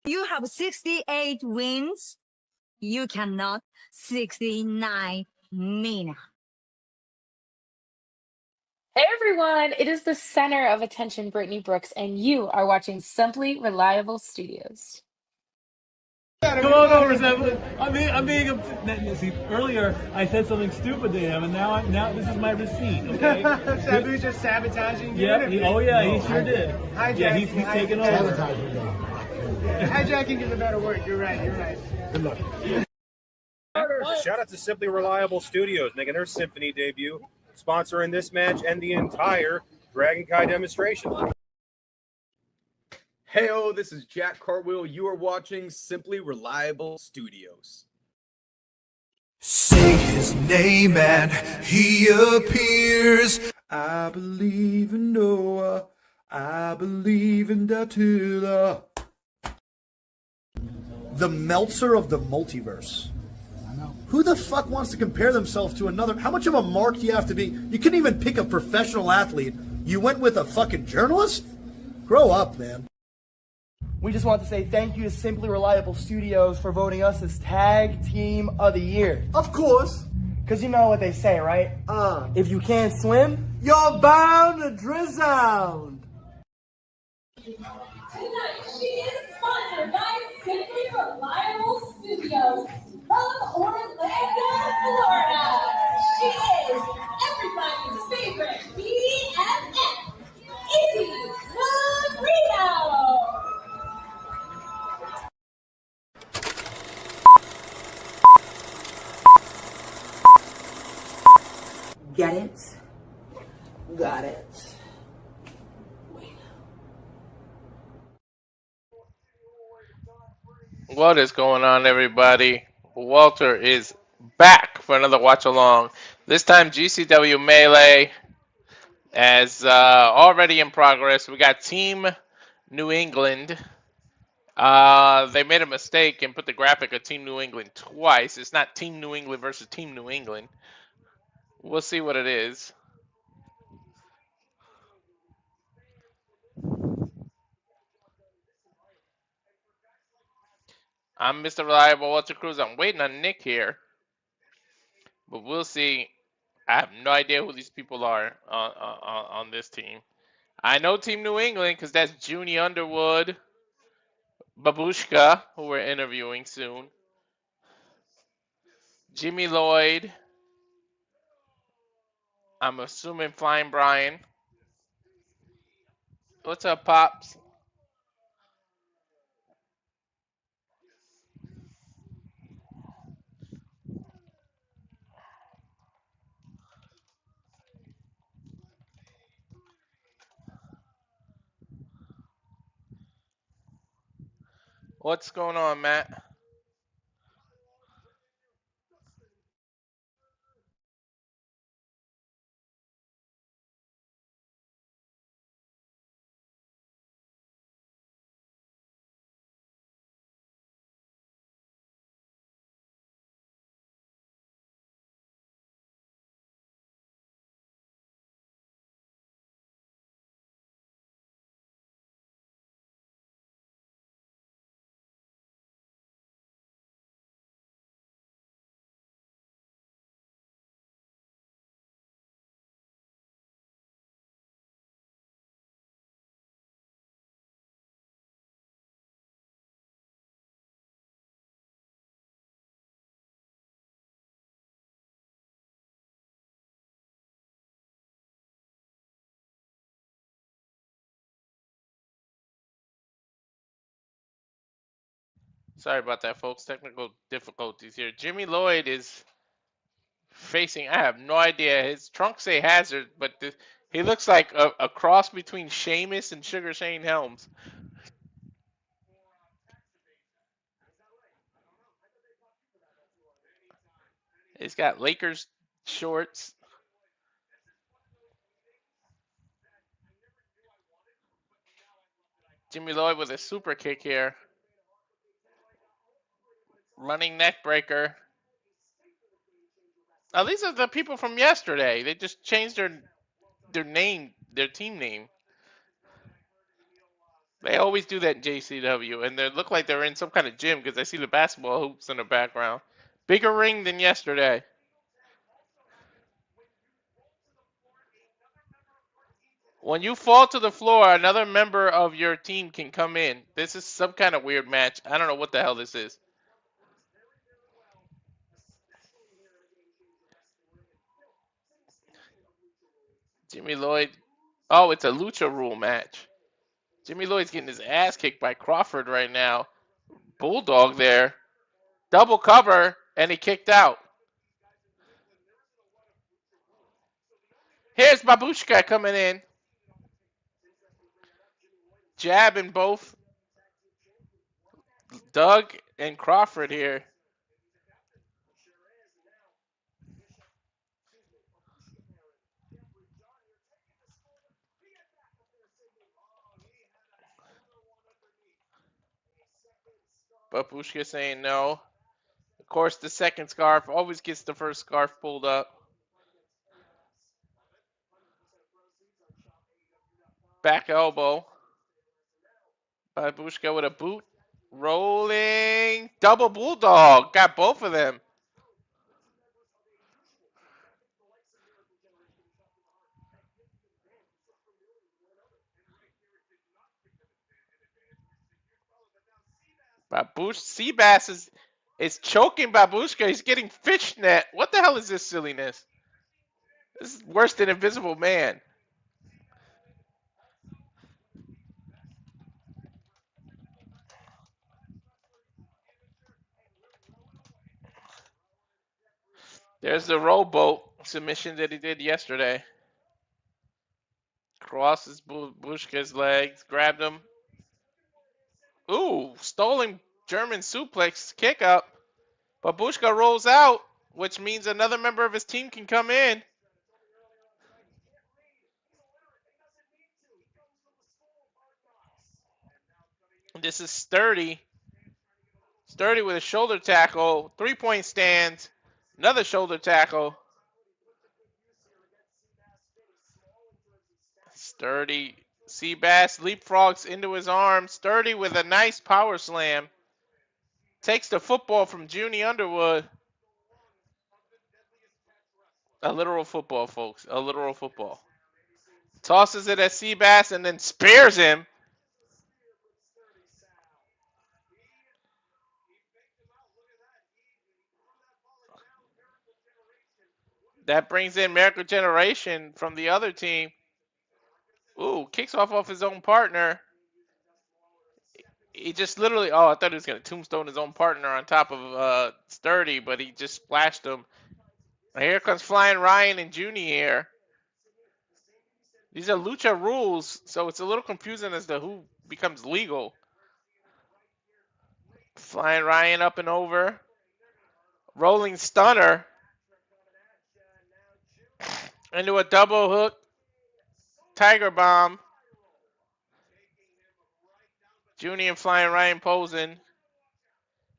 You have 68 wins. You cannot 69 Mina. Hey everyone, it is the center of attention, Brittany Brooks, and you are watching Simply Reliable Studios. Come on over, Simply. I'm being see, earlier I said something stupid to him, and now this is my receipt. Okay. Sabu's just sabotaging you. Yep. He sure did. Hijacking. Yeah, he's taking over. Hijacking is a better word. You're right. Good luck. Shout out to Simply Reliable Studios making their Symphony debut, sponsoring this match and the entire Dragon Kai demonstration. Hey-o, this is Jack Cartwheel. You are watching Simply Reliable Studios. Say his name and he appears. I believe in Noah. I believe in Datula. The Meltzer of the multiverse. Who the fuck wants to compare themselves to another? How much of a mark do you have to be? You couldn't even pick a professional athlete. You went with a fucking journalist? Grow up, man. We just want to say thank you to Simply Reliable Studios for voting us as Tag Team of the Year. Of course. Because you know what they say, right? If you can't swim, You're bound to drown. Tonight, she is sponsored by Simply Reliable Studios from Orlando, Florida. She is everybody's favorite BFF, Izzy Labrito. Get it? Got it. What is going on, everybody? Walter is back for another watch along. This time GCW Melee as already in progress. We got Team New England. They made a mistake and put the graphic of Team New England twice. It's not Team New England versus Team New England. We'll see what it is. I'm Mr. Reliable Walter Cruz. I'm waiting on Nick here. But we'll see. I have no idea who these people are on this team. I know Team New England because that's Junie Underwood, Babushka, who we're interviewing soon, Jimmy Lloyd, I'm assuming Flying Brian. What's up, Pops? What's going on, Matt? Sorry about that, folks. Technical difficulties here. Jimmy Lloyd is facing, I have no idea. His trunks say Hazard, but he looks like a cross between Sheamus and Sugar Shane Helms. He's got Lakers shorts. Jimmy Lloyd with a super kick here. Running neck breaker. Now these are the people from yesterday. They just changed their name, their team name. They always do that in JCW, and they look like they're in some kind of gym because I see the basketball hoops in the background. Bigger ring than yesterday. When you fall to the floor, another member of your team can come in. This is some kind of weird match. I don't know what the hell this is. Jimmy Lloyd. Oh, it's a lucha rule match. Jimmy Lloyd's getting his ass kicked by Crawford right now. Bulldog there. Double cover, and he kicked out. Here's Babushka coming in. Jabbing both Doug and Crawford here. Babushka saying no. Of course, the second scarf always gets the first scarf pulled up. Back elbow. Babushka with a boot. Rolling. Double bulldog. Got both of them. Seabass is choking Babushka. He's getting fishnet. What the hell is this silliness? This is worse than Invisible Man. There's the rowboat submission that he did yesterday. Crosses Babushka's legs, grabbed him. Ooh, stolen German suplex kick up. Babushka rolls out, which means another member of his team can come in. This is Sturdy. Sturdy with a shoulder tackle, 3-point stand, another shoulder tackle. Sturdy, Seabass leapfrogs into his arms. Sturdy with a nice power slam. Takes the football from Junie Underwood. A literal football, folks. A literal football. Tosses it at Seabass and then spears him. That brings in Miracle Generation from the other team. Ooh, kicks off his own partner. He just literally, I thought he was going to tombstone his own partner on top of Sturdy, but he just splashed him. Here comes Flying Ryan and Junie here. These are lucha rules, so it's a little confusing as to who becomes legal. Flying Ryan up and over. Rolling stunner. Into a double hook. Tiger bomb. Junie and Flying Ryan posing.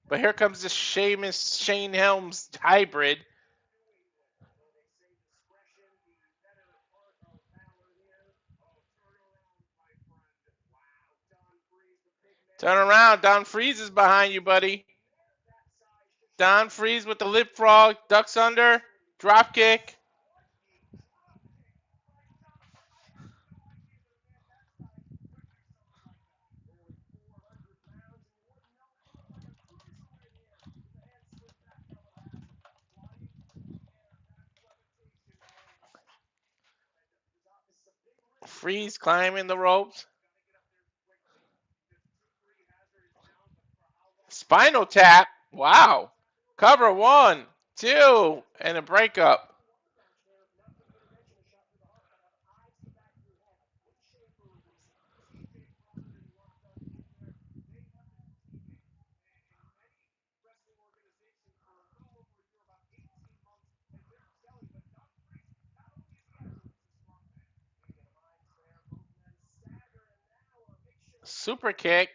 But here comes the Sheamus Shane Helms hybrid. Turn around. Don Freeze is behind you, buddy. Don Freeze with the lip frog. Ducks under. Drop kick. Freeze climbing the ropes. Spinal tap. Wow. Cover 1, 2, and a breakup. Super kick.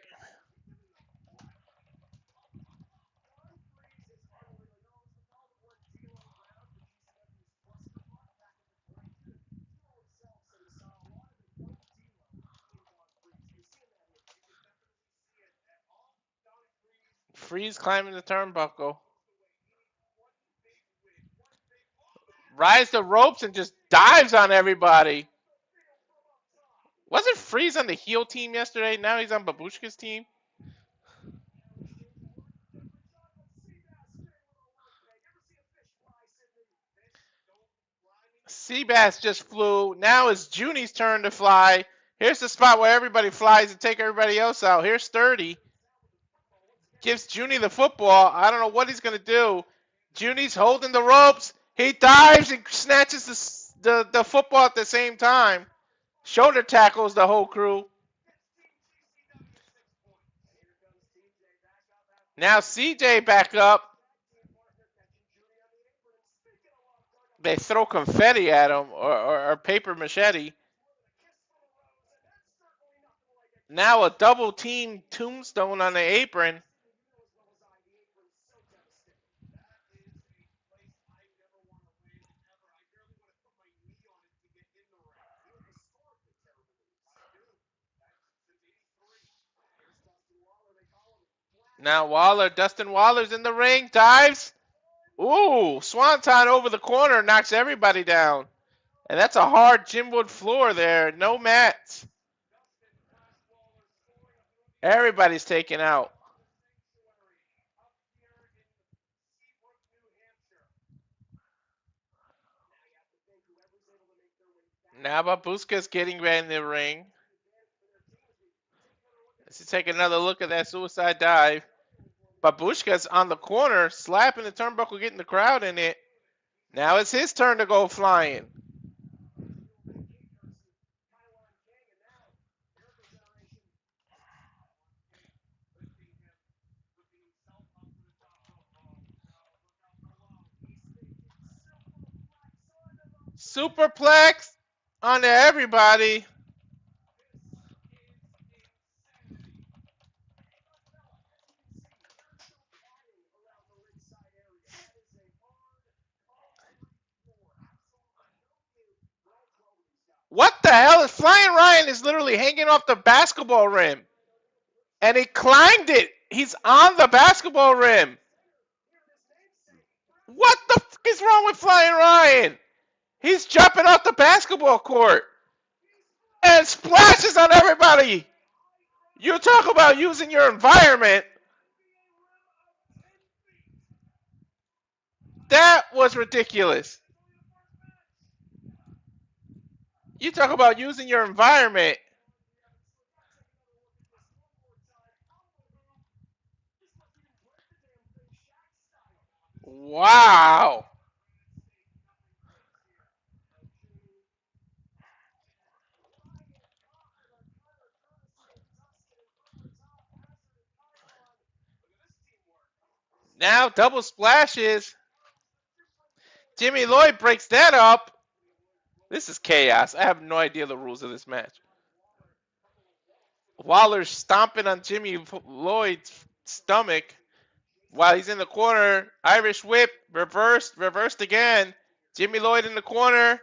Freeze climbing the turnbuckle. Rides the ropes and just dives on everybody. Wasn't Freeze on the heel team yesterday? Now he's on Babushka's team. Seabass just flew. Now it's Junie's turn to fly. Here's the spot where everybody flies and take everybody else out. Here's Sturdy. Gives Junie the football. I don't know what he's going to do. Junie's holding the ropes. He dives and snatches the football at the same time. Shoulder tackles the whole crew. Now CJ back up. They throw confetti at him or paper machete. Now a double team tombstone on the apron. Now Dustin Waller's in the ring, dives. Ooh, Swanton over the corner, knocks everybody down. And that's a hard gymwood floor there, no mats. Everybody's taken out. Now Babushka's getting back in the ring. Let's take another look at that suicide dive. Babushka's on the corner, slapping the turnbuckle, getting the crowd in it. Now it's his turn to go flying. Superplex onto everybody. What the hell? Flying Ryan is literally hanging off the basketball rim. And he climbed it. He's on the basketball rim. What the fuck is wrong with Flying Ryan? He's jumping off the basketball court. And splashes on everybody. You talk about using your environment. That was ridiculous. You talk about using your environment. Wow. Now double splashes. Jimmy Lloyd breaks that up. This is chaos. I have no idea the rules of this match. Waller's stomping on Jimmy Lloyd's stomach while he's in the corner. Irish whip, reversed again. Jimmy Lloyd in the corner.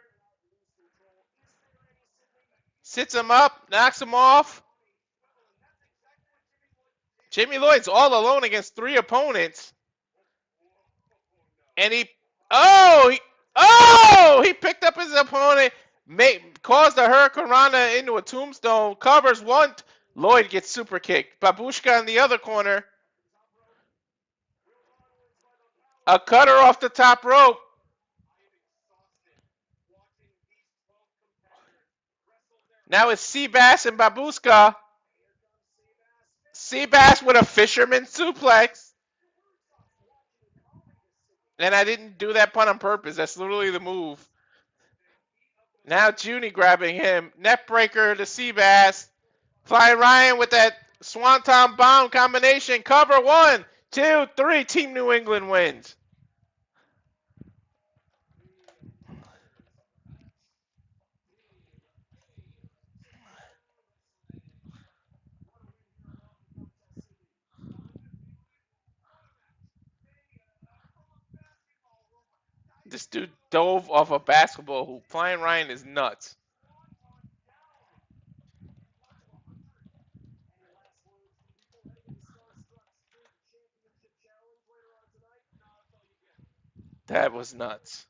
Sits him up, knocks him off. Jimmy Lloyd's all alone against 3 opponents. And he picked up his opponent, caused a Hurricane Rana into a tombstone, covers one. Lloyd gets super kicked. Babushka in the other corner. A cutter off the top rope. Now it's Seabass and Babushka. Seabass with a fisherman suplex. And I didn't do that pun on purpose. That's literally the move. Now Junie grabbing him. Neckbreaker to Seabass. Flying Ryan with that Swanton bomb combination. Cover 1, 2, 3. Team New England wins. This dude dove off a basketball hoop. Flying Ryan is nuts. That was nuts.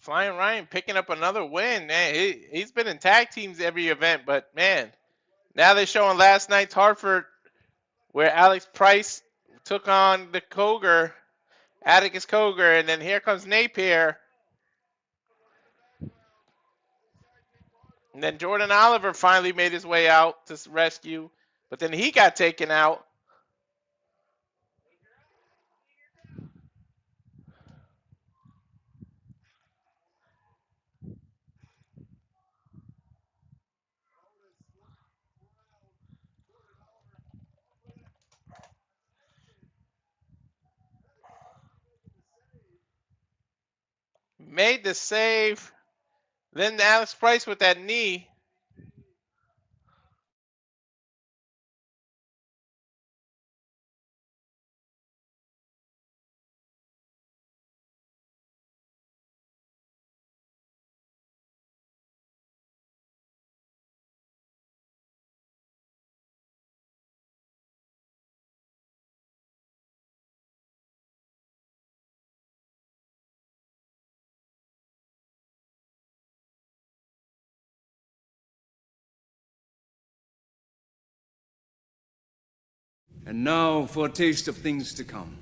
Flying Ryan picking up another win. Man, he's been in tag teams every event, but man, now they're showing last night's Hartford where Alex Price took on the Cogar, Atticus Cogar, and then here comes Napier. And then Jordan Oliver finally made his way out to rescue, but then he got taken out. Made the save. Then Alex Price with that knee. And now for a taste of things to come.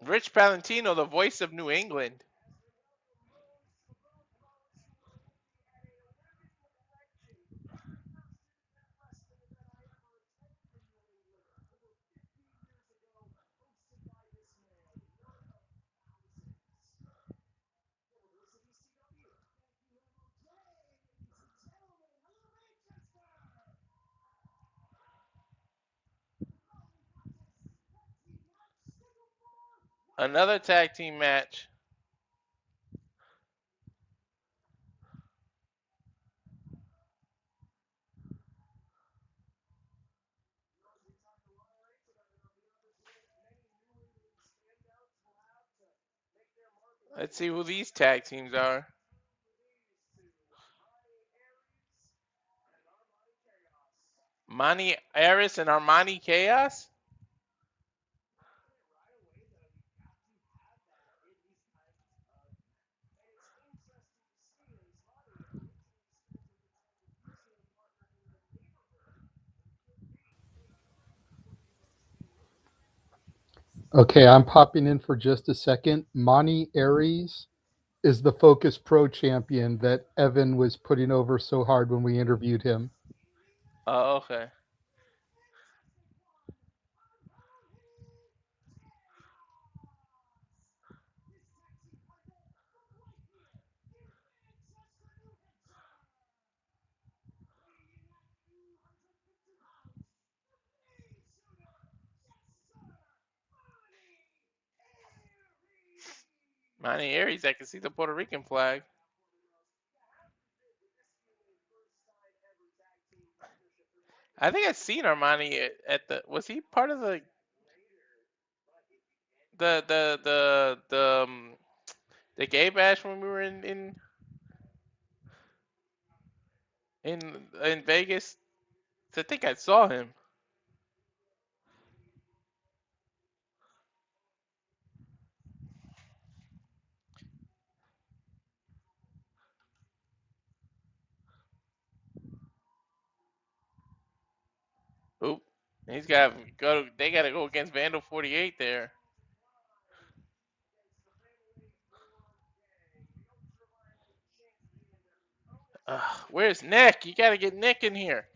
Rich Palantino, the voice of New England. Another tag team match. Let's see who these tag teams are. Monty Aris and Armani Chaos? Okay, I'm popping in for just a second. Monty Aries is the Focus Pro champion that Evan was putting over so hard when we interviewed him. Oh, okay. Monty Aries, I can see the Puerto Rican flag. I think I've seen Armani at the. Was he part of the gay bash when we were in Vegas? I think I saw him. Oop. He's got go. They got to go against Vandal 48 there. Where's Nick? You got to get Nick in here.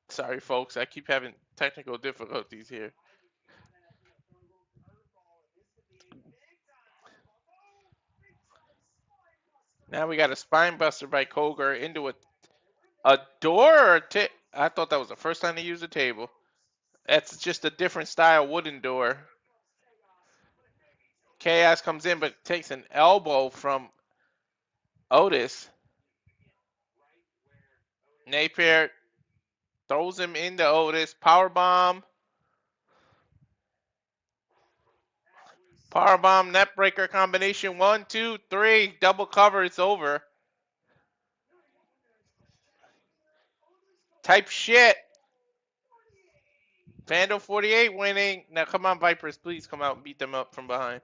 Sorry, folks. I keep having technical difficulties here. Now we got a spine buster by Cogar into a door or I thought that was the first time they used a table. That's just a different style wooden door. Chaos comes in but takes an elbow from Otis. Napier throws him into Otis. Powerbomb. Powerbomb, neckbreaker combination. 1, 2, 3. Double cover. It's over. Type shit. Vandal 48 winning. Now come on, Vipress. Please come out and beat them up from behind.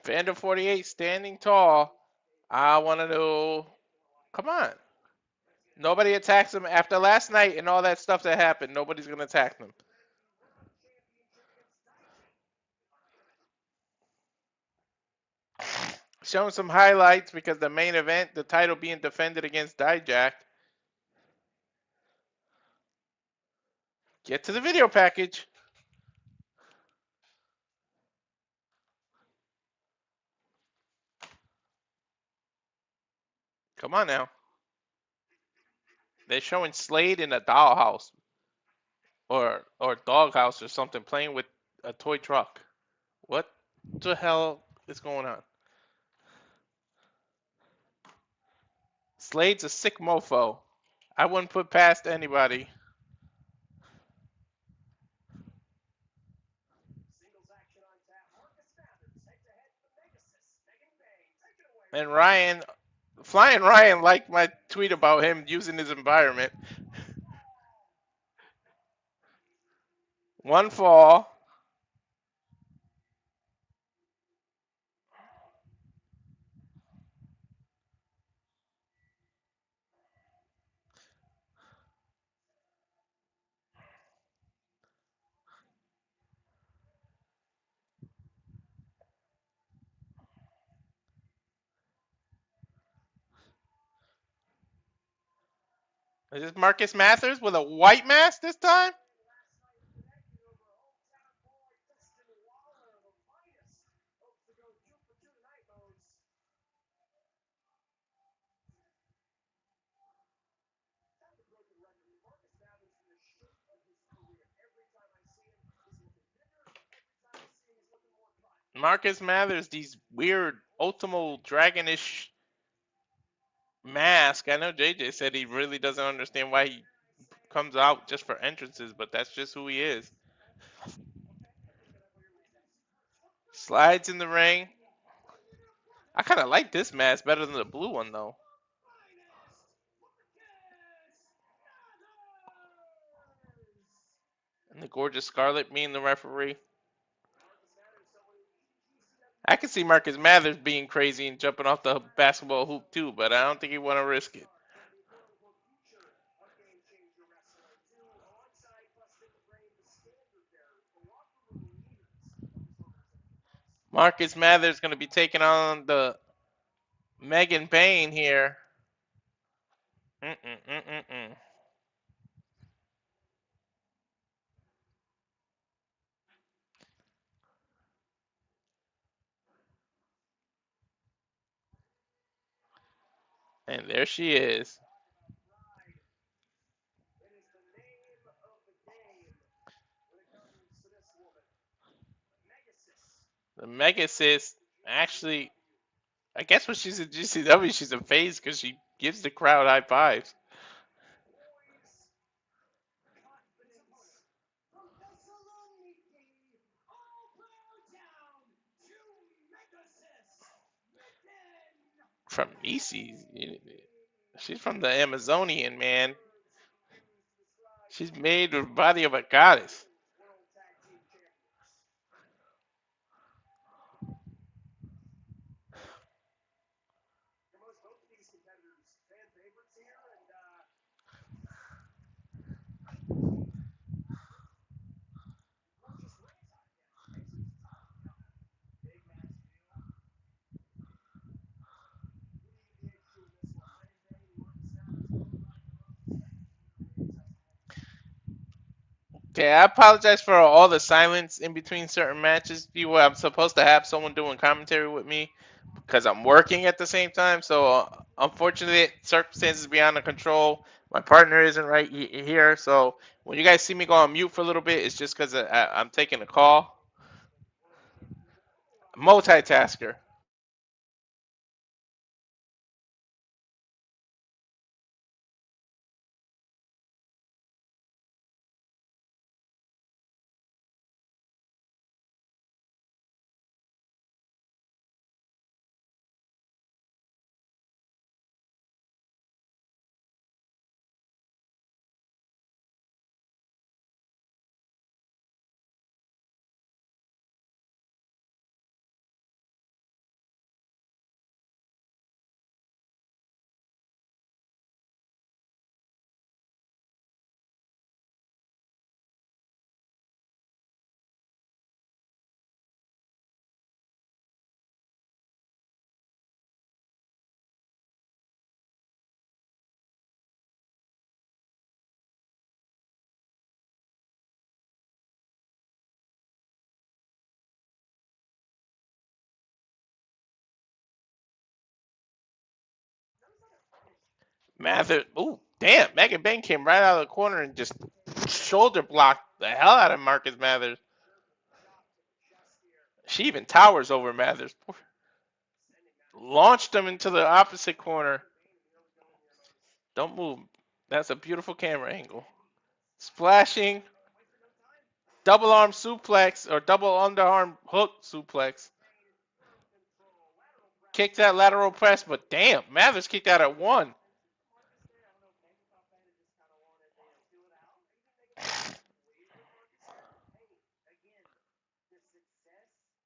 Vandal 48 standing tall. I want to know. Come on. Nobody attacks him after last night and all that stuff that happened. Nobody's going to attack them. Showing some highlights because the main event, the title being defended against Dijak. Get to the video package. Come on now. They're showing Slade in a dollhouse or doghouse or something playing with a toy truck. What the hell is going on? Slade's a sick mofo. I wouldn't put past anybody. And Ryan, Flying Ryan liked my tweet about him using his environment. One fall. Is this Marcus Mathers with a white mask this time? Marcus Mathers, these weird Ultimo Dragonish mask. I know JJ said he really doesn't understand why he comes out just for entrances, but that's just who he is. Slides in the ring. I kind of like this mask better than the blue one, though. And the gorgeous Scarlet being the referee. I can see Marcus Mathers being crazy and jumping off the basketball hoop too, but I don't think he want to risk it. Marcus Mathers going to be taking on the Megan Bayne here. And there she is. The Megasis, actually, I guess when she's in GCW, she's a phase because she gives the crowd high fives. From Macy's. She's from the Amazonian, man. She's made with the body of a goddess. Okay, I apologize for all the silence in between certain matches. People, I'm supposed to have someone doing commentary with me because I'm working at the same time. So, unfortunately, circumstances beyond the control. My partner isn't right here. So, when you guys see me go on mute for a little bit, it's just because I'm taking a call. Multitasker. Mathers. Ooh, damn. Megan Bayne came right out of the corner and just shoulder blocked the hell out of Marcus Mathers. She even towers over Mathers. Launched him into the opposite corner. Don't move. That's a beautiful camera angle. Splashing. Double arm suplex or double underarm hook suplex. Kicked that lateral press, but damn, Mathers kicked out at one.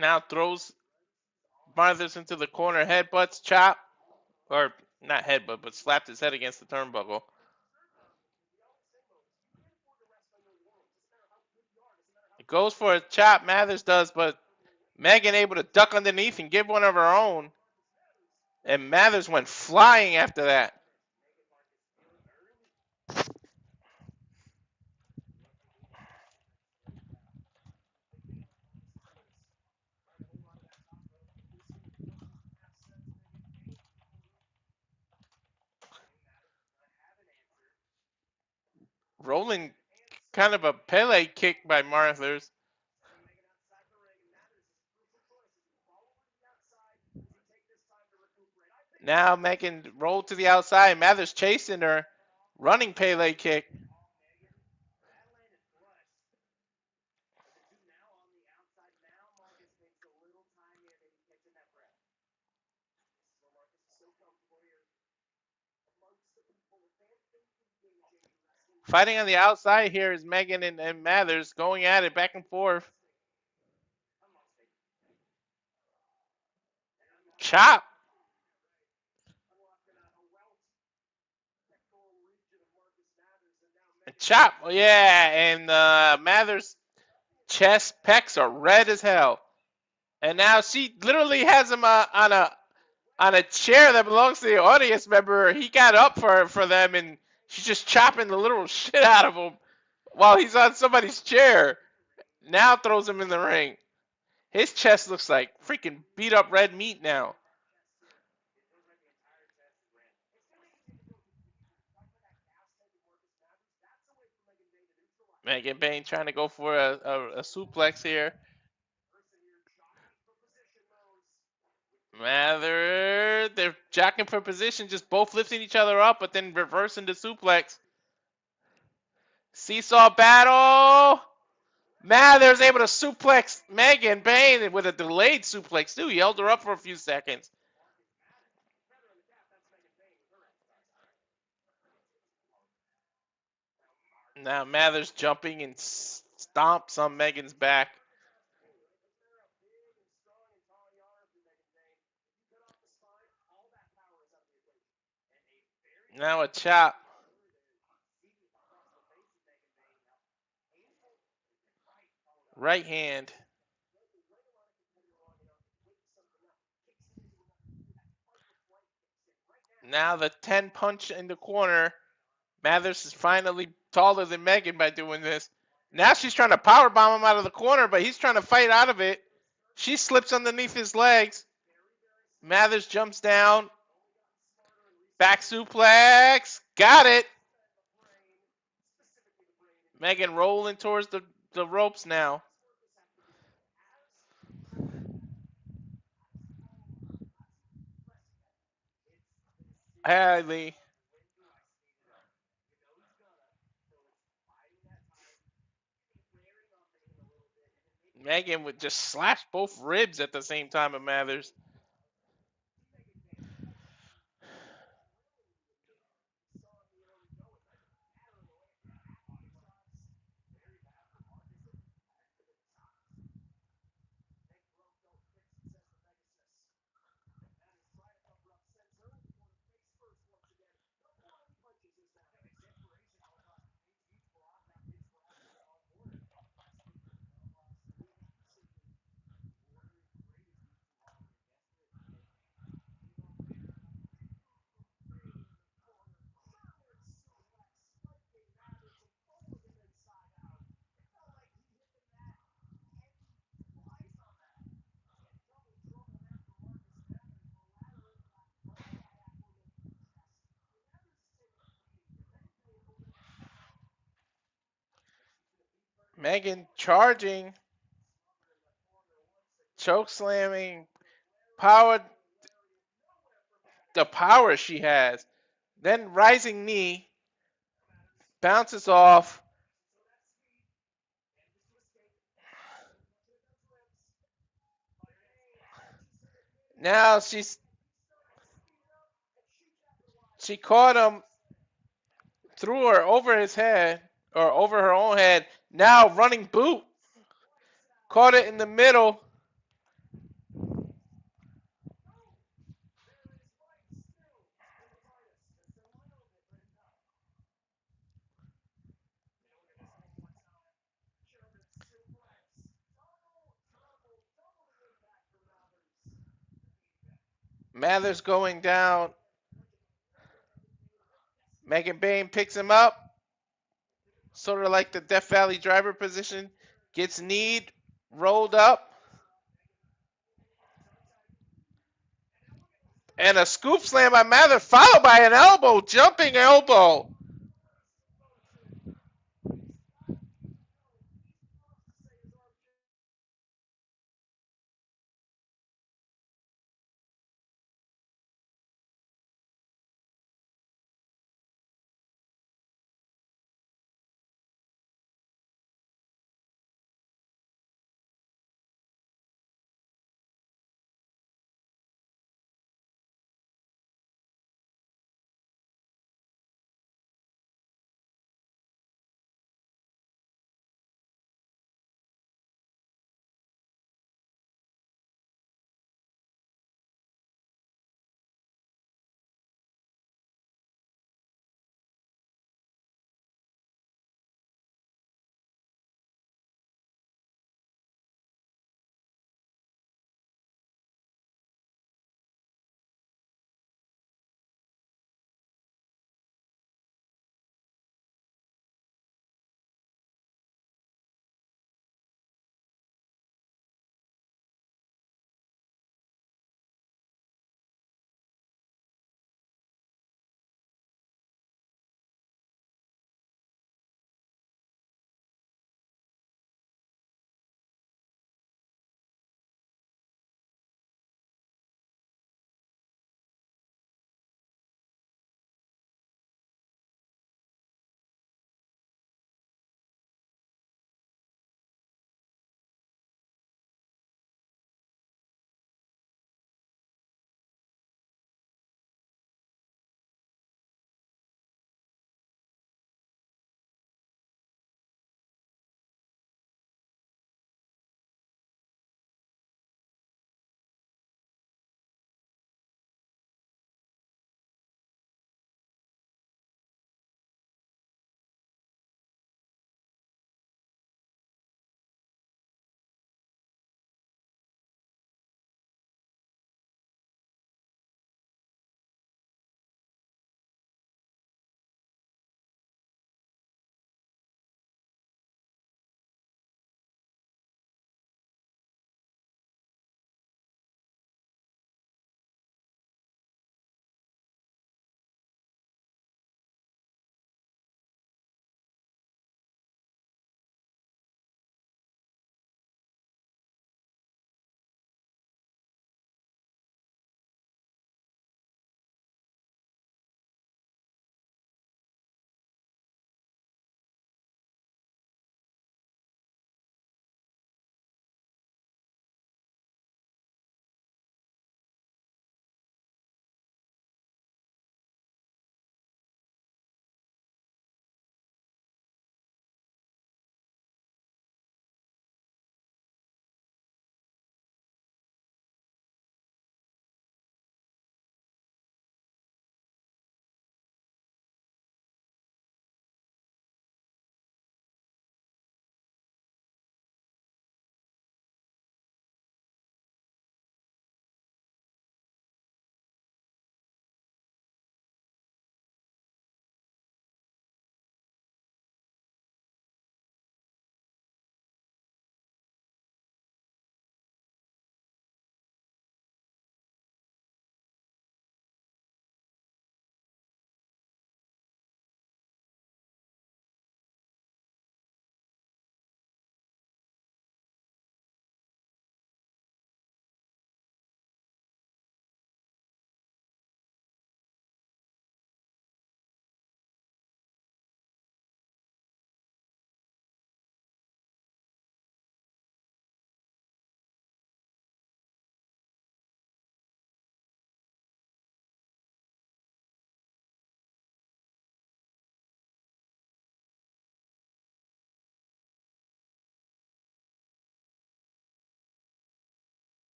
Now throws Mathers into the corner, headbutts, chop. Or not headbutt, but slapped his head against the turnbuckle. It goes for a chop, Mathers does, but Megan able to duck underneath and give one of her own. And Mathers went flying after that. Rolling kind of a Pele kick by Mathers. Now Megan rolled to the outside. Mathers chasing her. Running Pele kick. Fighting on the outside here is Megan and Mathers going at it back and forth. Chop. Chop. Oh, yeah, and Mathers' chest pecs are red as hell. And now she literally has him on a chair that belongs to the audience member. He got up for them, and she's just chopping the literal shit out of him while he's on somebody's chair. Now throws him in the ring. His chest looks like freaking beat up red meat now. Megan Bayne trying to go for a suplex here. Mathers, they're jacking for position, just both lifting each other up, but then reversing the suplex. Seesaw battle. Mathers able to suplex Megan Bayne with a delayed suplex too. He held her up for a few seconds. Now Mathers jumping and stomps on Megan's back. Now a chop. Right hand. Now the 10 punch in the corner. Mathers is finally taller than Megan by doing this. Now she's trying to power bomb him out of the corner, but he's trying to fight out of it. She slips underneath his legs. Mathers jumps down. Back suplex. Got it. Megan rolling towards the ropes now. Hadley. Megan would just slash both ribs at the same time of Mathers. Megan charging, choke slamming, power, the power she has. Then rising knee, bounces off. Now she caught him, threw her over his head, or over her own head. Now running boot. Caught it in the middle. Mathers going down. Megan Bayne picks him up. Sort of like the Death Valley driver position. Gets kneed, rolled up. And a scoop slam by Mather, followed by an elbow, jumping elbow.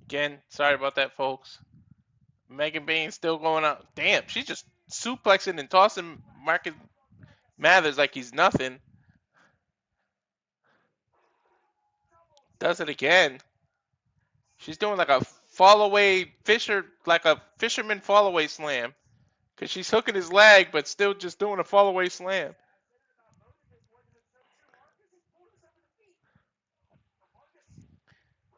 Again, sorry about that, folks. Megan Bayne still going out. Damn, she's just suplexing and tossing Marcus Mathers like he's nothing. Does it again. She's doing like a fall away like a fisherman fall away slam. Because she's hooking his leg, but still just doing a fall away slam.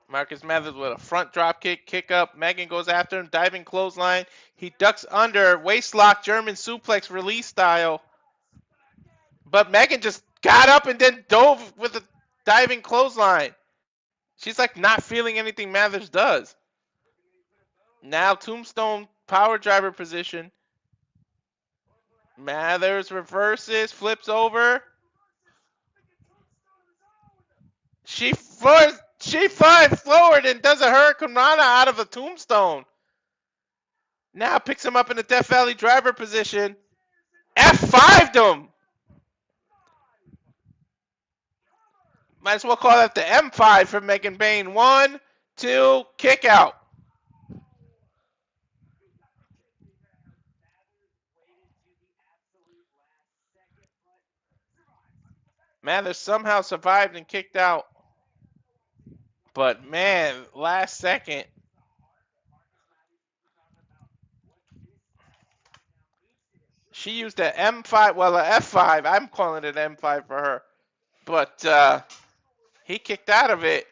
Marcus Mathers with a front drop kick up. Megan goes after him, diving clothesline. He ducks under, waist lock, German suplex release style. But Megan just got up and then dove with a diving clothesline. She's like not feeling anything Mathers does. Now tombstone power driver position. Mathers reverses, flips over. She flies forward and does a Hurricane Rana out of a tombstone. Now picks him up in the Death Valley driver position. F5'd him. Might as well call that the M5 for Megan Bayne. 1, 2, kick out. Mathers somehow survived and kicked out. But man, last second. She used an M5, well, an F5. I'm calling it an M5 for her. But he kicked out of it.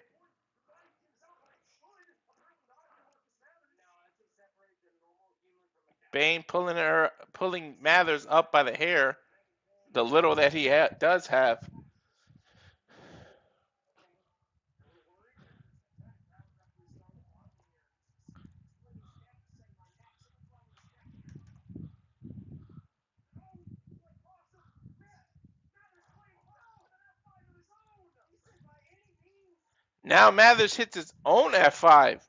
Bayne pulling Mathers up by the hair. The little that he does have. Now Mathers hits his own F5.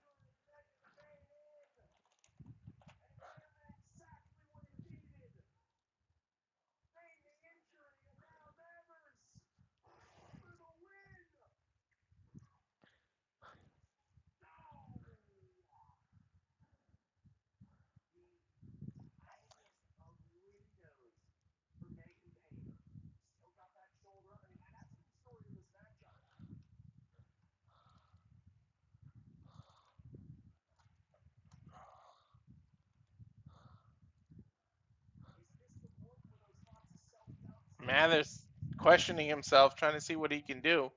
Mathers questioning himself, trying to see what he can do.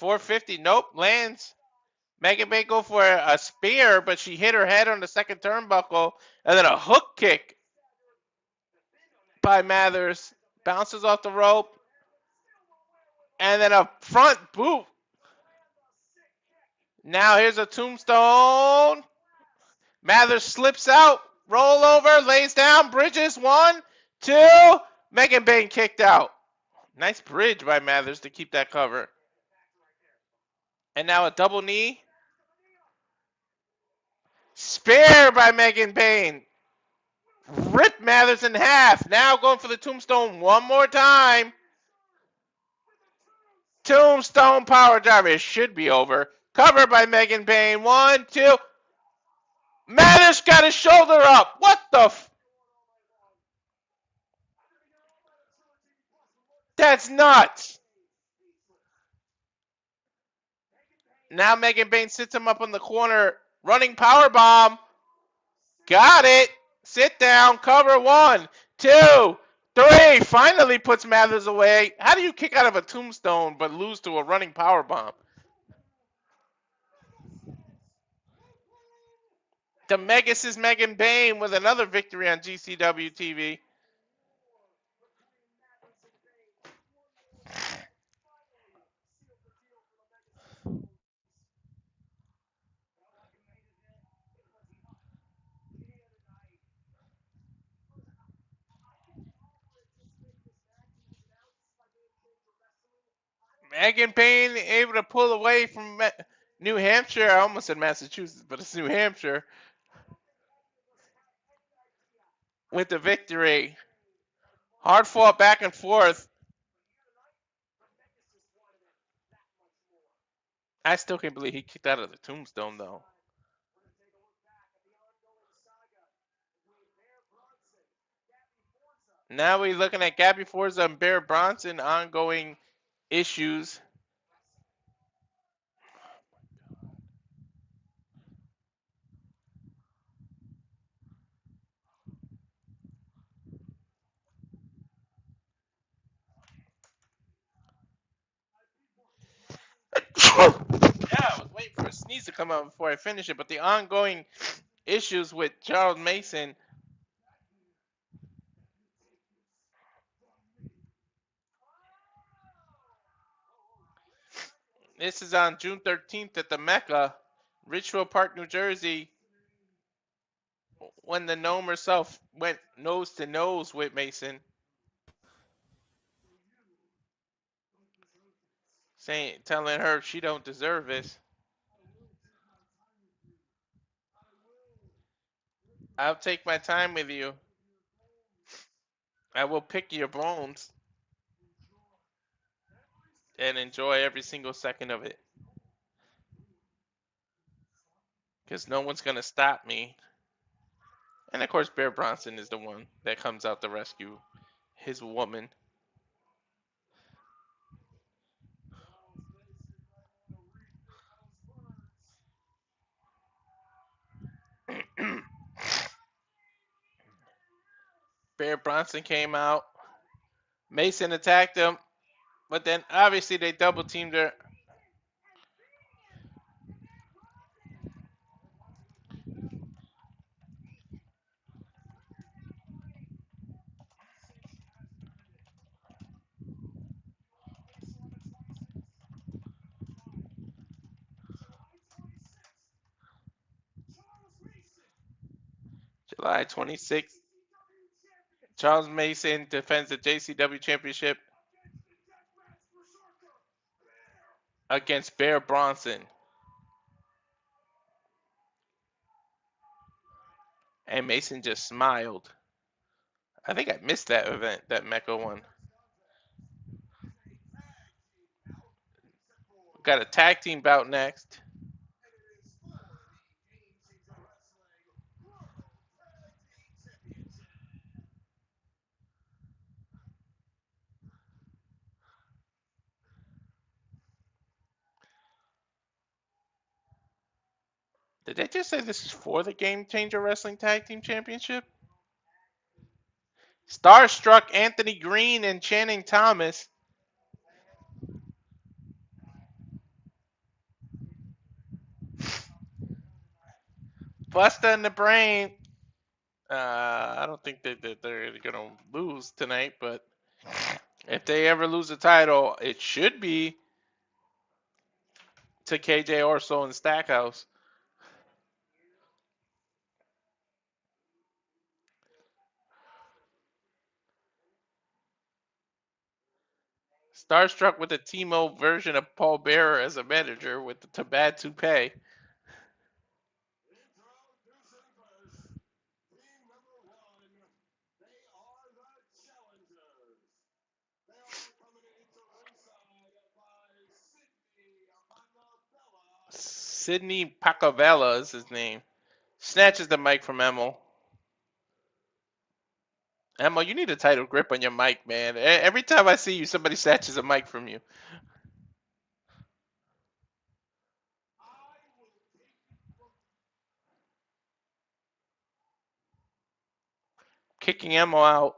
$450, nope, lands. Megan Bayne go for a spear, but she hit her head on the second turnbuckle, and then a hook kick by Mathers. Bounces off the rope, and then a front boot. Now here's a tombstone. Mathers slips out, roll over, lays down, bridges, 1, 2. Megan Bayne kicked out. Nice bridge by Mathers to keep that cover. And now a double knee. Spear by Megan Bayne. Rip Mathers in half. Now going for the tombstone one more time. Tombstone power driver. It should be over. Covered by Megan Bayne. 1, 2. Mathers got his shoulder up. What the That's nuts. Now Megan Bayne sits him up in the corner. Running power bomb. Got it. Sit down. Cover 1, 2, 3. Finally puts Mathers away. How do you kick out of a tombstone but lose to a running power bomb? The Megas is Megan Bayne with another victory on GCW TV. Megan Bayne able to pull away from New Hampshire. I almost said Massachusetts, but it's New Hampshire. With the victory. Hard fought back and forth. I still can't believe he kicked out of the tombstone, though. Now we're looking at Gabby, Forza, and Bear Bronson ongoing issues. Yeah, I was waiting for a sneeze to come out before I finish it, but the ongoing issues with Charles Mason. This is on June 13th at the Mecca, Richfield Park, New Jersey, when the gnome herself went nose to nose with Mason, telling her she don't deserve this. I'll take my time with you. I will pick your bones and enjoy every single second of it. Because no one's going to stop me. And of course, Bear Bronson is the one that comes out to rescue his woman. Bear Bronson came out. Mason attacked him. But then obviously they double teamed her. July 26th. Charles Mason defends the JCW championship against Bear Bronson. And Mason just smiled. I think I missed that event, that Mecca one. Got a tag team bout next. Did they just say this is for the Game Changer Wrestling Tag Team Championship? Starstruck, Anthony Green, and Channing Thomas. Bustah and the Brain. I don't think that they're going to lose tonight, but if they ever lose the title, it should be to KJ Orso and Stackhouse. Starstruck with the Timo version of Paul Bearer as a manager with the Tabad Toupee. Sidney Pacavella is his name. Snatches the mic from Emil. Emil, you need a tighter grip on your mic, man. Every time I see you, somebody snatches a mic from you. Kicking Emil out.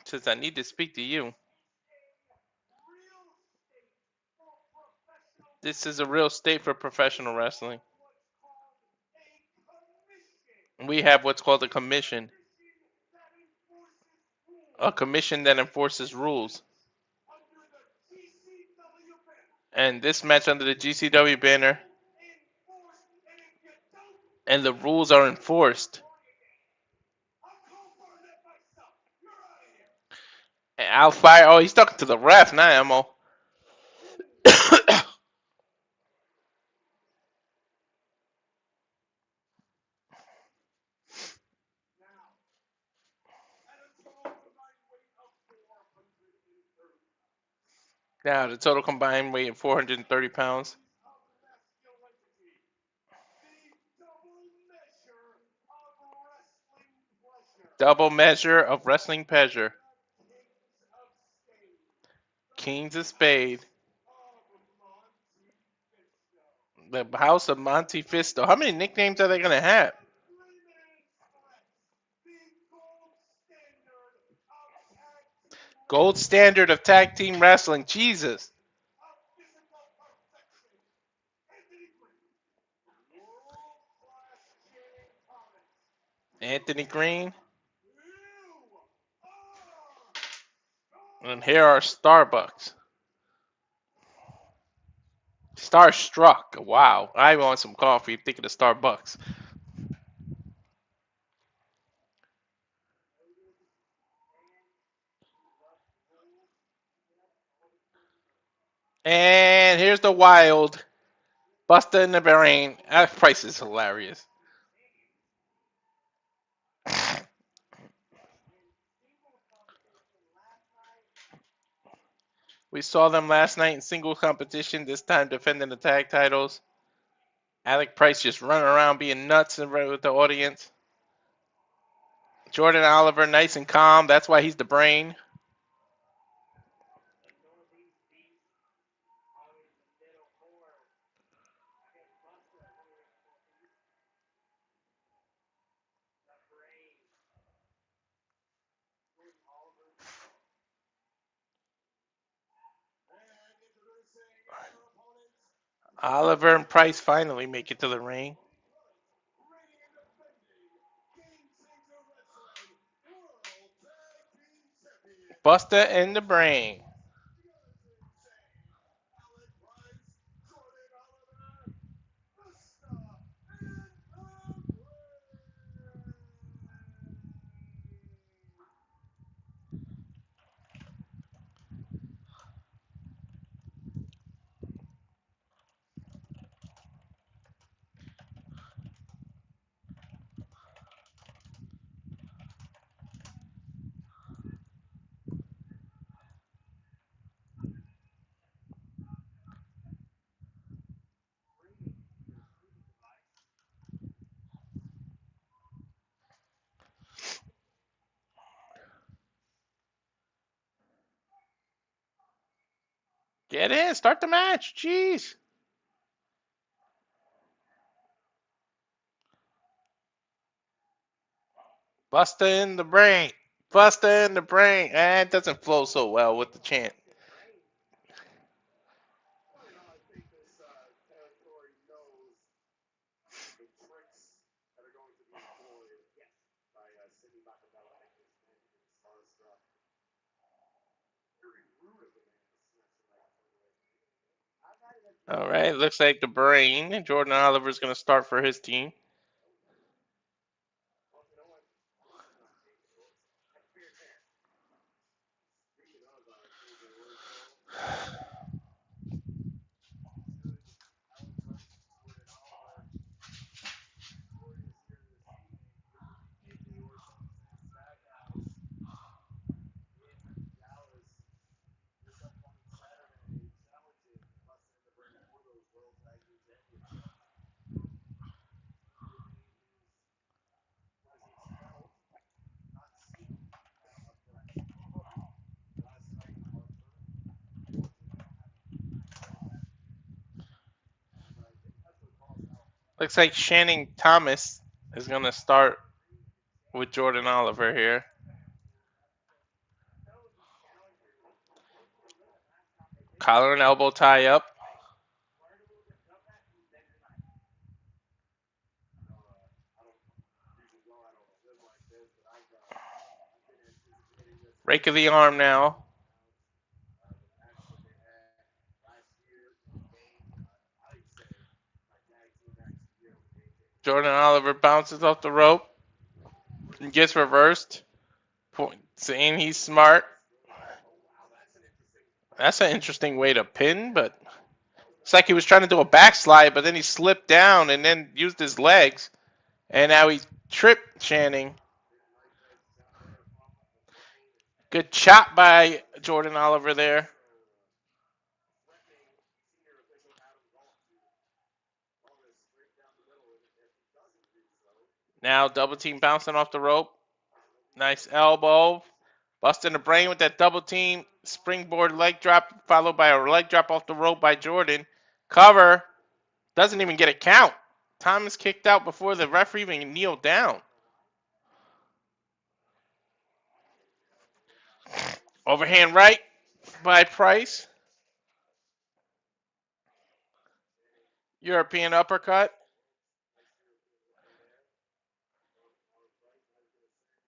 Says, I need to speak to you. This is a real state for professional wrestling. We have what's called a commission. A commission that enforces rules. And this match under the GCW banner. And the rules are enforced. Al Fire. Oh, he's talking to the ref, not Emo. Now the total combined weight of 430 pounds. Double measure of wrestling pleasure. Kings of Spade. The House of Monte Fisto. How many nicknames are they going to have? Gold standard of tag team wrestling. Jesus. Anthony Green. And here are Starbucks. Starstruck. Wow. I want some coffee. Thinking of Starbucks. And here's the Wild. Bustah in the Bahrain. That price is hilarious. We saw them last night in single competition, this time defending the tag titles. Alec Price just running around being nuts with the audience. Jordan Oliver, nice and calm. That's why he's the brain. Oliver and Price finally make it to the ring. Bustah and the Brain. Get in, start the match. Jeez. Bustah in the Brain. Bustah in the Brain. It doesn't flow so well with the chant. All right, looks like the Brain. Jordan Oliver's going to start for his team. Looks like Shannon Thomas is going to start with Jordan Oliver here. Collar and elbow tie up. Rake of the arm now. Jordan Oliver bounces off the rope and gets reversed, saying he's smart. That's an interesting way to pin, but it's like he was trying to do a backslide, but then he slipped down and then used his legs. And now he tripped Channing. Good chop by Jordan Oliver there. Now double team bouncing off the rope. Nice elbow. Busting the brain with that double team. Springboard leg drop followed by a leg drop off the rope by Jordan. Cover. Doesn't even get a count. Thomas kicked out before the referee even kneeled down. Overhand right by Price. European uppercut.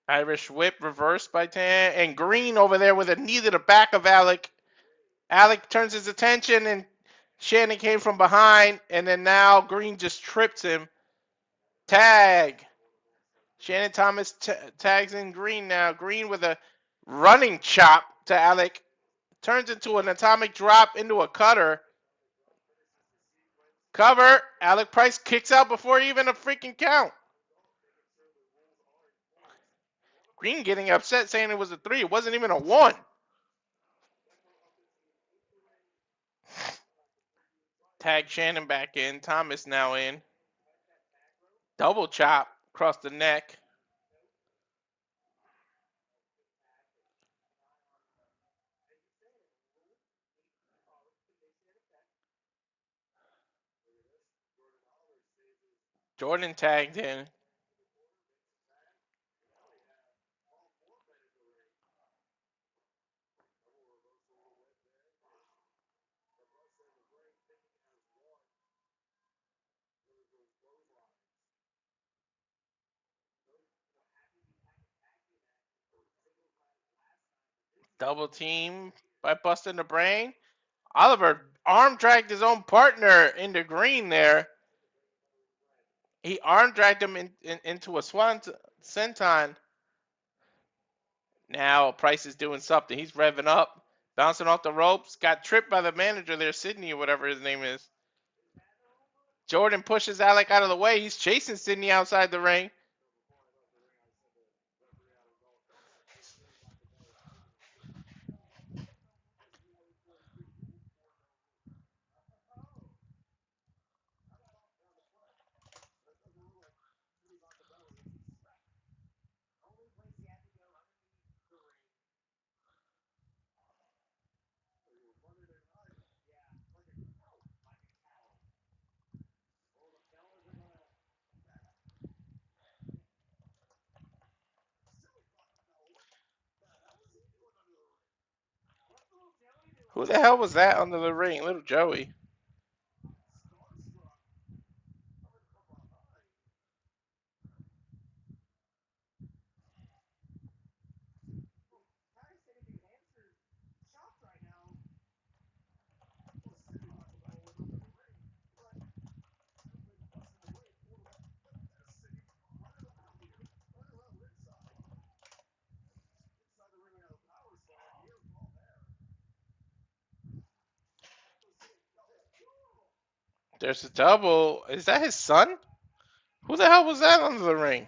Irish whip reversed by Tan. And Green over there with a knee to the back of Alec. Alec turns his attention and Shannon came from behind. And then now Green just trips him. Tag. Shannon Thomas tags in Green now. Green with a running chop to Alec. Turns into an atomic drop into a cutter. Cover. Alec Price kicks out before even a freaking count. Green getting upset saying it was a 3. It wasn't even a 1. Tag Shannon back in. Thomas now in. Double chop across the neck. Jordan tagged in. Double team by busting the brain. Oliver arm dragged his own partner into Green there. He arm dragged him into a swan senton. Now Price is doing something. He's revving up, bouncing off the ropes. Got tripped by the manager there, Sidney or whatever his name is. Jordan pushes Alec out of the way. He's chasing Sidney outside the ring. Who the hell was that under the ring? Little Joey. There's a double. Is that his son? Who the hell was that under the ring?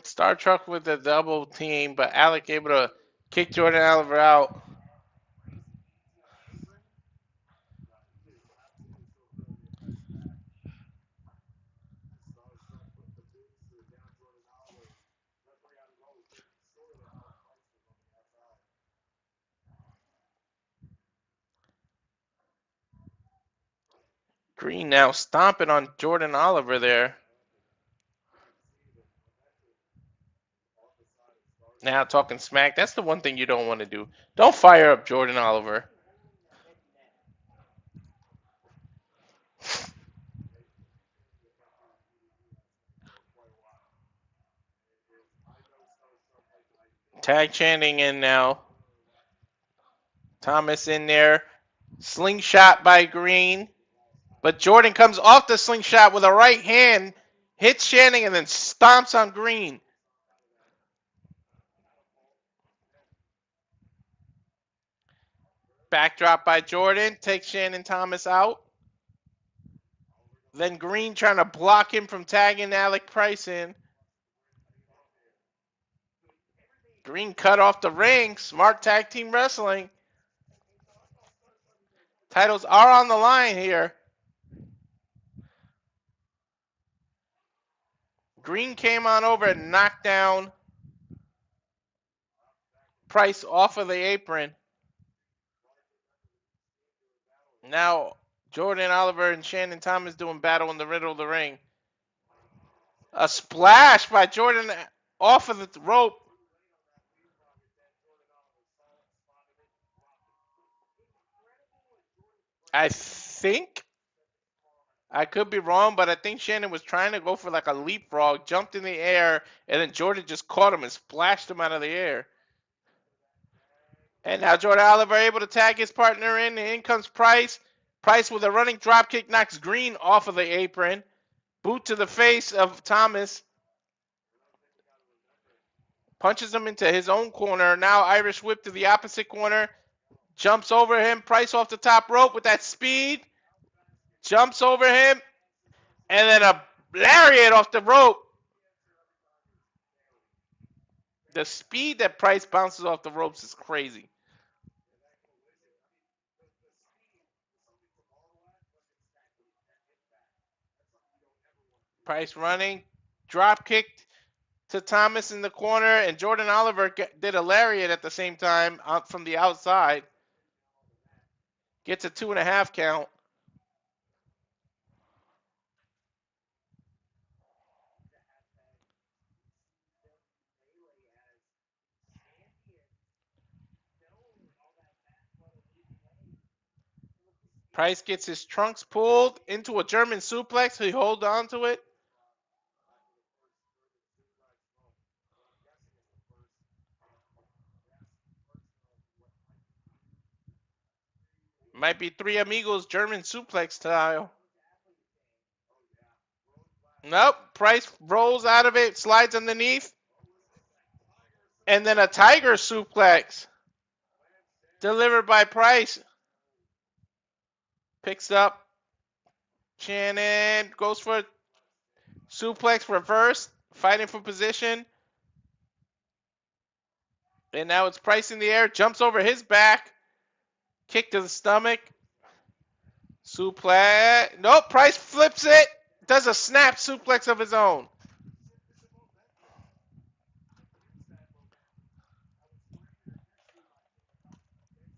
Starstruck with the double team, but Alec able to kick Jordan Oliver out. Green now stomping on Jordan Oliver there. Now talking smack. That's the one thing you don't want to do. Don't fire up Jordan Oliver. Tag chanting in now. Thomas in there. Slingshot by Green. But Jordan comes off the slingshot with a right hand. hits Shannon, and then stomps on Green. Backdrop by Jordan, takes Shannon Thomas out. Then Green trying to block him from tagging Alec Price in. Green cut off the ring. Smart tag team wrestling. Titles are on the line here. Green came on over and knocked down Price off of the apron. Now Jordan Oliver and Shannon Thomas doing battle in the middle of the ring. A splash by Jordan off of the rope. I think, I could be wrong, but I think Shannon was trying to go for like a leapfrog, jumped in the air, and then Jordan just caught him and splashed him out of the air. And now Jordan Oliver able to tag his partner in, and in comes Price. Price with a running dropkick knocks Green off of the apron. Boot to the face of Thomas. Punches him into his own corner. Now Irish whip to the opposite corner. Jumps over him. Price off the top rope with that speed. Jumps over him. And then a lariat off the rope. The speed that Price bounces off the ropes is crazy. Price running. Drop kicked to Thomas in the corner. And Jordan Oliver did a lariat at the same time out from the outside. Gets a 2.5 count. Price gets his trunks pulled into a German suplex. He holds on to it. Might be Three Amigos German suplex style. Nope. Price rolls out of it, slides underneath. And then a Tiger suplex. Delivered by Price. Picks up Shannon. Goes for suplex reverse. Fighting for position. And now it's Price in the air. Jumps over his back. Kick to the stomach. Suplex. Nope. Price flips it. Does a snap suplex of his own.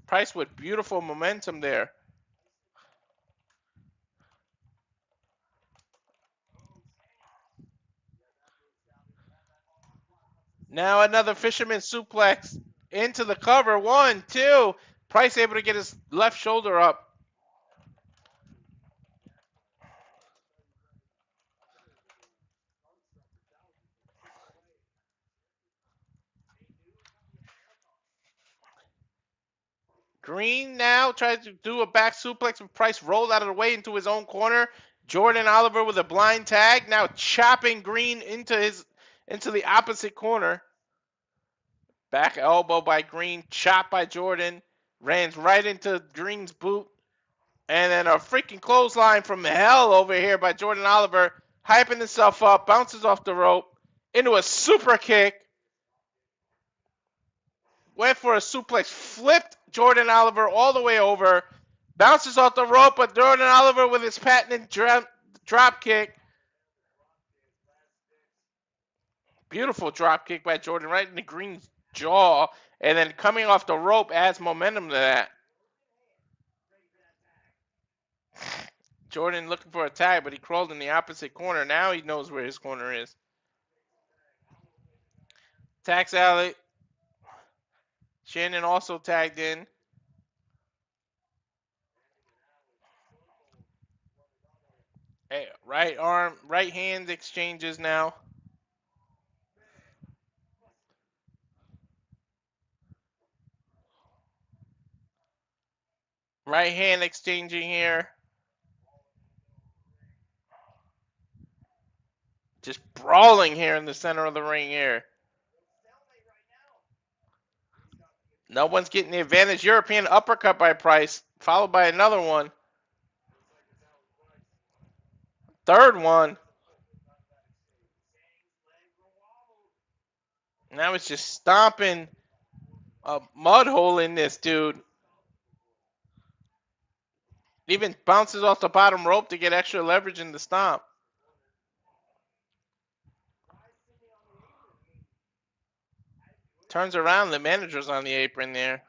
Price with beautiful momentum there. Now another fisherman suplex into the cover. 1, 2. Price able to get his left shoulder up. Green now tries to do a back suplex, but Price rolled out of the way into his own corner. Jordan Oliver with a blind tag, now chopping Green into the opposite corner. Back elbow by Green, chop by Jordan, runs right into Green's boot. And then a freaking clothesline from hell over here by Jordan Oliver, hyping himself up, bounces off the rope into a super kick. Went for a suplex, flipped Jordan Oliver all the way over, bounces off the rope, but Jordan Oliver with his patented drop kick. Beautiful drop kick by Jordan right in the Green's jaw, and then coming off the rope adds momentum to that. Jordan looking for a tag, but he crawled in the opposite corner. Now he knows where his corner is. Tax alley. Shannon also tagged in. Hey, right arm, right hand exchanges now. Right hand exchanging here. Just brawling here in the center of the ring here. No one's getting the advantage. European uppercut by Price, followed by another one. Third one. Now it's just stomping a mud hole in this dude. Even bounces off the bottom rope to get extra leverage in the stomp. Turns around, the manager's on the apron there.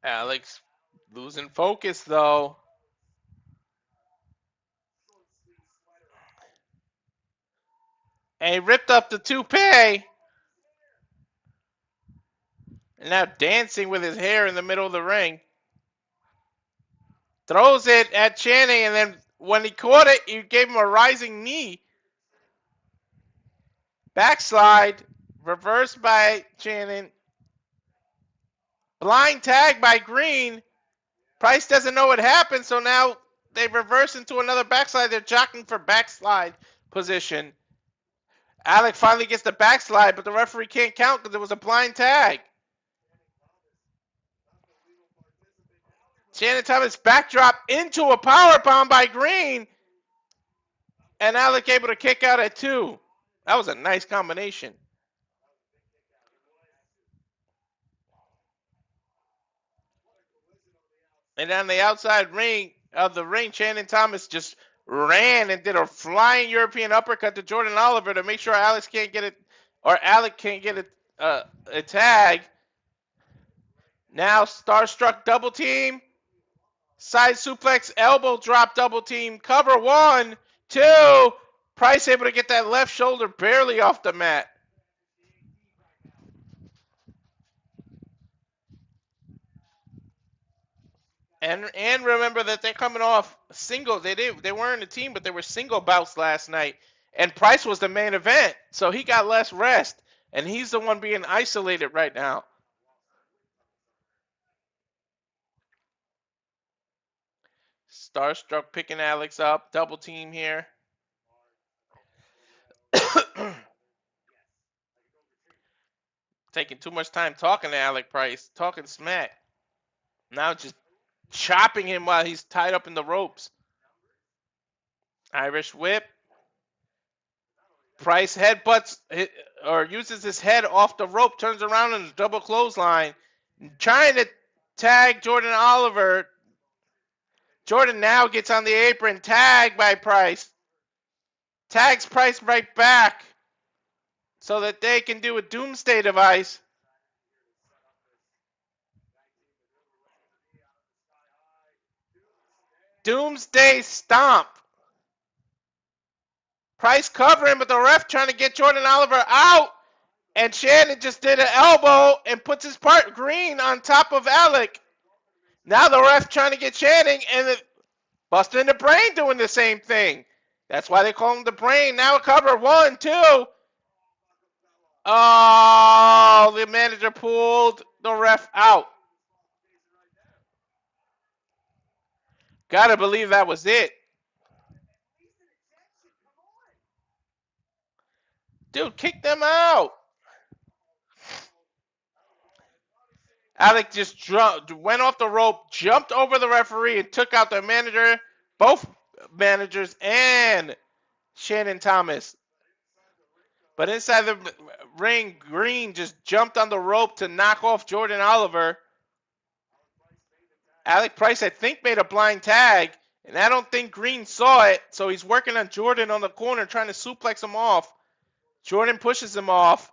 Alex losing focus though. And he ripped up the toupee. And now dancing with his hair in the middle of the ring. Throws it at Channing, and then when he caught it, he gave him a rising knee. Backslide. Reversed by Channing. Blind tag by Green. Price doesn't know what happened, so now they reverse into another backslide. They're jockeying for backslide position. Alec finally gets the backslide, but the referee can't count because it was a blind tag. Shannon Thomas backdrop into a powerbomb by Green. And Alec able to kick out at 2. That was a nice combination. And on the outside ring of the ring, Shannon Thomas just ran and did a flying European uppercut to Jordan Oliver to make sure Alex can't get it, or Alec can't get a tag. Now Starstruck double team. Side suplex, elbow drop, double team, cover 1, 2. Price able to get that left shoulder barely off the mat. And remember that they're coming off single. They weren't a team, but they were single bouts last night. And Price was the main event, so he got less rest. And he's the one being isolated right now. Starstruck picking Alex up. Double team here. Taking too much time talking to Alec Price. Talking smack. Now just chopping him while he's tied up in the ropes. Irish whip. Price headbutts or uses his head off the rope. Turns around in a double clothesline. Trying to tag Jordan Oliver. Jordan now gets on the apron, tagged by Price. Tags Price right back so that they can do a doomsday device. Doomsday stomp. Price covering, but the ref trying to get Jordan Oliver out. And Shannon just did an elbow and puts his part Green on top of Alec. Now the ref trying to get Channing, and Bustah in the Brain doing the same thing. That's why they call him the Brain. Now a cover. 1, 2. Oh, the manager pulled the ref out. Gotta believe that was it. Dude, kick them out. Alec just went off the rope, jumped over the referee, and took out the manager, both managers, and Shannon Thomas. But inside the ring, Green just jumped on the rope to knock off Jordan Oliver. Alec Price, I think, made a blind tag, and I don't think Green saw it, so he's working on Jordan on the corner, trying to suplex him off. Jordan pushes him off,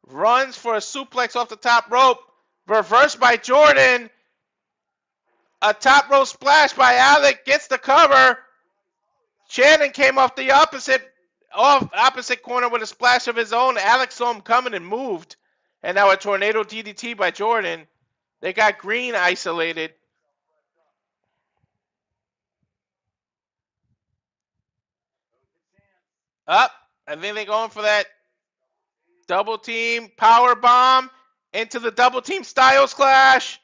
runs for a suplex off the top rope, reversed by Jordan. A top rope splash by Alec, gets the cover. Shannon came off the opposite corner with a splash of his own. Alec saw him coming and moved. And now a tornado DDT by Jordan. They got Green isolated. Up. I think they're going for that double team power bomb into the double team Styles Clash.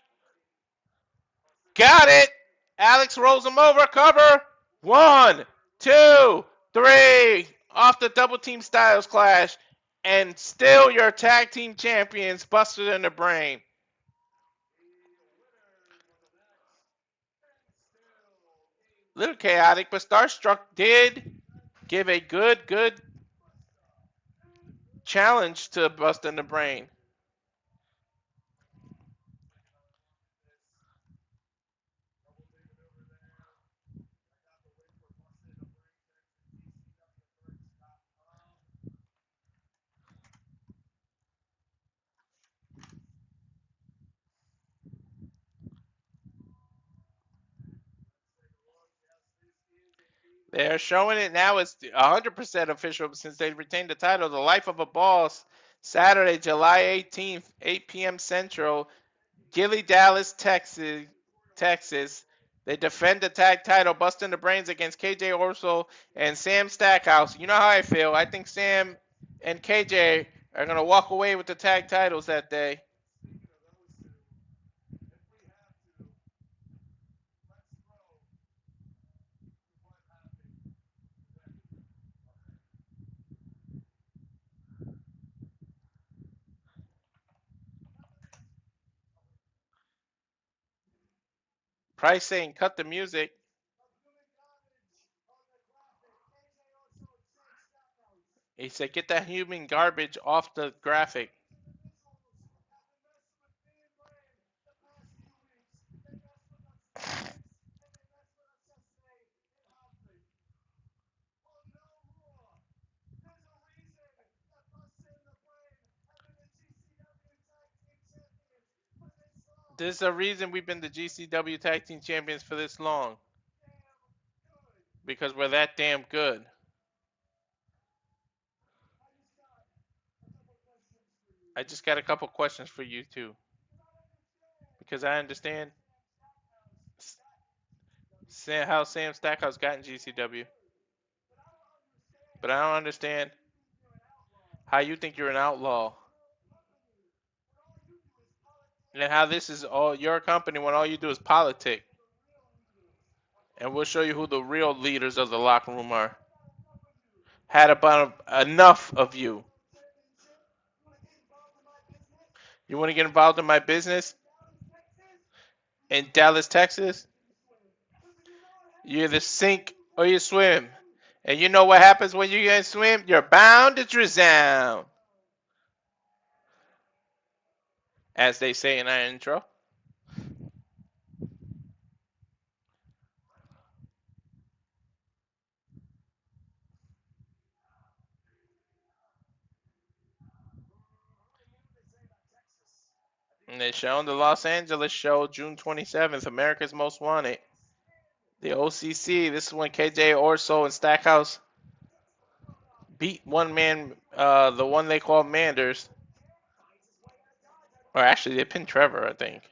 got it. Alex rolls him over. Cover. 1, 2, 3. Off the double team styles clash. And still your tag team champions, Bustah in the Brain. Little chaotic, but Starstruck did give a good challenge to Bustah in the Brain. They're showing it now. It's 100% official since they retained the title. The Life of a Boss, Saturday, July 18th, 8 p.m. Central, Gilly, Dallas, Texas. They defend the tag title, busting the brains against KJ Orso and Sam Stackhouse. You know how I feel. I think Sam and KJ are going to walk away with the tag titles that day. Price saying cut the music. He said get that human garbage off the graphic. There's a reason we've been the GCW Tag Team Champions for this long. Because we're that damn good. I just got a couple questions for you too. Because I understand how Sam Stackhouse got in GCW. But I don't understand how you think you're an outlaw. And how this is all your company when all you do is politic. And we'll show you who the real leaders of the locker room are. Had about enough of you. You want to get involved in my business? In Dallas, Texas? You either sink or you swim. And you know what happens when you get swim? You're bound to drown. As they say in our intro. And they show the Los Angeles show June 27th, America's Most Wanted. The OCC, this is when KJ Orso and Stackhouse beat one man, the one they call Manders. Or actually, they pinned Trevor, I think.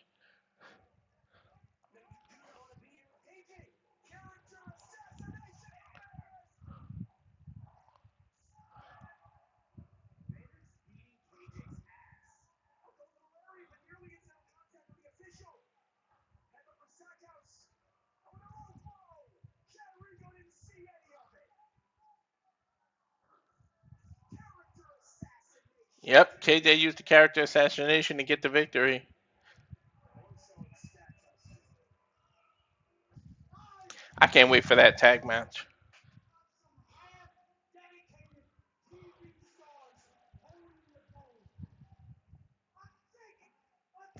Yep, KJ used the character assassination to get the victory. I can't wait for that tag match.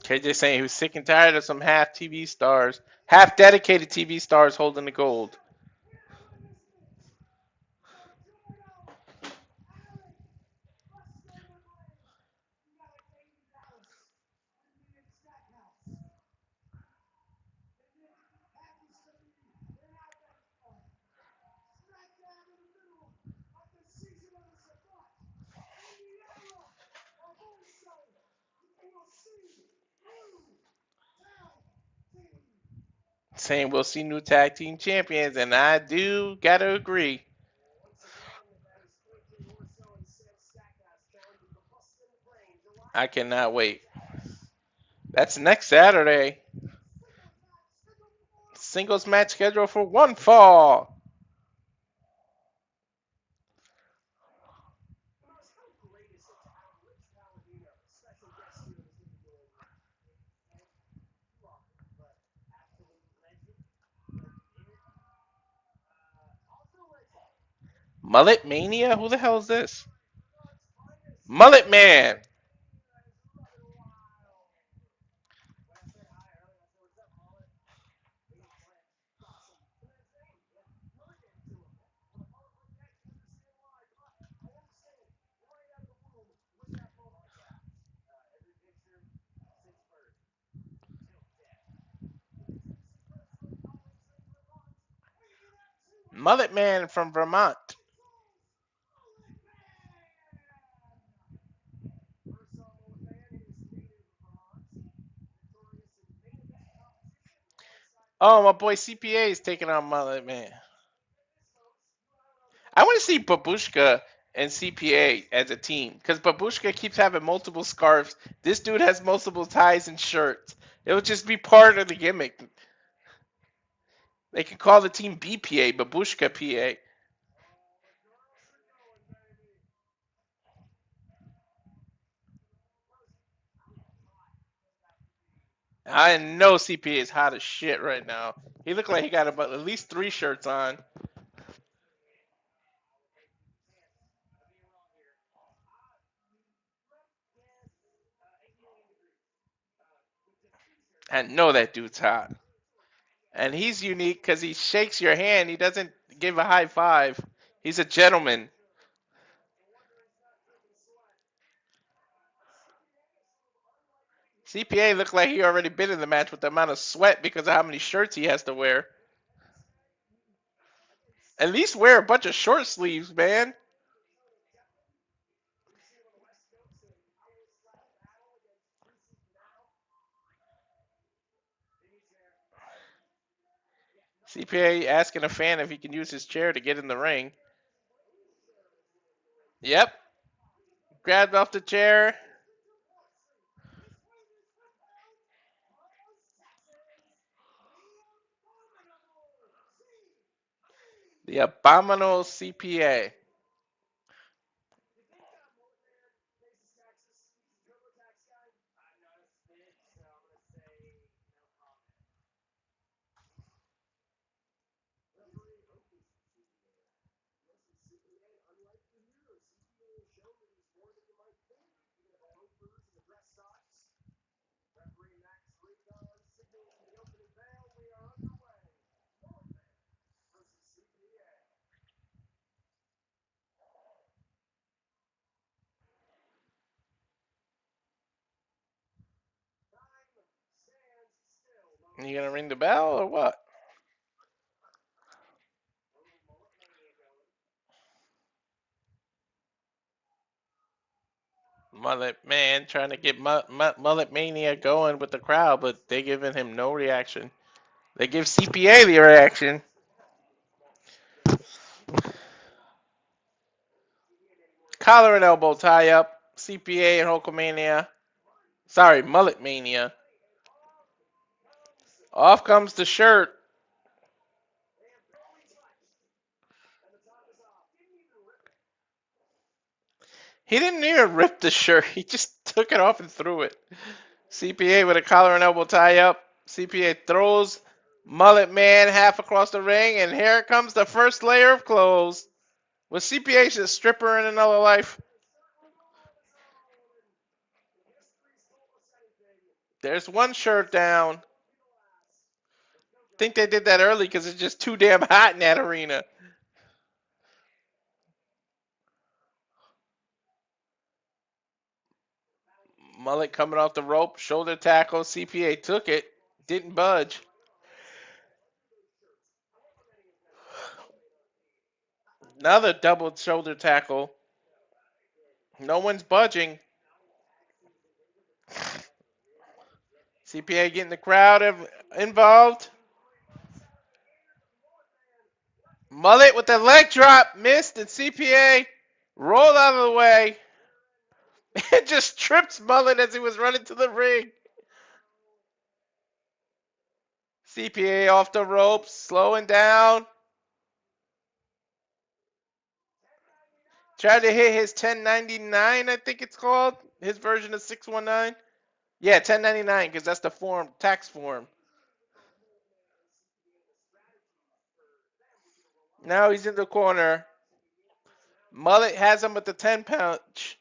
KJ saying he was sick and tired of some half dedicated TV stars holding the gold. Saying we'll see new tag team champions, and I do gotta agree. I cannot wait. That's next Saturday. Singles match scheduled for one fall. Mullet Mania? Who the hell is this? Mullet Man. Mullet Man from Vermont. Oh, my boy CPA is taking on Mullet Man. I want to see Babushka and CPA as a team because Babushka keeps having multiple scarves. This dude has multiple ties and shirts. It would just be part of the gimmick. They could call the team BPA, Babushka PA. I know CPA is hot as shit right now. He looked like he got about at least 3 shirts on. I know that dude's hot. And he's unique because he shakes your hand. He doesn't give a high five. He's a gentleman. CPA looked like he already been in the match with the amount of sweat because of how many shirts he has to wear. At least wear a bunch of short sleeves, man. CPA asking a fan if he can use his chair to get in the ring. Yep. Grabbed off the chair. The abominable CPA. You gonna ring the bell or what? Mullet Man trying to get Mullet Mania going with the crowd, but they giving him no reaction. They give CPA the reaction. Collar and elbow tie up. CPA and Hulkamania. Sorry, Mullet Mania. Off comes the shirt. He didn't even rip the shirt. He just took it off and threw it. CPA with a collar and elbow tie up. CPA throws Mullet Man half across the ring, and here comes the first layer of clothes. Was CPA a stripper in another life? There's one shirt down. Think they did that early because it's just too damn hot in that arena. Mullet coming off the rope, shoulder tackle. CPA took it, didn't budge. Another double shoulder tackle. No one's budging. CPA getting the crowd involved. Mullet with the leg drop, missed, and CPA rolled out of the way. It just tripped Mullet as he was running to the ring. CPA off the ropes, slowing down. Tried to hit his 1099, I think it's called. His version of 619. Yeah, 1099, because that's the form, tax form. Now he's in the corner. Mullet has him with the 10 punch.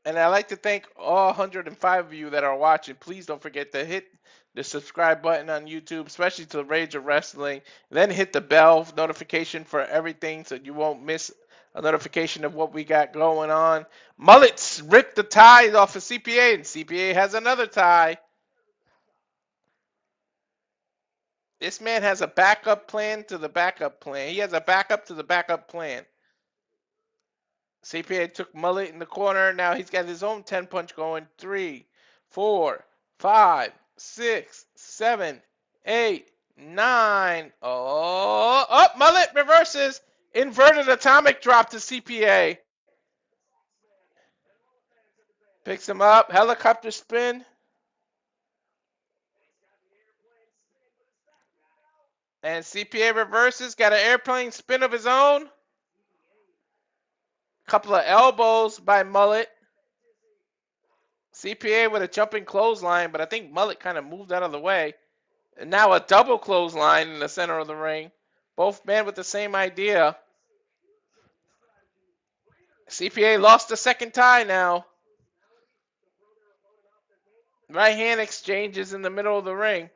And I'd like to thank all 105 of you that are watching. Please don't forget to hit the subscribe button on YouTube, especially to Rage of Wrestling. Then hit the bell notification for everything so you won't miss a notification of what we got going on. Mullets ripped the tie off of CPA, and CPA has another tie. This man has a backup plan to the backup plan. He has a backup to the backup plan. CPA took Mullet in the corner. Now he's got his own 10 punch going. 3, 4, 5, 6, 7, 8, 9. Oh, up! Mullet reverses. Inverted atomic drop to CPA. Picks him up. Helicopter spin. And CPA reverses. Got an airplane spin of his own. Couple of elbows by Mullet. CPA with a jumping clothesline, but I think Mullet kind of moved out of the way. And now a double clothesline in the center of the ring. Both men with the same idea. CPA lost the second tie now. Right hand exchanges in the middle of the ring.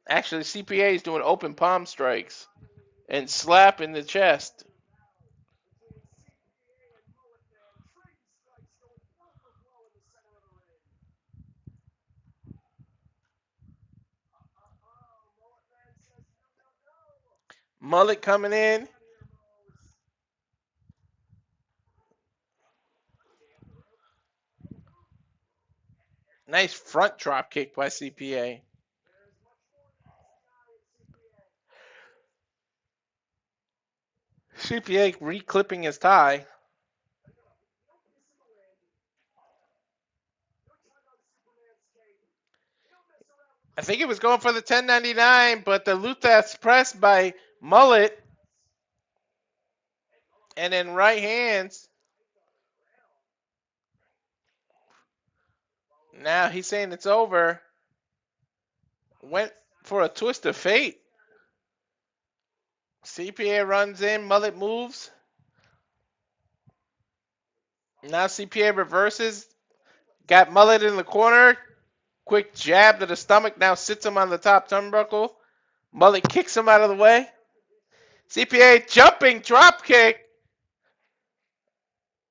Actually, CPA is doing open palm strikes and slap in the chest. Mullet coming in. Nice front drop kick by CPA. CPA re-clipping his tie. I think it was going for the 1099, but the Luthez press by Mullet. And then right hands. Now he's saying it's over. Went for a twist of fate. CPA runs in. Mullet moves. Now CPA reverses. Got Mullet in the corner. Quick jab to the stomach. Now sits him on the top turnbuckle. Mullet kicks him out of the way. CPA jumping drop kick.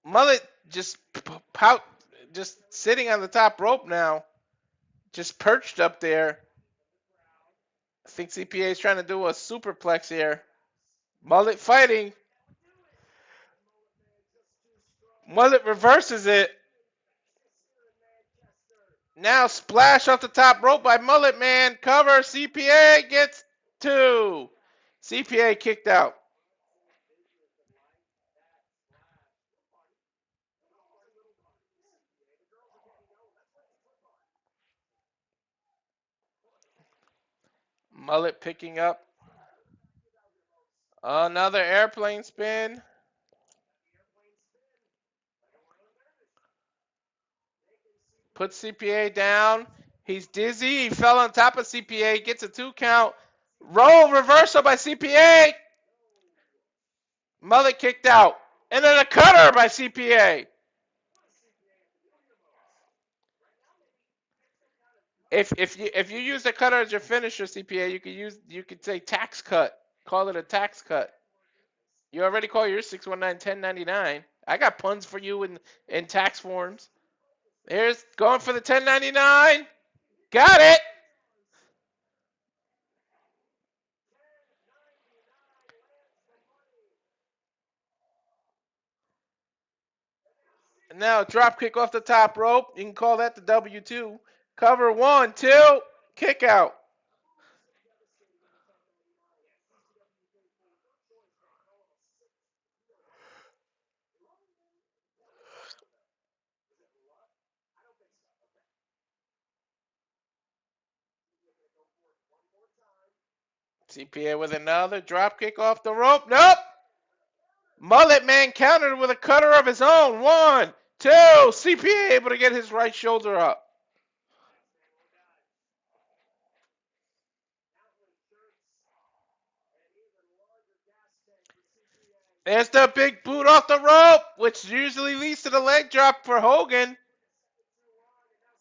Mullet just sitting on the top rope now. Just perched up there. I think CPA is trying to do a superplex here. Mullet fighting. Mullet reverses it. Now splash off the top rope by Mullet Man. Cover. CPA gets 2. CPA kicked out. Mullet picking up. Another airplane spin. Puts CPA down. He's dizzy. He fell on top of CPA. Gets a 2 count. Roll reversal by CPA. Mullet kicked out. And then a cutter by CPA. If you use the cutter as your finisher, CPA, you could say tax cut. Call it a tax cut. You already call your 619 1099. I got puns for you in tax forms. Here's going for the 1099. Got it. And now drop kick off the top rope. You can call that the W2. Cover 1, 2, kick out. CPA with another drop kick off the rope. Nope. Mullet Man countered with a cutter of his own. 1, 2. CPA able to get his right shoulder up. There's the big boot off the rope, which usually leads to the leg drop for Hogan.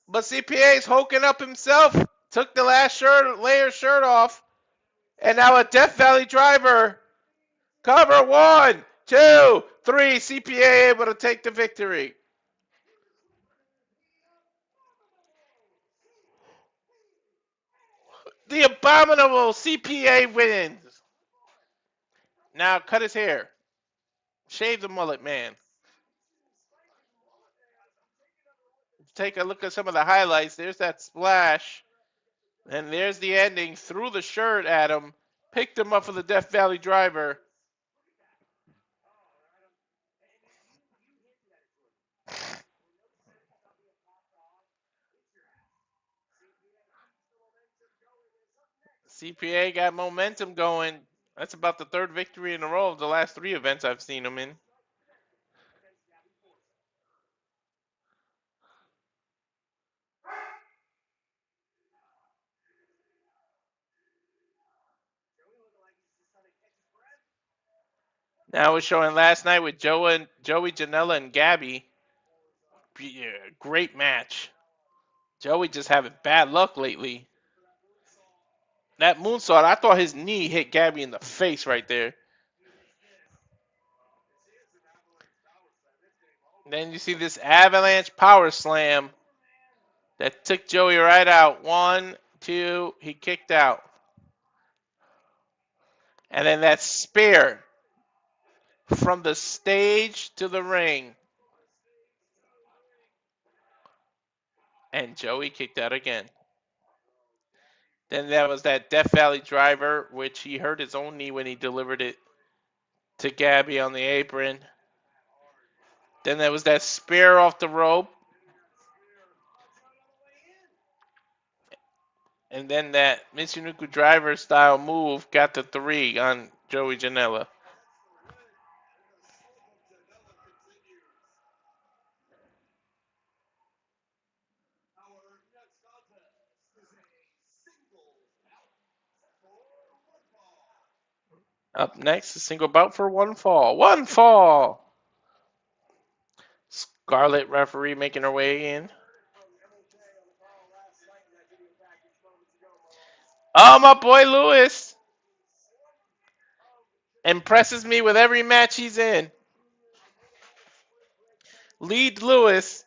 But CPA's hulking up himself. Took the last layer shirt off. And now a Death Valley driver. Cover 1, 2, 3. CPA able to take the victory. The abominable CPA wins. Now cut his hair. Shave the Mullet Man. Take a look at some of the highlights. There's that splash. And there's the ending. Threw the shirt at him. Picked him up for the Death Valley driver. CPA got momentum going. That's about the third victory in a row of the last 3 events I've seen him in. Now we're showing last night with Joey, Janela, and Gabby. Great match. Joey just having bad luck lately. That moonsault, I thought his knee hit Gabby in the face right there. Then you see this avalanche power slam that took Joey right out. 1, 2, he kicked out. And then that spear from the stage to the ring. And Joey kicked out again. Then there was that Death Valley driver, which he hurt his own knee when he delivered it to Gabby on the apron. Then there was that spear off the rope. And then that Michinoku driver style move got the 3 on Joey Janela. Up next, a single bout for 1 fall. 1 fall! Scarlet referee making her way in. Oh, my boy Lewis impresses me with every match he's in. Leedz Lewis.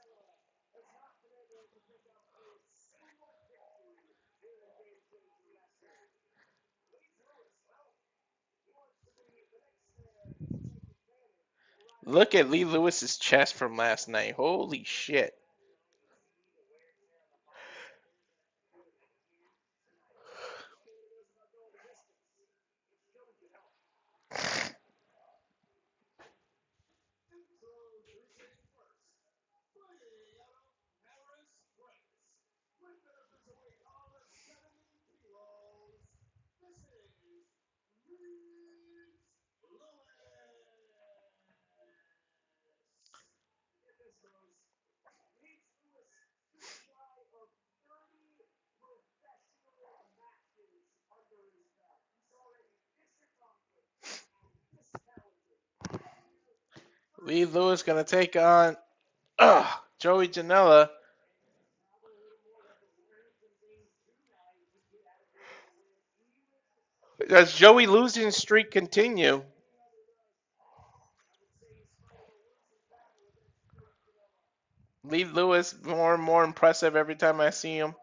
Look at Leedz Lewis's chest from last night. Holy shit. Leedz Lewis going to take on Joey Janela. Does Joey losing streak continue? Leedz Lewis more and more impressive every time I see him.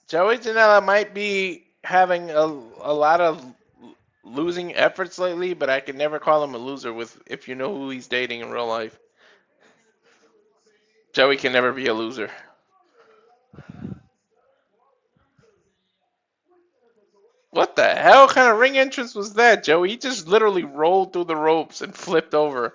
Joey Janela might be having a lot of losing efforts lately, but I can never call him a loser if you know who he's dating in real life. Joey can never be a loser. What the hell kind of ring entrance was that, Joey? He just literally rolled through the ropes and flipped over.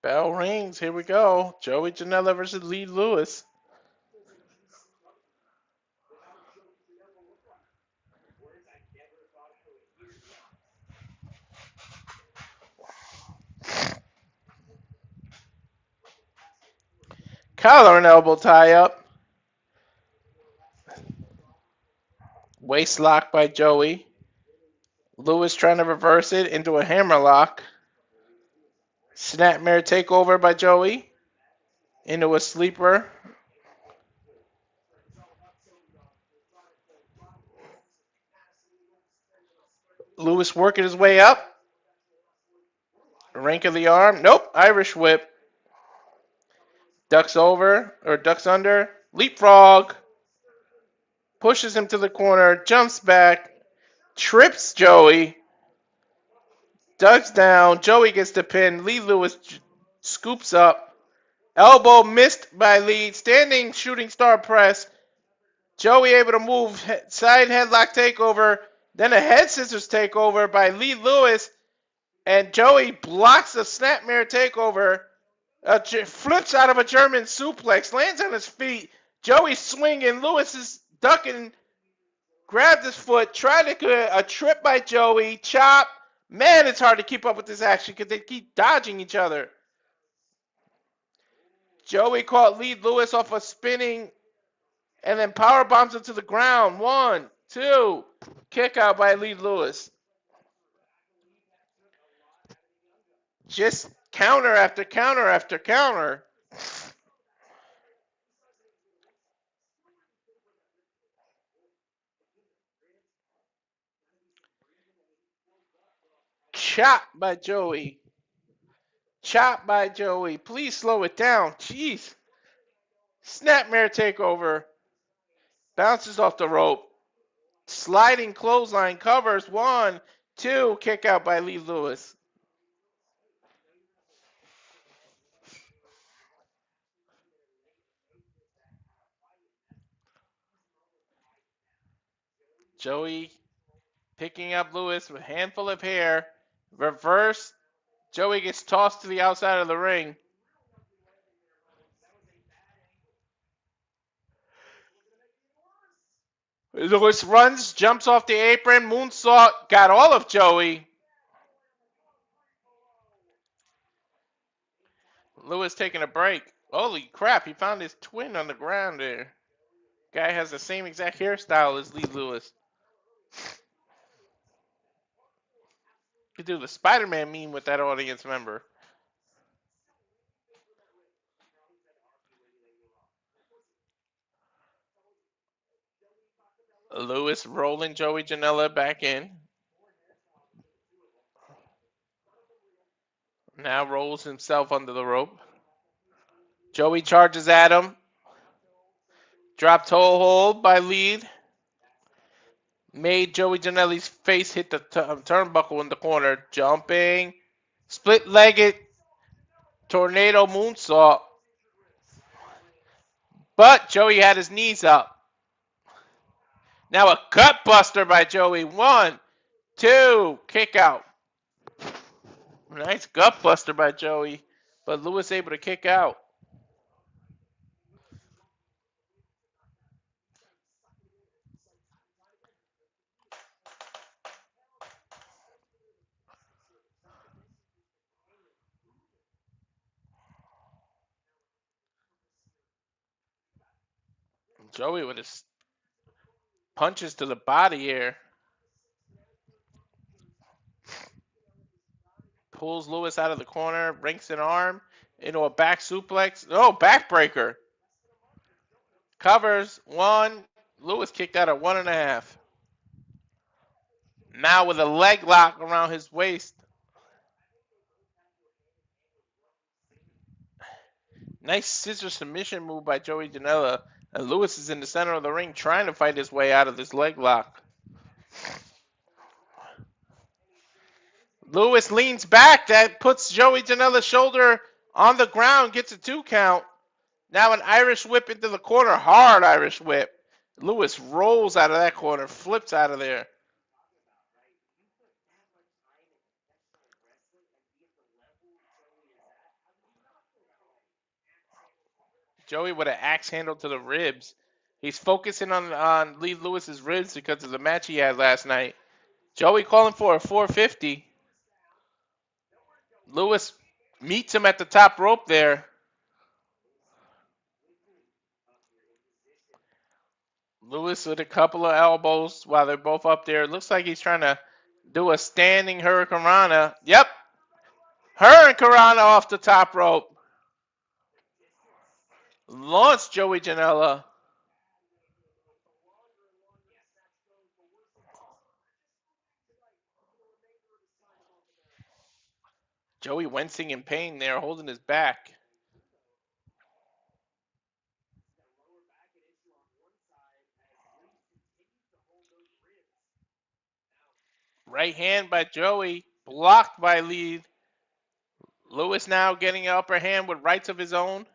Bell rings. Here we go. Joey Janela versus Leedz Lewis. Collar and elbow tie up. Waist lock by Joey. Lewis trying to reverse it into a hammerlock. Snapmare takeover by Joey. Into a sleeper. Lewis working his way up. Rank of the arm. Nope. Irish whip. Ducks over, or ducks under. Leapfrog. Pushes him to the corner. Jumps back. Trips Joey. Ducks down. Joey gets the pin. Leedz Lewis scoops up. Elbow missed by Leedz. Standing shooting star press. Joey able to move. Side headlock takeover. Then a head scissors takeover by Leedz Lewis. And Joey blocks a snapmare takeover. Flips out of a German suplex. Lands on his feet. Joey swinging. Lewis is ducking. Grabbed his foot. Tried to get a trip by Joey. Chop. Man, it's hard to keep up with this action because they keep dodging each other. Joey caught Leedz Lewis off a spinning and then power bombs him to the ground. 1, 2. Kick out by Leedz Lewis. Just counter after counter after counter. Chop by Joey. Chop by Joey. Please slow it down. Jeez. Snapmare takeover. Bounces off the rope. Sliding clothesline covers. 1, 2. Kick out by Leedz Lewis. Joey picking up Lewis with a handful of hair. Reverse. Joey gets tossed to the outside of the ring. Lewis runs, jumps off the apron, moonsault, got all of Joey. Lewis taking a break. Holy crap, he found his twin on the ground there. Guy has the same exact hairstyle as Leedz Lewis. Could do the Spider-Man meme with that audience member. Lewis rolling Joey Janela back in. Now rolls himself under the rope. Joey charges at him. Drop toe hold by Leedz. Made Joey Janela's face hit the turnbuckle in the corner. Jumping. Split-legged tornado moonsault. But Joey had his knees up. Now a gut buster by Joey. 1, 2. Kick out. Nice gut buster by Joey. But Lewis able to kick out. Joey with his punches to the body here. Pulls Lewis out of the corner, rinks an arm into a back suplex. Oh, backbreaker. Covers. 1. Lewis kicked out at 1.5. Now with a leg lock around his waist. Nice scissor submission move by Joey Janela. And Lewis is in the center of the ring trying to fight his way out of this leg lock. Lewis leans back. That puts Joey Janela's shoulder on the ground. Gets a 2 count. Now an Irish whip into the corner. Hard Irish whip. Lewis rolls out of that corner. Flips out of there. Joey with an axe handle to the ribs. He's focusing on Leedz Lewis's ribs because of the match he had last night. Joey calling for a 450. Lewis meets him at the top rope there. Lewis with a couple of elbows while they're both up there. Looks like he's trying to do a standing hurricanrana. Yep. Hurricanrana off the top rope. Launch Joey Janela. Joey wincing in pain there, holding his back. Right hand by Joey, blocked by Leedz. Lewis now getting an upper hand with rights of his own.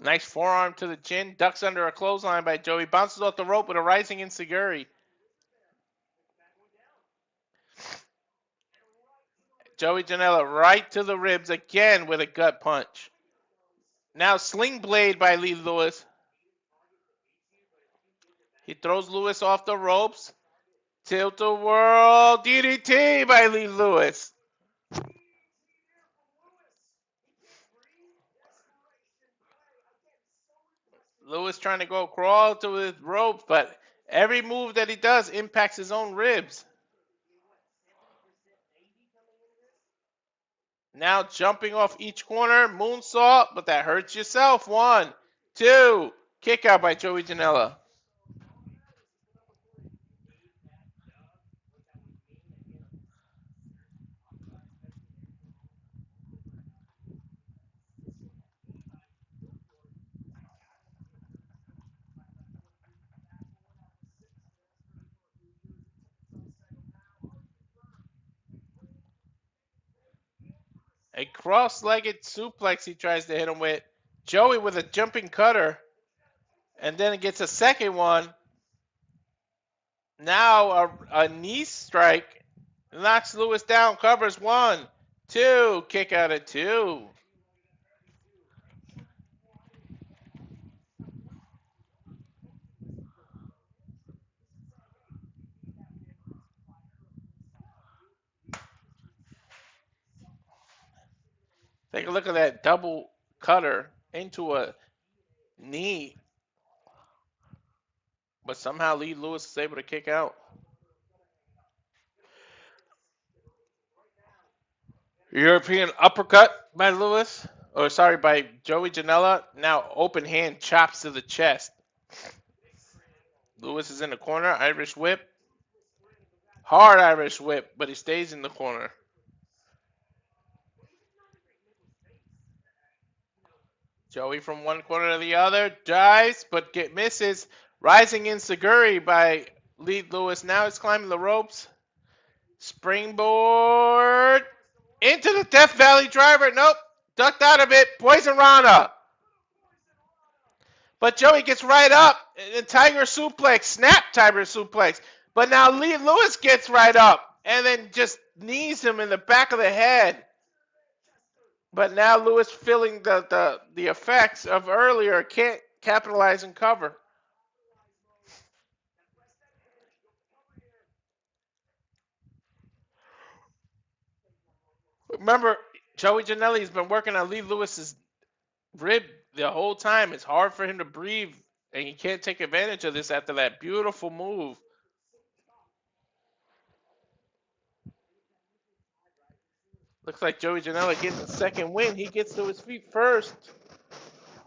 Nice forearm to the chin, ducks under a clothesline by Joey, bounces off the rope with a rising enziguri. Joey Janela right to the ribs again with a gut punch. Now sling blade by Leedz Lewis. He throws Lewis off the ropes. Tilt-a-whirl DDT by Leedz Lewis. Lewis trying to go crawl to his ropes, but every move that he does impacts his own ribs. Now jumping off each corner, moonsault, but that hurts yourself. 1, 2, kick out by Joey Janela. A cross-legged suplex he tries to hit him with. Joey with a jumping cutter. And then it gets a second one. Now a knee strike. Knocks Lewis down. Covers 1, 2. Kick out at 2. Take a look at that double cutter into a knee. But somehow Leedz Lewis is able to kick out. European uppercut by Lewis. Or sorry, by Joey Janela. Now open hand chops to the chest. Lewis is in the corner. Irish whip. Hard Irish whip, but he stays in the corner. Joey from one corner to the other, dives, but misses. Rising enziguri by Leedz Lewis. Now he's climbing the ropes. Springboard into the Death Valley driver. Nope, ducked out of it. Poison Rana. But Joey gets right up. The Tiger suplex, snap Tiger suplex. But now Leedz Lewis gets right up and then just knees him in the back of the head. But now Lewis, feeling the effects of earlier, can't capitalize and cover. Remember, Joey Janela's been working on Leedz Lewis's rib the whole time. It's hard for him to breathe, and he can't take advantage of this after that beautiful move. Looks like Joey Janela gets a second win. He gets to his feet first.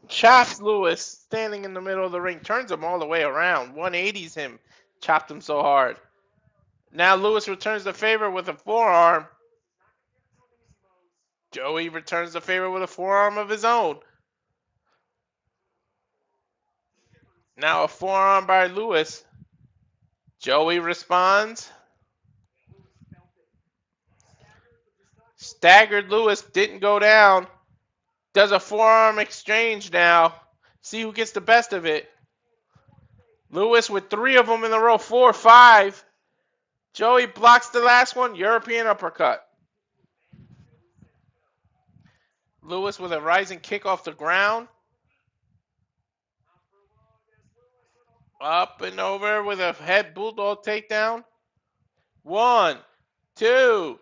Chops Lewis standing in the middle of the ring. Turns him all the way around. 180s him. Chopped him so hard. Now Lewis returns the favor with a forearm. Joey returns the favor with a forearm of his own. Now a forearm by Lewis. Joey responds. Staggered Lewis, didn't go down. Does a forearm exchange now. See who gets the best of it. Lewis with 3 of them in a row. 4, 5. Joey blocks the last one. European uppercut. Lewis with a rising kick off the ground. Up and over with a head bulldog takedown. 1, 2.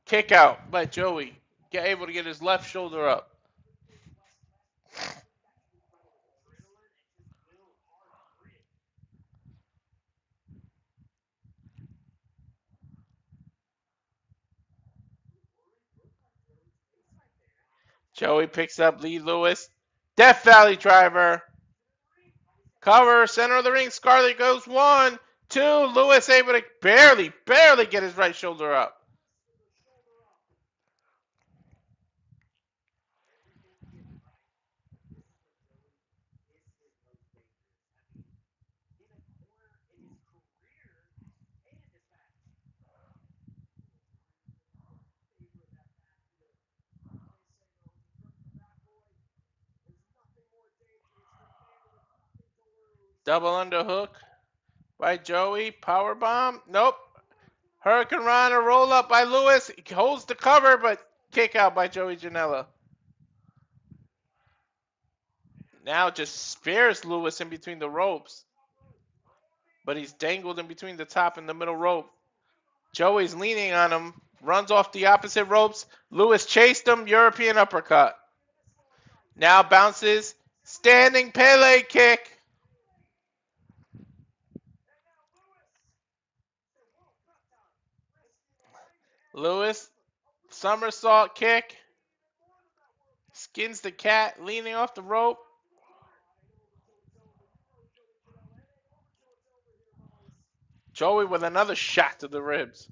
Kick out by Joey. Able to get his left shoulder up. Joey picks up Lee Lewis. Death Valley driver. Cover, center of the ring. Scarlett goes 1, 2. Lewis able to barely get his right shoulder up. Double underhook by Joey. Powerbomb. Nope. Hurricane Rana roll up by Lewis. He holds the cover, but kick out by Joey Janela. Now just spears Lewis in between the ropes. But he's dangled in between the top and the middle rope. Joey's leaning on him. Runs off the opposite ropes. Lewis chased him. European uppercut. Now bounces. Standing Pele kick. Lewis, somersault kick. Skins the cat, leaning off the rope. Joey with another shot to the ribs.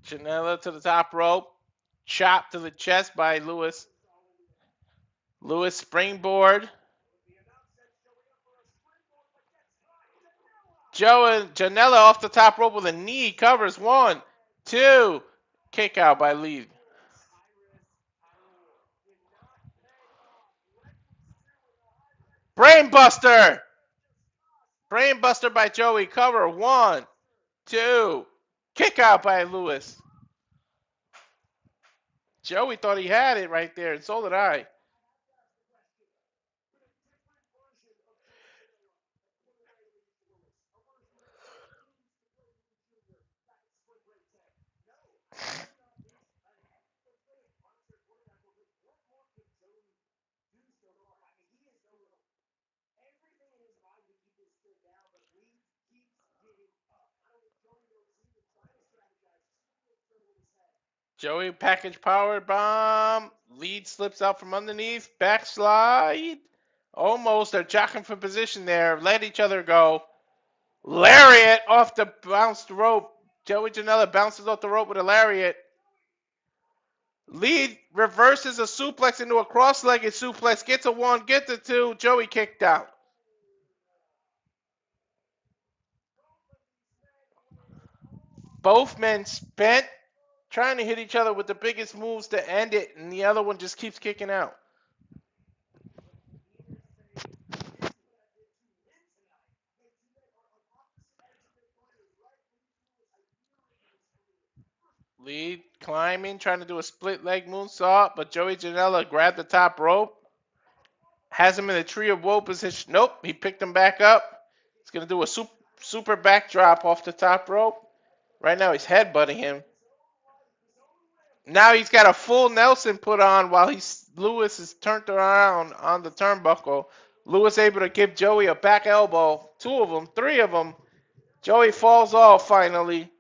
Janela to the top rope. Chop to the chest by Lewis. Lewis springboard. Janela off the top rope with a knee. Covers 1, 2. Kick out by Leedz. Brainbuster. Brainbuster by Joey. Cover 1, 2. Kick out by Lewis. Joey thought he had it right there, and so did I. Joey package power bomb. Leedz slips out from underneath. Backslide. Almost. They're jockeying for position there. Let each other go. Lariat off the bounced rope. Joey Janela bounces off the rope with a lariat. Leedz reverses a suplex into a cross-legged suplex. Gets a 1, gets a 2. Joey kicked out. Both men spent trying to hit each other with the biggest moves to end it, and the other one just keeps kicking out. Leedz climbing, trying to do a split leg moonsault, but Joey Janela grabbed the top rope. Has him in a tree of woe position. Nope, he picked him back up. He's going to do a super backdrop off the top rope. Right now he's headbutting him. Now he's got a full Nelson put on while Lewis is turned around on the turnbuckle. Lewis able to give Joey a back elbow. 2 of them, 3 of them. Joey falls off finally.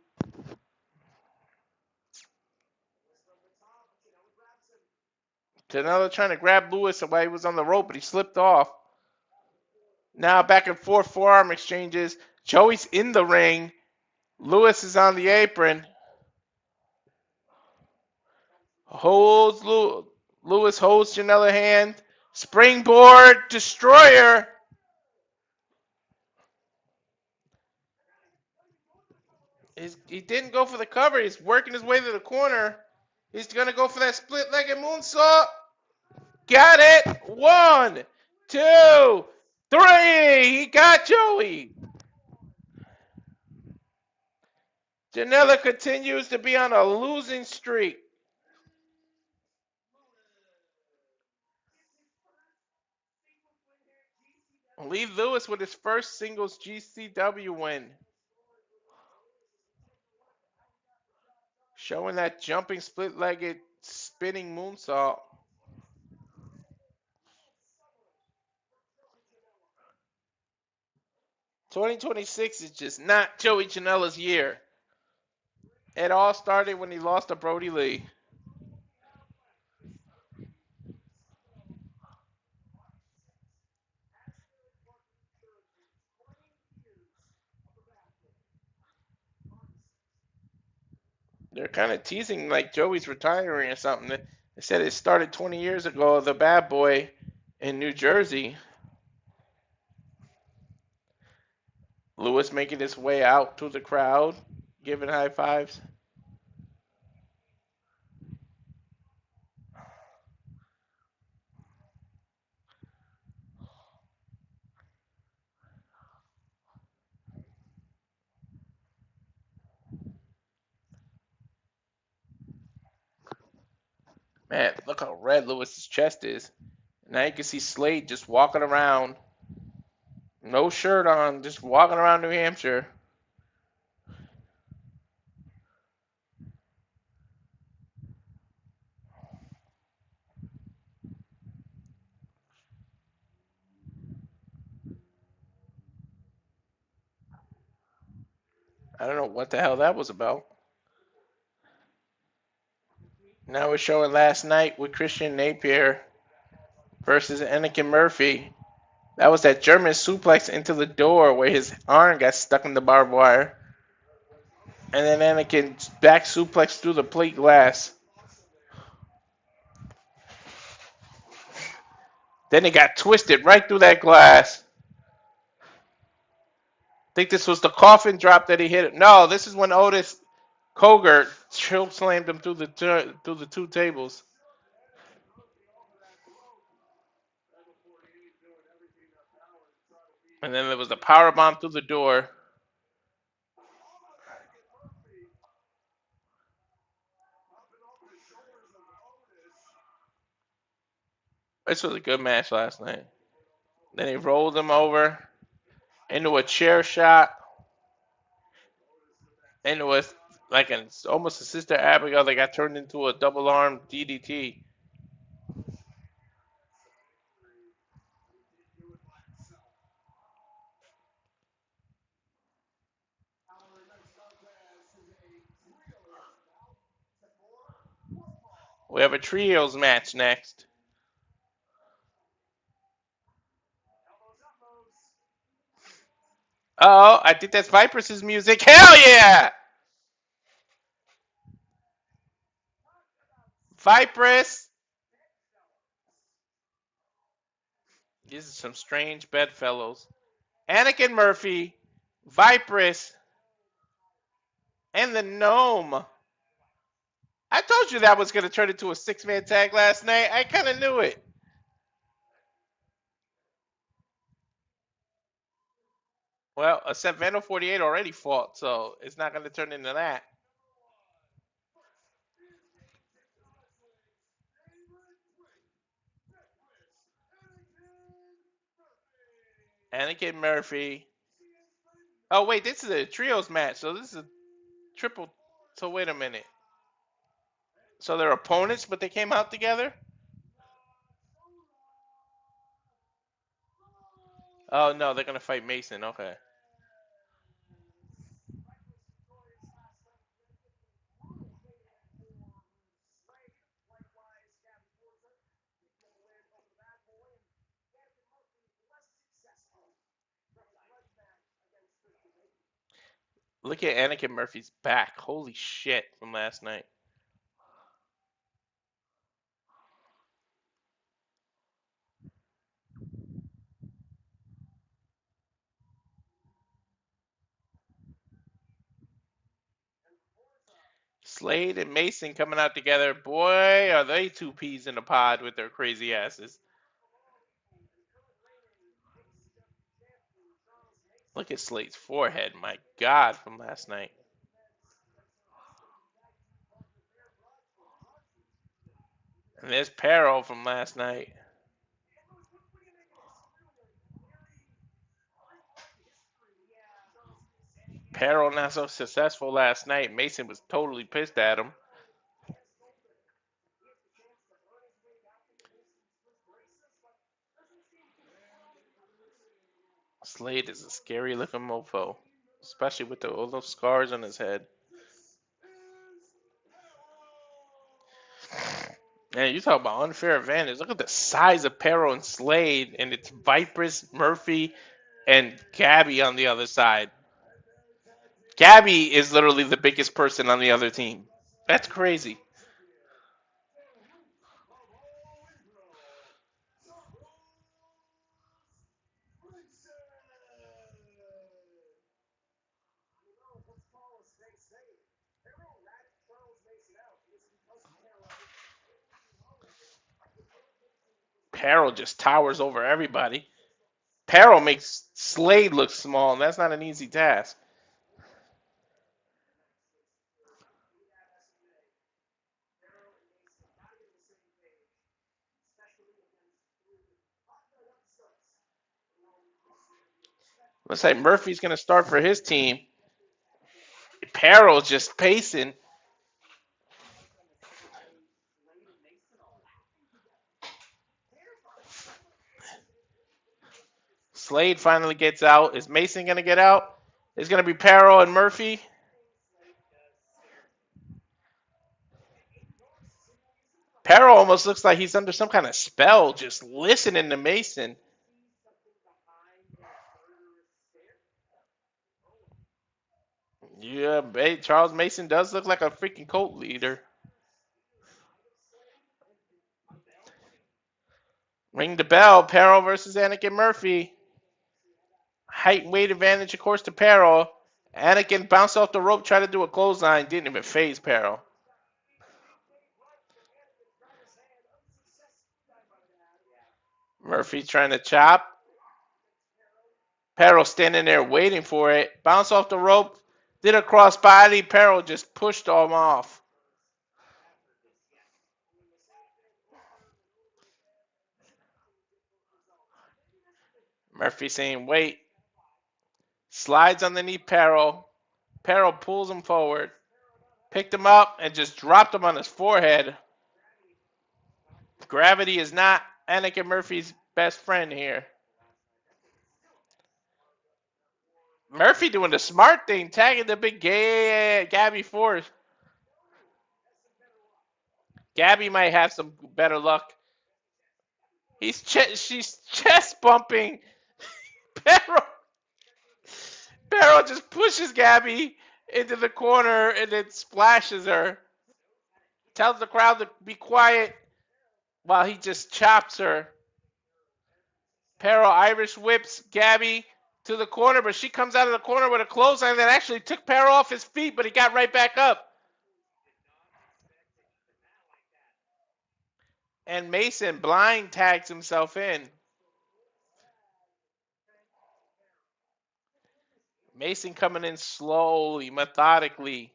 Janela trying to grab Lewis while he was on the rope, but he slipped off. Now back and forth forearm exchanges. Joey's in the ring. Lewis is on the apron. Lewis holds Janela hand. Springboard destroyer. He didn't go for the cover. He's working his way to the corner. He's going to go for that split-legged moonsault. Got it. 1, 2, 3. He got Joey. Janela continues to be on a losing streak. Leedz Lewis with his first singles GCW win. Showing that jumping split-legged spinning moonsault. '26 is just not Joey Janela's year. It all started when he lost to Brody Lee. They're kind of teasing like Joey's retiring or something. They said it started 20 years ago, the bad boy in New Jersey. Lewis making his way out to the crowd, giving high fives. Man, look how red Lewis's chest is. Now you can see Slade just walking around. No shirt on, just walking around New Hampshire. I don't know what the hell that was about. Now we're showing last night with Christian Napier versus Anakin Murphy. That was that German suplex into the door where his arm got stuck in the barbed wire. And then Anakin back suplex through the plate glass. Then it got twisted right through that glass. I think this was the coffin drop that he hit. No, this is when Otis Cogar choke slammed him through the two tables. And then there was the power bomb through the door. This was a good match last night. Then he rolled him over into a chair shot. Into a almost a Sister Abigail that got turned into a double arm DDT. We have a trios match next. Oh, I think that's Vipress' music. Hell yeah! Vipress. These are some strange bedfellows. Anakin Murphy, Vipress, and the Gnome. I told you that was going to turn into a six-man tag last night. I kind of knew it. Well, a Savannah 48 already fought, so it's not going to turn into that. Anakin Murphy. Oh, wait, this is a trios match, so this is a triple. So wait a minute. So they're opponents, but they came out together? Oh, no, they're going to fight Mason. Okay. Look at Anakin Murphy's back. Holy shit from last night. Slade and Mason coming out together. Boy, are they two peas in a pod with their crazy asses. Look at Slade's forehead. My God, from last night. And there's Parrow from last night. Parrow not so successful last night. Mason was totally pissed at him. Slade is a scary looking mofo, especially with all those scars on his head. Man, you talk about unfair advantage. Look at the size of Parrow and Slade, and it's Vipress, Murphy, and Gabby on the other side. Gabby is literally the biggest person on the other team. That's crazy. Parrow just towers over everybody. Parrow makes Slade look small, and that's not an easy task. Looks like Murphy's going to start for his team. Parrow's just pacing. Slade finally gets out. Is Mason going to get out? It's going to be Parrow and Murphy. Parrow almost looks like he's under some kind of spell, just listening to Mason. Yeah, Charles Mason does look like a freaking cult leader. Ring the bell. Parrow versus Anakin Murphy. Height and weight advantage, of course, to Parrow. Anakin bounced off the rope, tried to do a clothesline, didn't even phase Parrow. Murphy trying to chop. Parrow standing there waiting for it. Bounced off the rope, did a crossbody. Parrow just pushed him off. Murphy saying, wait. Slides underneath Parrow. Parrow pulls him forward. Picked him up and just dropped him on his forehead. Gravity is not Anakin Murphy's best friend here. Murphy doing the smart thing, tagging the big Gabby Force. Gabby might have some better luck. She's chest bumping. Parrow just pushes Gabby into the corner and then splashes her. Tells the crowd to be quiet while he just chops her. Parrow Irish whips Gabby to the corner, but she comes out of the corner with a clothesline that actually took Parrow off his feet, but he got right back up. And Mason blind tags himself in. Mason coming in slowly, methodically.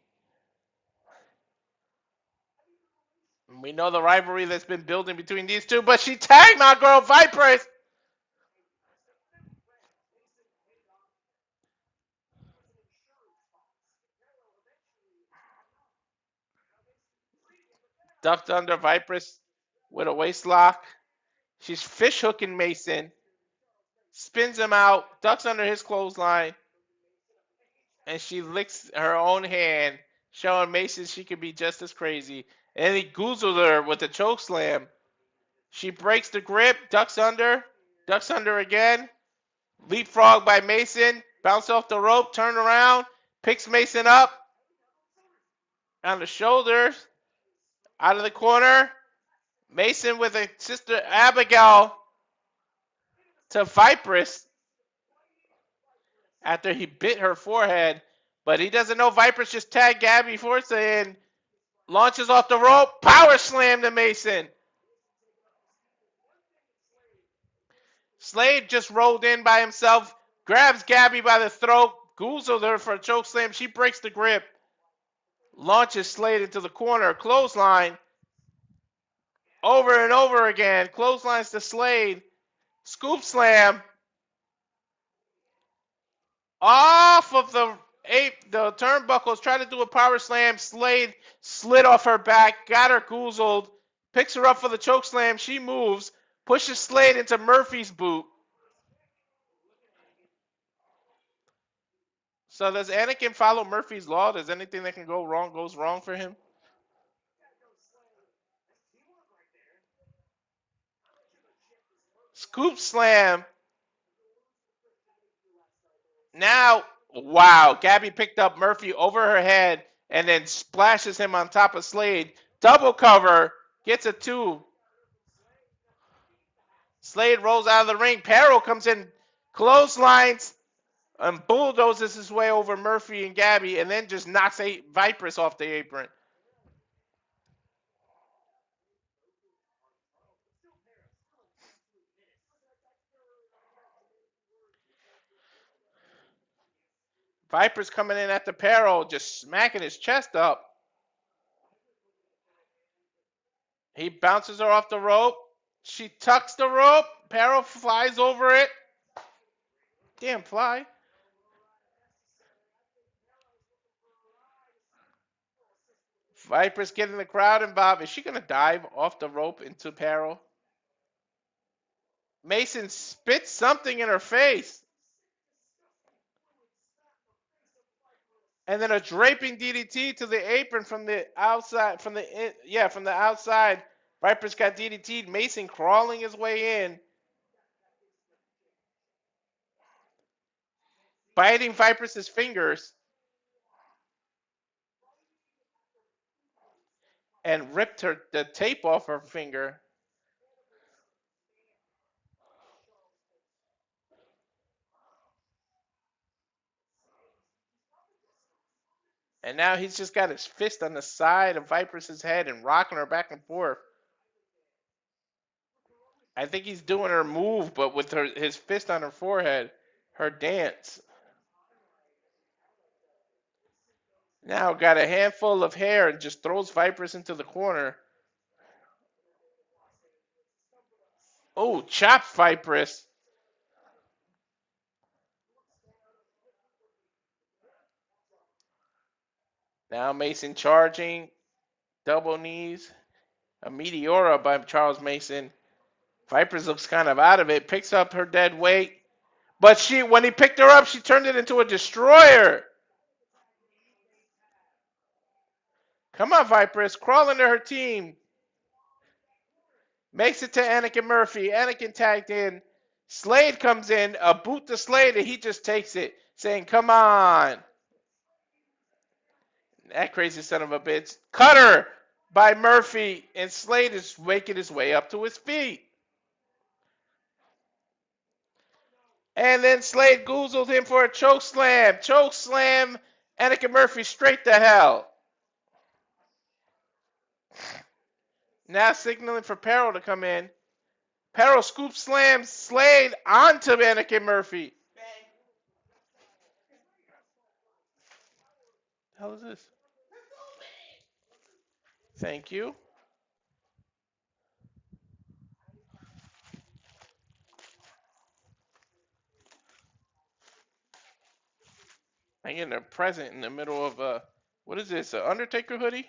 We know the rivalry that's been building between these two, but she tagged my girl Vipress. Ducked under Vipress with a waist lock. She's fish hooking Mason. Spins him out, ducks under his clothesline. And she licks her own hand, showing Mason she can be just as crazy. And he goozles her with a choke slam. She breaks the grip, ducks under again. Leapfrog by Mason, bounce off the rope, turn around, picks Mason up on the shoulders, out of the corner. Mason with a sister Abigail to Vipress after he bit her forehead. But he doesn't know Vipress just tagged Gabby Forza in Launches off the rope. Power slam to Mason. Slade just rolled in by himself. Grabs Gabby by the throat. Goozled her for a choke slam. She breaks the grip. Launches Slade into the corner. Clothesline. Over and over again. Clotheslines to Slade. Scoop slam. Off of the turnbuckles. Tried to do a power slam. Slade slid off her back. Got her goozled. Picks her up for the choke slam. She moves. Pushes Slade into Murphy's boot. So does Anakin follow Murphy's law? Does anything that can go wrong goes wrong for him? Scoop slam. Now, wow. Gabby picked up Murphy over her head and then splashes him on top of Slade. Double cover. Gets a 2. Slade rolls out of the ring. Parrow comes in. Clotheslines. And bulldozes his way over Murphy and Gabby and then just knocks Vipress off the apron. Vipress coming in at the Parrow, just smacking his chest up. He bounces her off the rope. She tucks the rope. Parrow flies over it. Damn fly. Vipress getting the crowd involved. Is she going to dive off the rope into Parrow? Mason spits something in her face. And then a draping DDT to the apron from the outside. From the outside. Vipress got DDT'd. Mason crawling his way in. Biting Vipress's fingers. And ripped the tape off her finger. And now he's just got his fist on the side of Vipress's head and rocking her back and forth. I think he's doing her move, but with his fist on her forehead, her dance. Now got a handful of hair and just throws Vipress into the corner. Oh, chop Vipress. Now Mason charging. Double knees. A Meteora by Charles Mason. Vipress looks kind of out of it. Picks up her dead weight. But when he picked her up, she turned it into a destroyer. Come on, Vipress. Crawl into her team. Makes it to Anakin Murphy. Anakin tagged in. Slade comes in. A boot to Slade, and he just takes it. Saying, come on. That crazy son of a bitch. Cutter by Murphy. And Slade is making his way up to his feet. And then Slade goozled him for a choke slam. Choke slam. Anakin Murphy straight to hell. Now signaling for Parrow to come in. Parrow scoop slams Slade onto Anakin Murphy. What the hell is this? Thank you. I'm getting a present in the middle of a... What is this? An Undertaker hoodie?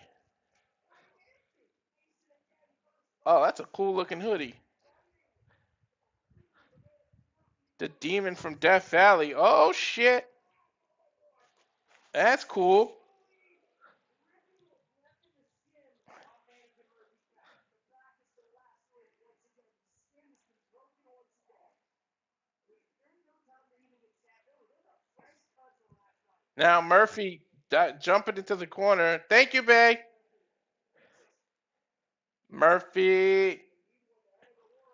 Oh, that's a cool looking hoodie. The Demon from Death Valley. Oh, shit. That's cool. Now Murphy jumping into the corner. Thank you, Bay. Murphy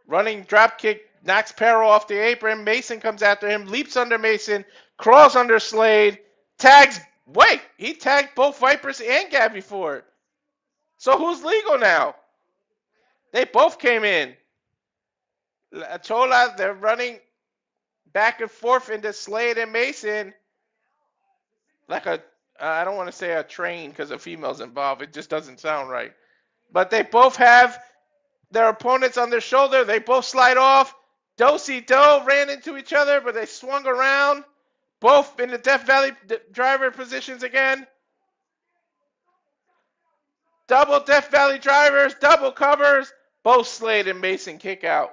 running drop kick, knocks Parrow off the apron. Mason comes after him, leaps under Mason, crawls under Slade, tags. Wait, he tagged both Vipress and Gabby for it. So who's legal now? They both came in. Chola, they're running back and forth into Slade and Mason like a, I don't want to say a train because a female's involved. It just doesn't sound right. But they both have their opponents on their shoulder. They both slide off. Do-si-do ran into each other, but they swung around. Both in the Death Valley driver positions again. Double Death Valley drivers, double covers. Both Slade and Mason kick out.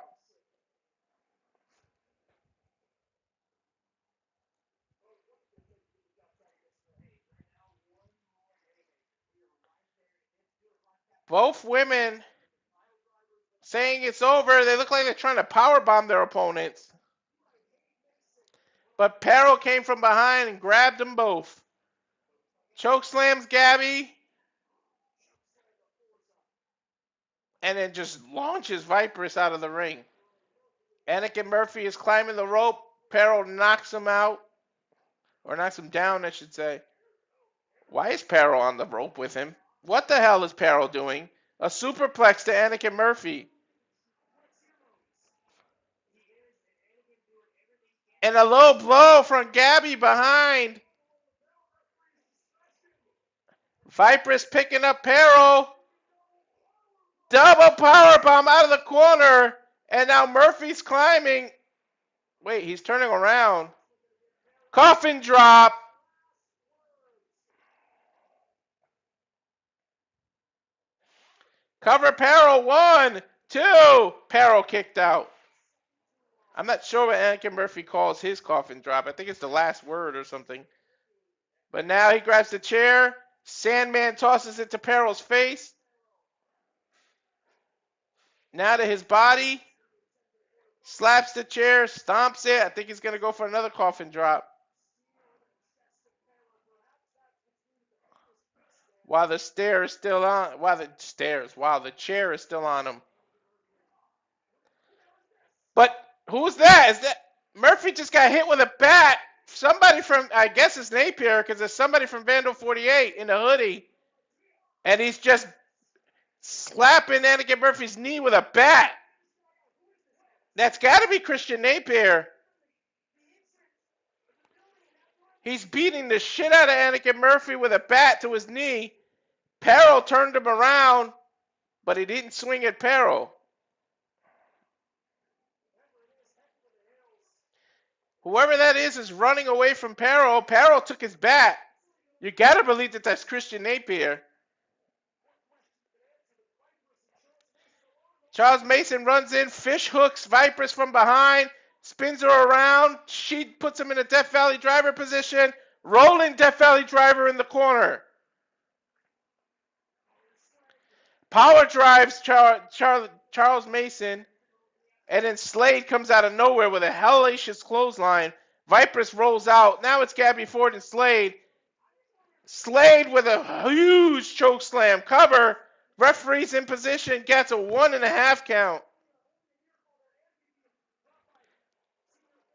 Both women saying it's over. They look like they're trying to powerbomb their opponents. But Parrow came from behind and grabbed them both. Choke slams Gabby. And then just launches Vipress out of the ring. Anakin Murphy is climbing the rope. Parrow knocks him out. Or knocks him down, I should say. Why is Parrow on the rope with him? What the hell is Parrow doing? A superplex to Anakin Murphy. And a low blow from Gabby behind. Vipress picking up Parrow. Double powerbomb out of the corner. And now Murphy's climbing. Wait, he's turning around. Coffin drop. Cover Parrow. 1, 2. Parrow kicked out. I'm not sure what Anakin Murphy calls his coffin drop. I think it's the last word or something. But now he grabs the chair. Sandman tosses it to Parrow's face. Now to his body. Slaps the chair, stomps it. I think he's going to go for another coffin drop. While the chair is still on him. But who's that? Is that Murphy just got hit with a bat? Somebody from, I guess it's Napier, because there's somebody from Vandal 48 in a hoodie. And he's just slapping Anakin Murphy's knee with a bat. That's got to be Christian Napier. He's beating the shit out of Anakin Murphy with a bat to his knee. Parrow turned him around, but he didn't swing at Parrow. Whoever that is running away from Parrow. Parrow took his bat. You got to believe that that's Christian Napier. Charles Mason runs in, fish hooks Vipress from behind, spins her around. She puts him in a Death Valley driver position. Rolling Death Valley driver in the corner. Power drives Charles Mason. And then Slade comes out of nowhere with a hellacious clothesline. Vipress rolls out. Now it's Gabby Ford and Slade. Slade with a huge choke slam. Cover. Referee's in position. Gets a 1.5 count.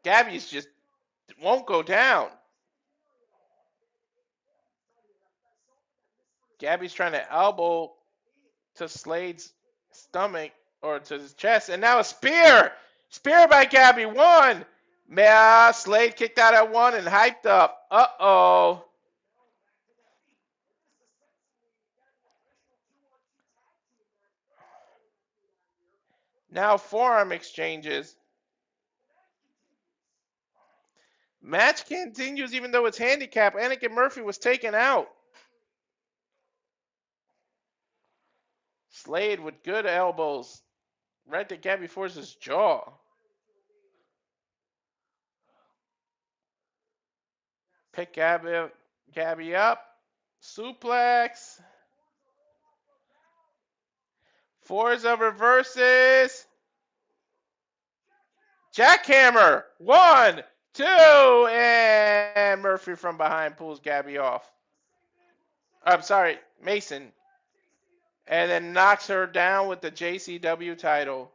Gabby's just won't go down. Gabby's trying to elbow to Slade's stomach or to his chest. And now a spear. Spear by Gabby. 1. Slade kicked out at 1 and hyped up. Uh-oh. Now forearm exchanges. Match continues even though it's handicap. Anakin Murphy was taken out. Slade with good elbows. Right to Gabby Ford's jaw. Pick Gabby up. Suplex. Forza reverses. Jackhammer. 1, 2. And Murphy from behind pulls Gabby off. I'm sorry, Mason. And then knocks her down with the GCW title.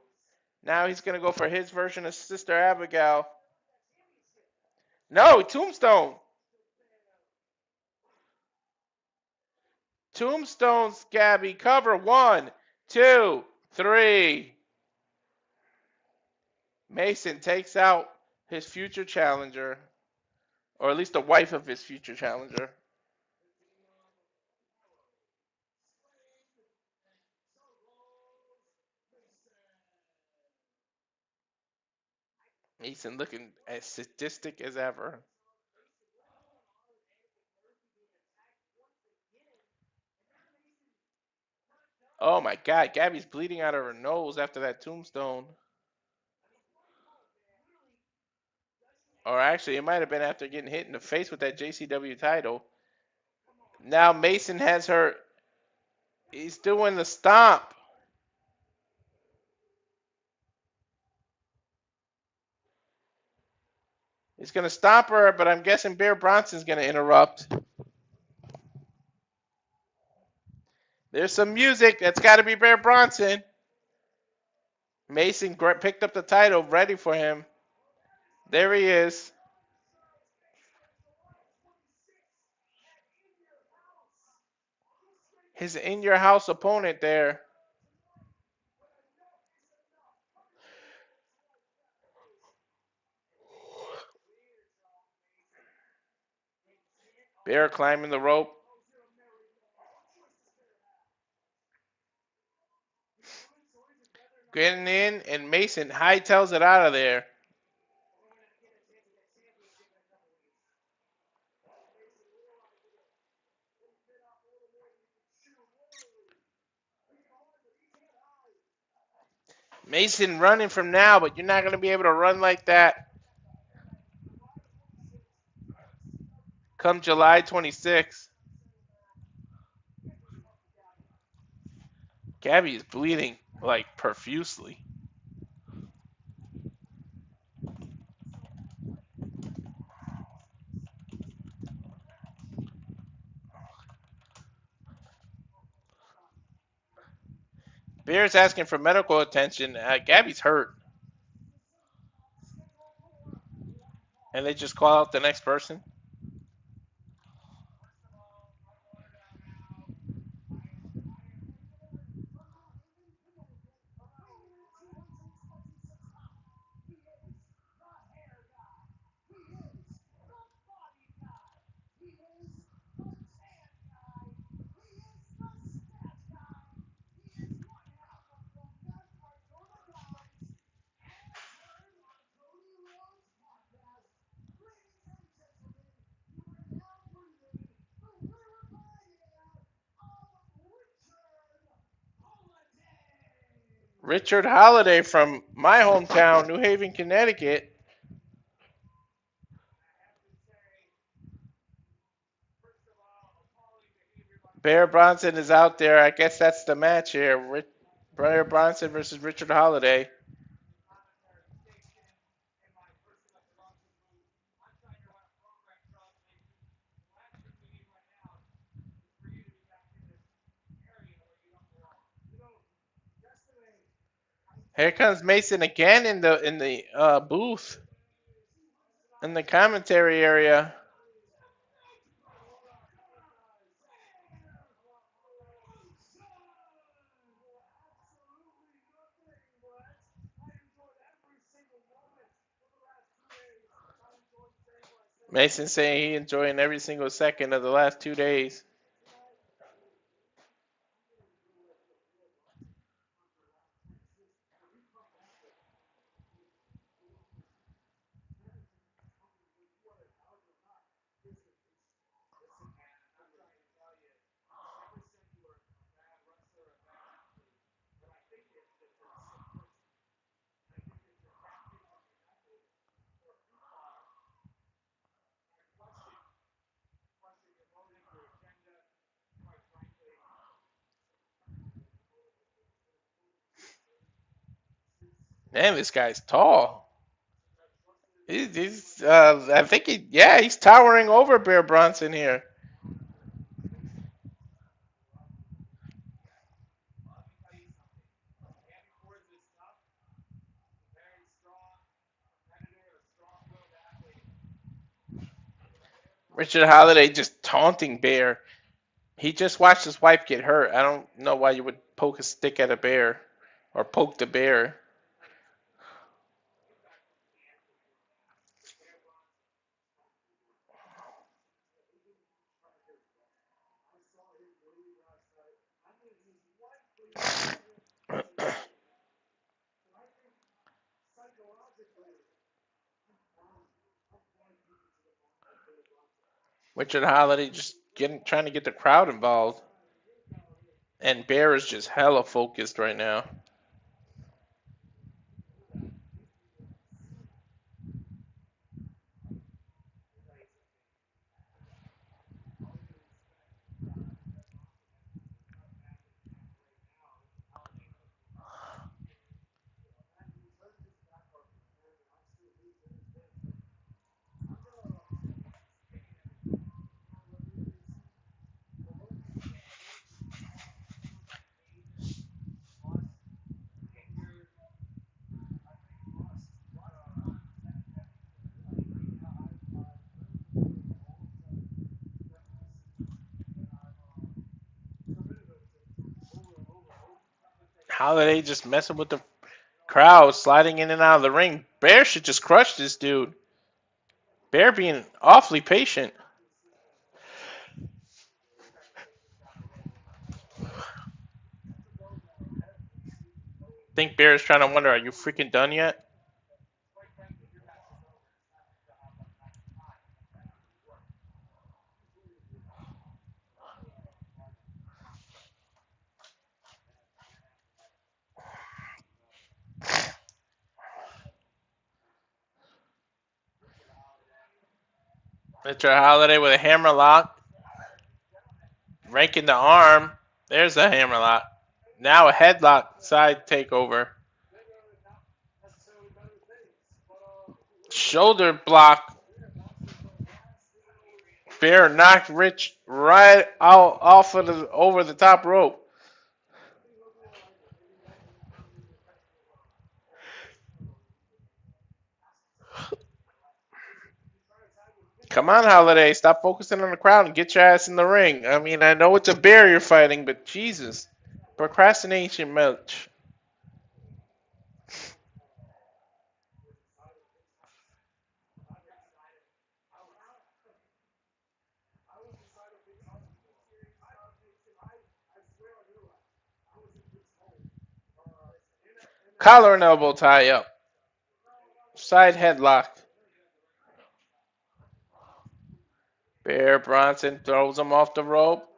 Now he's going to go for his version of Sister Abigail. No, Tombstone. Tombstones, Gabby. Cover. 1, 2, 3. Mason takes out his future challenger. Or at least the wife of his future challenger. Mason looking as sadistic as ever. Oh my God, Gabby's bleeding out of her nose after that tombstone. Or actually, it might have been after getting hit in the face with that JCW title. Now Mason has her. He's doing the stomp. He's going to stomp her, but I'm guessing Bear Bronson's going to interrupt. There's some music. That's got to be Bear Bronson. Mason picked up the title, ready for him. There he is. His in-your-house opponent there. Bear climbing the rope. Getting in, and Mason hightails it out of there. Mason running from now, but you're not going to be able to run like that come July 26th. Gabby is bleeding like profusely. Bear's asking for medical attention. Gabby's hurt. And they just call out the next person. Richard Holliday from my hometown, New Haven, Connecticut. Bear Bronson is out there. I guess that's the match here. Bear Bronson versus Richard Holliday. Here comes Mason again in the booth, in the commentary area. Mason saying he enjoying every single second of the last 2 days. Man, this guy's tall. I think he's towering over Bear Bronson here. Richard Holliday just taunting Bear. He just watched his wife get hurt. I don't know why you would poke a stick at a bear or poke the bear. Richard Holliday just trying to get the crowd involved. And Bear is just hella focused right now. Holliday just messing with the crowd, sliding in and out of the ring. Bear should just crush this dude. Bear being awfully patient. Think Bear is trying to wonder, are you freaking done yet? Richard Holliday with a hammerlock. Ranking the arm. There's a hammerlock. Now a headlock side takeover. Shoulder block. Bear knocked Rich right out off of the over the top rope. Come on, Holliday. Stop focusing on the crowd and get your ass in the ring. I mean, I know it's a bear you're fighting, but Jesus. Procrastination much. Collar and elbow tie up. Side headlock. Bear Bronson throws him off the rope.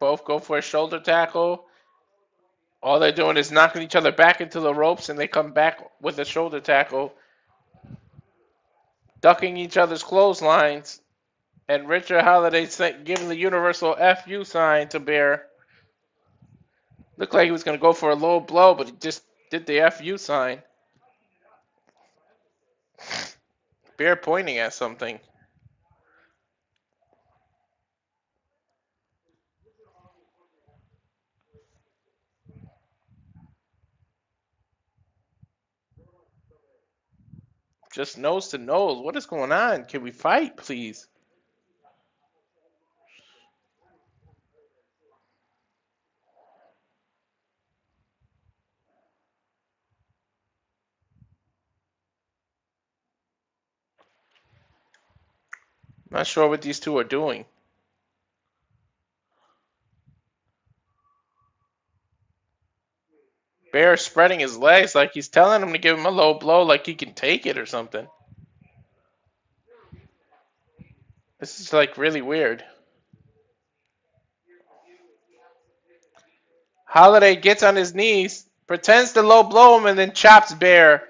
Both go for a shoulder tackle. All they're doing is knocking each other back into the ropes, and they come back with a shoulder tackle. Ducking each other's clotheslines. And Richard Holliday giving the universal FU sign to Bear. Looked like he was going to go for a low blow, but he just did the FU sign. Bear pointing at something. Just nose to nose. What is going on? Can we fight, please? Not sure what these two are doing. Bear spreading his legs like he's telling him to give him a low blow like he can take it or something. This is like really weird. Holliday gets on his knees, pretends to low blow him, and then chops Bear.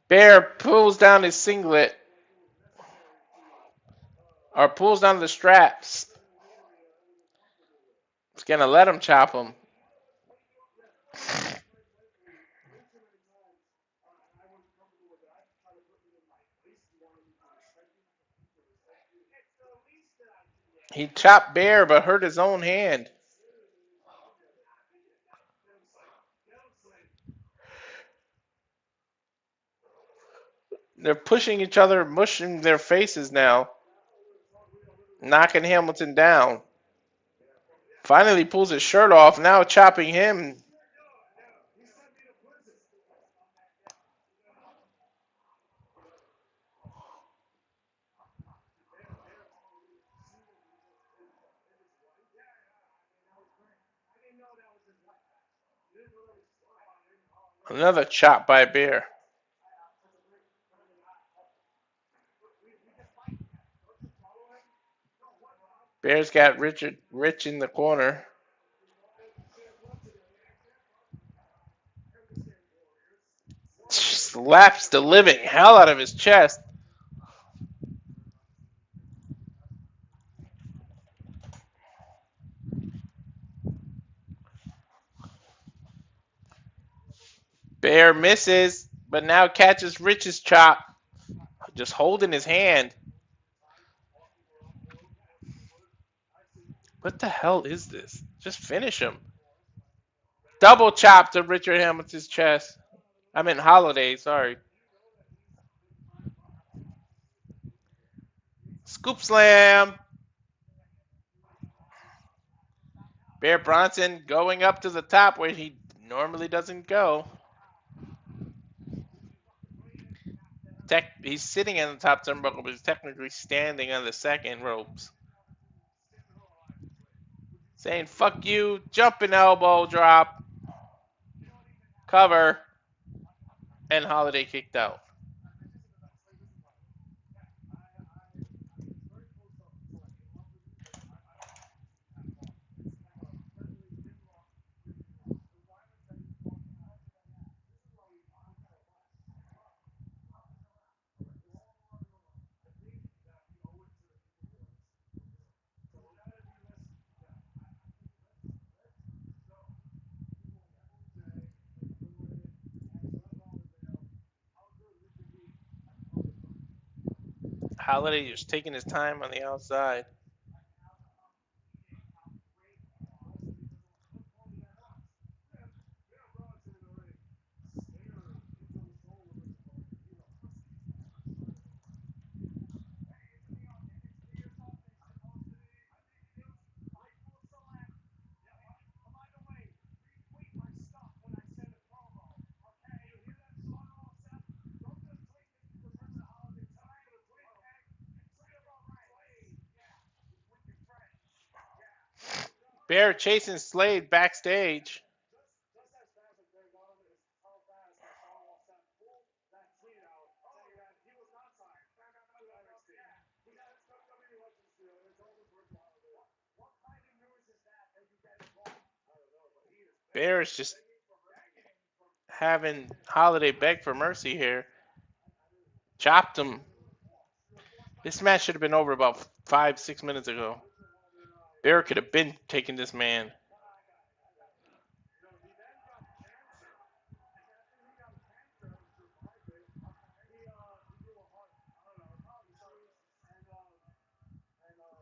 Bear pulls down his singlet. Or pulls down the straps. He's gonna let him chop him. He chopped Bear but hurt his own hand. They're pushing each other, mushing their faces now. Knocking Hamilton down. Finally pulls his shirt off, now chopping him. Another chop by Bear. Bear's got Rich in the corner. Slaps the living hell out of his chest. Bear misses, but now catches Rich's chop. Just holding his hand. What the hell is this? Just finish him. Double chop to Richard Hamilton's chest. I meant Holliday, sorry. Scoop slam. Bear Bronson going up to the top where he normally doesn't go. He's sitting in the top turnbuckle, but he's technically standing on the second ropes. Saying, fuck you, jumping elbow drop, cover, and Holliday kicked out. Holliday just taking his time on the outside. Bear chasing Slade backstage. Bear is just having Holliday beg for mercy here. Chopped him. This match should have been over about 5-6 minutes ago. Bear could have been taking this man.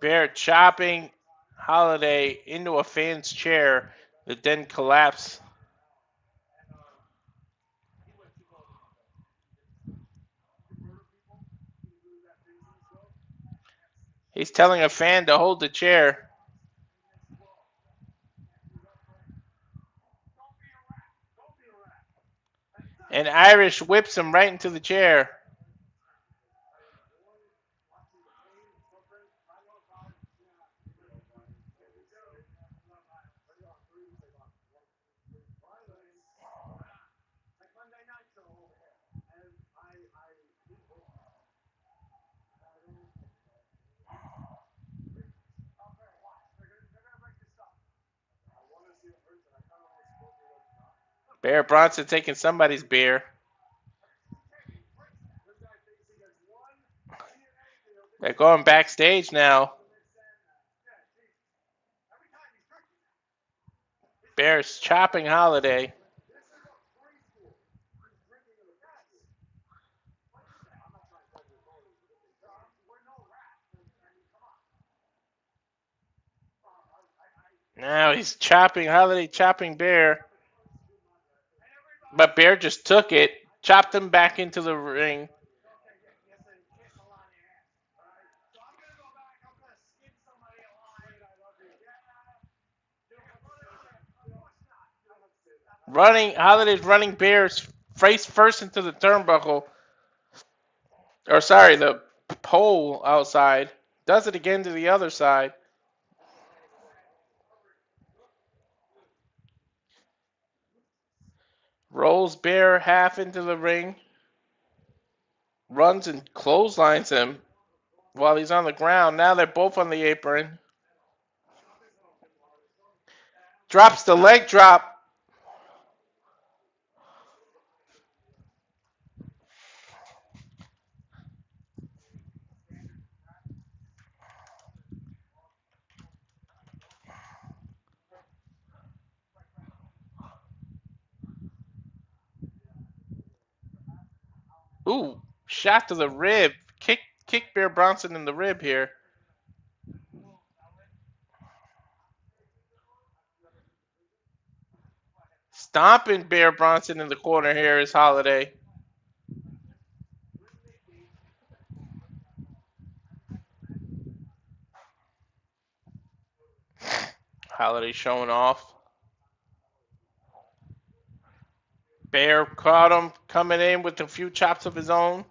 Bear chopping Holliday into a fan's chair that then collapsed. He's telling a fan to hold the chair. And Irish whips him right into the chair. Bear Bronson taking somebody's beer. They're going backstage now. Bear's chopping Holliday. Now he's chopping Holliday, chopping Bear. But Bear just took it, chopped him back into the ring. Holiday's running Bear's face first into the turnbuckle. Or sorry, the pole outside. Does it again to the other side. Rolls Bear half into the ring. Runs and clotheslines him while he's on the ground. Now they're both on the apron. Drops the leg drop. Ooh, shot to the rib. Kick Bear Bronson in the rib here. Stomping Bear Bronson in the corner here is Holliday. Holliday showing off. Bear caught him coming in with a few chops of his own.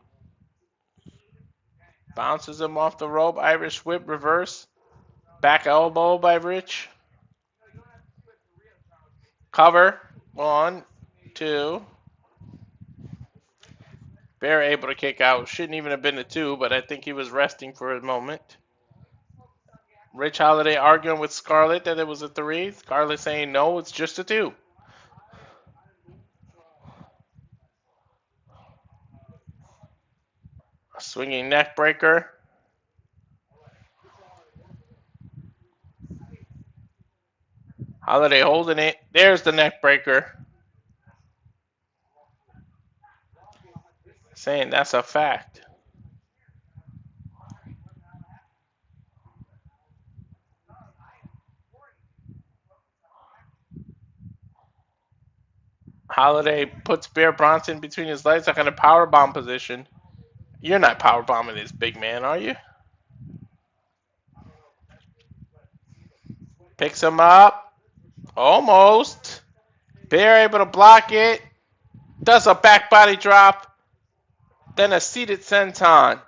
Bounces him off the rope. Irish whip reverse. Back elbow by Rich. Cover. 1, 2. Bear able to kick out. Shouldn't even have been a 2, but I think he was resting for a moment. Rich Holliday arguing with Scarlett that it was a 3. Scarlett saying no, it's just a 2. A swinging neck breaker. Holliday holding it. There's the neck breaker. Saying that's a fact. Holliday puts Bear Bronson between his legs like in a powerbomb position. You're not powerbombing this big man, are you? Picks him up. Almost. Bear able to block it. Does a back body drop. Then a seated senton.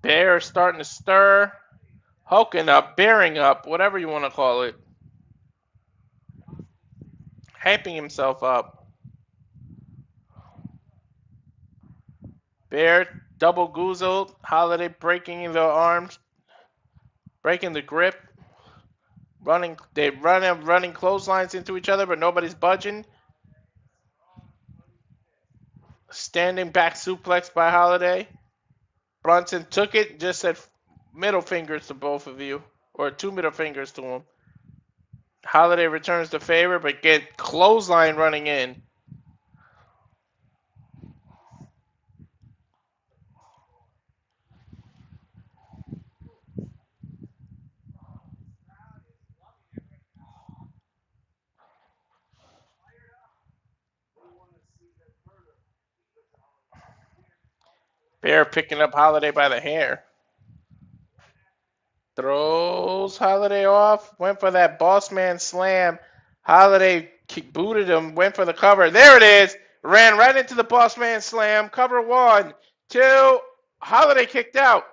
Bear starting to stir. Hulking up, bearing up, whatever you want to call it. Hyping himself up. Bear double goozled. Holliday breaking the arms. Breaking the grip. Running clotheslines into each other, but nobody's budging. Standing back suplex by Holliday. Bronson took it, just said middle fingers to both of you. Or 2 middle fingers to him. Holliday returns the favor, but get clothesline running in. Bear picking up Holliday by the hair. Throws Holliday off. Went for that boss man slam. Holliday booted him. Went for the cover. There it is. Ran right into the boss man slam. Cover 1, 2. Holliday kicked out.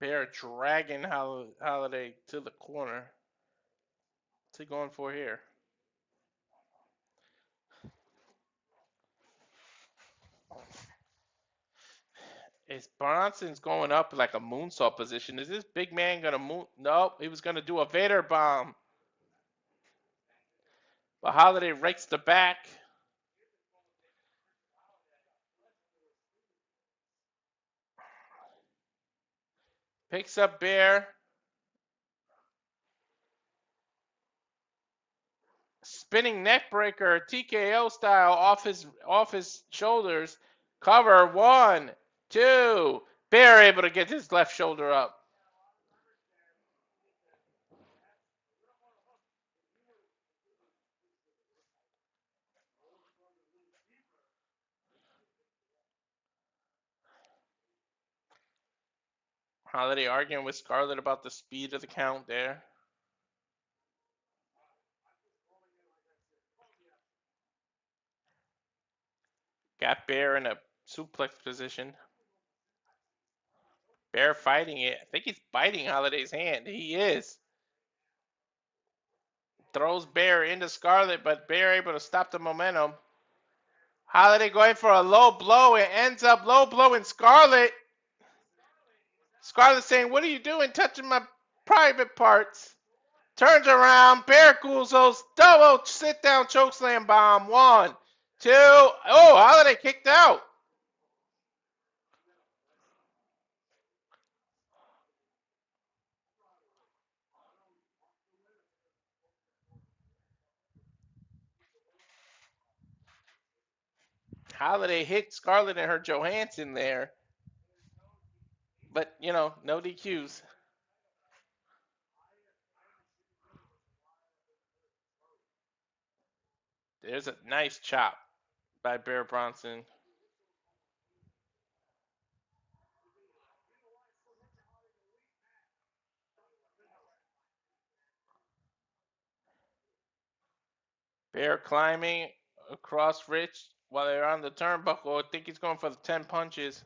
Bear dragging Holliday to the corner. What's he going for here? Is Bronson's going up like a moonsault position? Is this big man going to moon? Nope, he was going to do a Vader bomb. But Holliday rakes the back. Picks up Bear. Spinning neck breaker, TKO style, off his shoulders. Cover, 1, 2. Bear able to get his left shoulder up. Holliday arguing with Scarlett about the speed of the count there. Got Bear in a suplex position. Bear fighting it. I think he's biting Holliday's hand. He is. Throws Bear into Scarlett, but Bear able to stop the momentum. Holliday going for a low blow. It ends up low blowing Scarlett. Scarlett saying, "What are you doing touching my private parts?" Turns around. Bear Guzzo's double sit-down chokeslam bomb. 1, 2. Oh, Holliday kicked out. Holliday hit Scarlett and her Johansson there. But, no DQs. There's a nice chop by Bear Bronson. Bear climbing across Rich while they're on the turnbuckle. I think he's going for the 10 punches.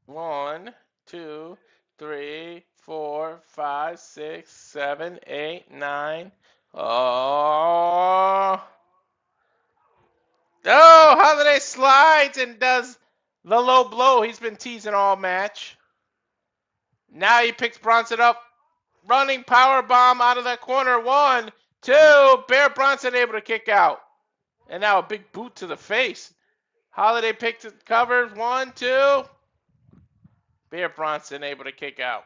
1, 2, 3, 4, 5, 6, 7, 8, 9. Oh, Holliday slides and does the low blow he's been teasing all match. Now he picks Bronson up. Running power bomb out of that corner. 1, 2. Bear Bronson able to kick out. And now a big boot to the face. Holliday picks it, covers. 1, 2. Bear Bronson able to kick out.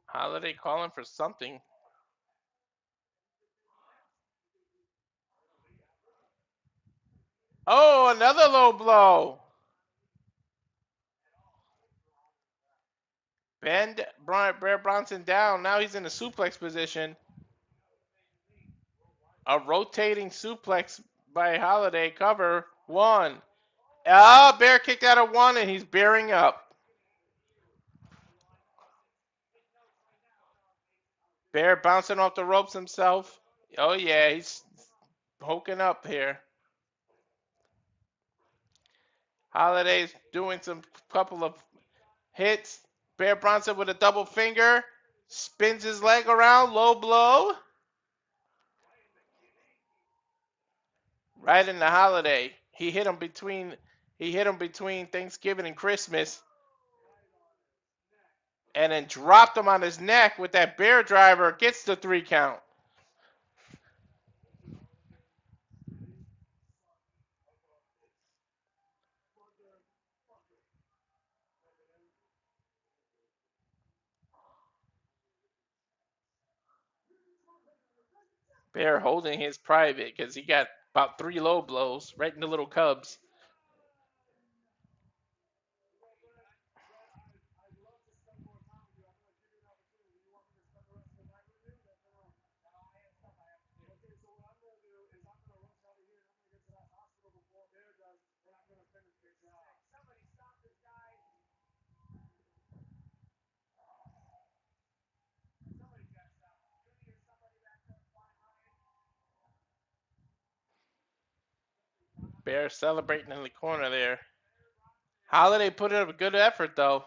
Holliday calling for something. Oh, another low blow. Bear Bronson down. Now he's in a suplex position. A rotating suplex by Holliday. Cover. 1. Bear kicked out of 1 and he's bearing up. Bear bouncing off the ropes himself. Oh yeah, he's poking up here. Holliday's doing some couple of hits. Bear Bronson with a double finger. Spins his leg around. Low blow. Right into Holliday. He hit him between Thanksgiving and Christmas. And then dropped him on his neck with that bear driver. Gets the 3 count. Bear holding his private because he got about 3 low blows right in the little cubs. Bear celebrating in the corner there. Holliday put in a good effort though.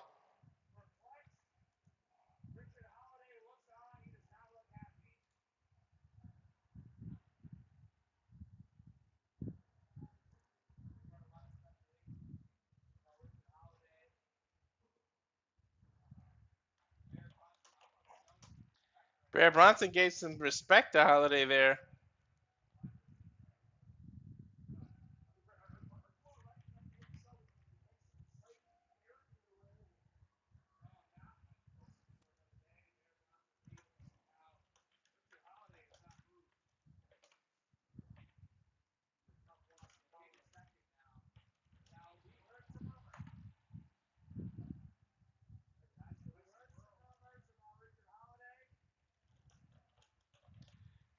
Bear Bronson gave some respect to Holliday there.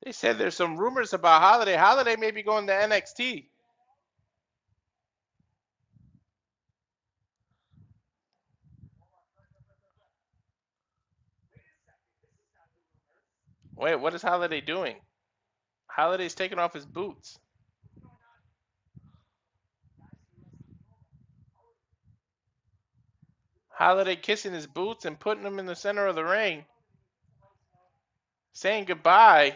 They said there's some rumors about Holliday. Holliday may be going to NXT. Wait, what is Holliday doing? Holliday's taking off his boots. Holliday kissing his boots and putting them in the center of the ring. Saying goodbye.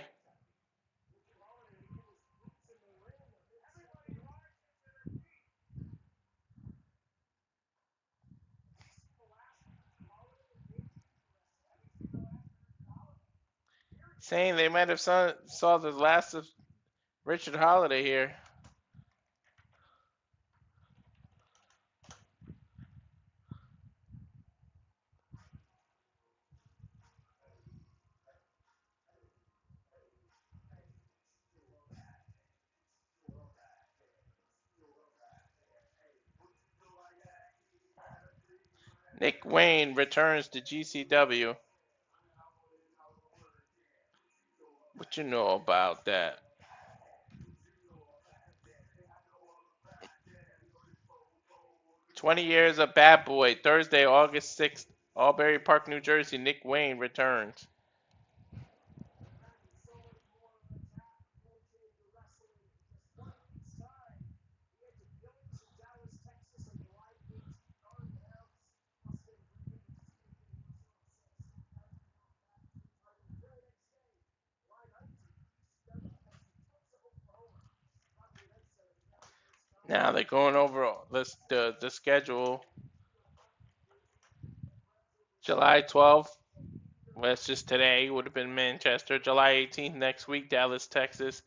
Saying they might have saw the last of Richard Holliday here. Nick Wayne returns to GCW. What you know about that? "20 years of Bad Boy." Thursday, August 6th, Albury Park, New Jersey. Nick Wayne returns. Now they're going over the schedule. July 12th, well, that's just today, would have been Manchester. July 18th, next week, Dallas, Texas.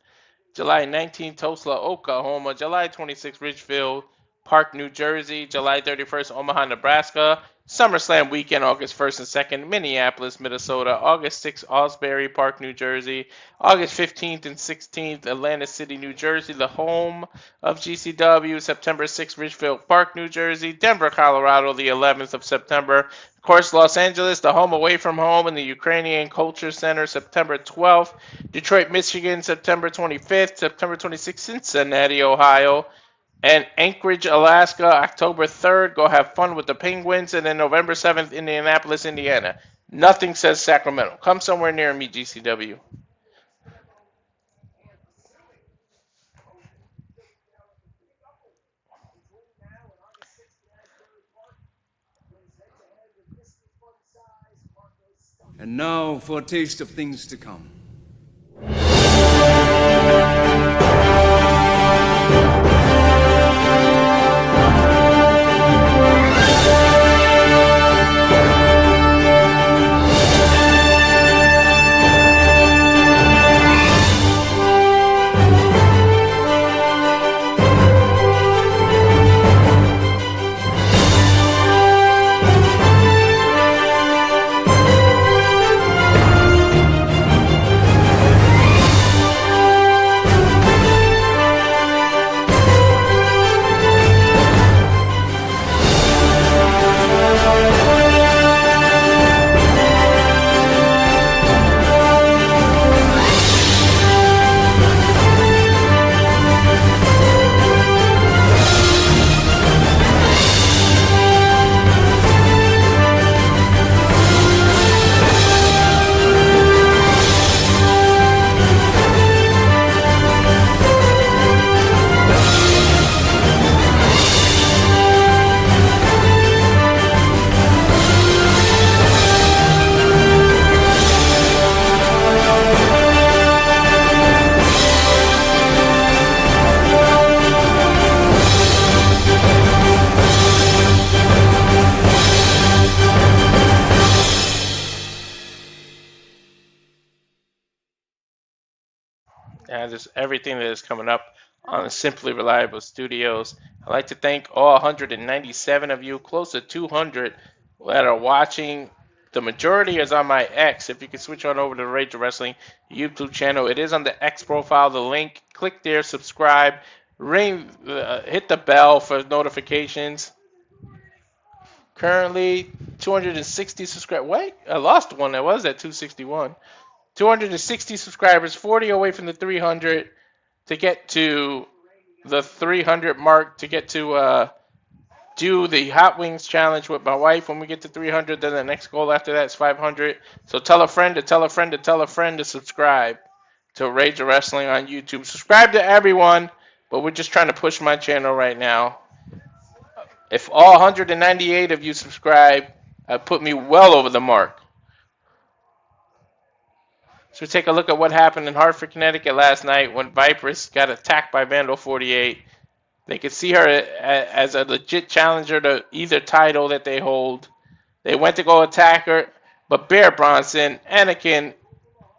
July 19th, Tulsa, Oklahoma. July 26th, Ridgefield Park, New Jersey. July 31st, Omaha, Nebraska. SummerSlam weekend, August 1st and 2nd, Minneapolis, Minnesota. August 6th, Osbury Park, New Jersey. August 15th and 16th, Atlantic City, New Jersey, the home of GCW. September 6th, Ridgefield Park, New Jersey. Denver, Colorado, the 11th of September. Of course, Los Angeles, the home away from home in the Ukrainian Culture Center, September 12th. Detroit, Michigan, September 25th. September 26th, Cincinnati, Ohio. And Anchorage, Alaska, October 3rd. Go have fun with the Penguins. And then November 7th, Indianapolis, Indiana. Nothing says Sacramento. Come somewhere near me, GCW. And now for a taste of things to come. and just everything that is coming up on Simply Reliable Studios. I'd like to thank all 197 of you, close to 200, that are watching. The majority is on my X. If you could switch on over to the Rage of Wrestling YouTube channel, it is on the X profile. The link, click there, subscribe, hit the bell for notifications. Currently 260 subscribers. Wait, I lost one. I was at 261. 260 subscribers, 40 away from the 300 to get to the 300 mark, to get to do the Hot Wings challenge with my wife. When we get to 300, then the next goal after that is 500. So tell a friend to tell a friend to tell a friend to subscribe to Rage of Wrestling on YouTube. Subscribe to everyone, but we're just trying to push my channel right now. If all 198 of you subscribe, put me well over the mark. So take a look at what happened in Hartford, Connecticut last night when Vipress got attacked by Vandal 48. They could see her as a legit challenger to either title that they hold. They went to go attack her, but Bear Bronson, Anakin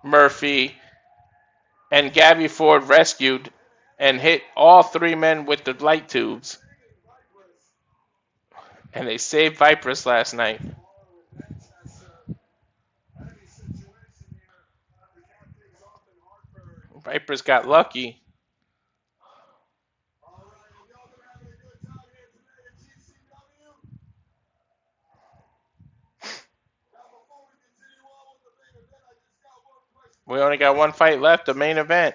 Murphy, and Gabby Ford rescued and hit all three men with the light tubes. And they saved Vipress last night. Vipress got lucky. We only got one fight left, the main event.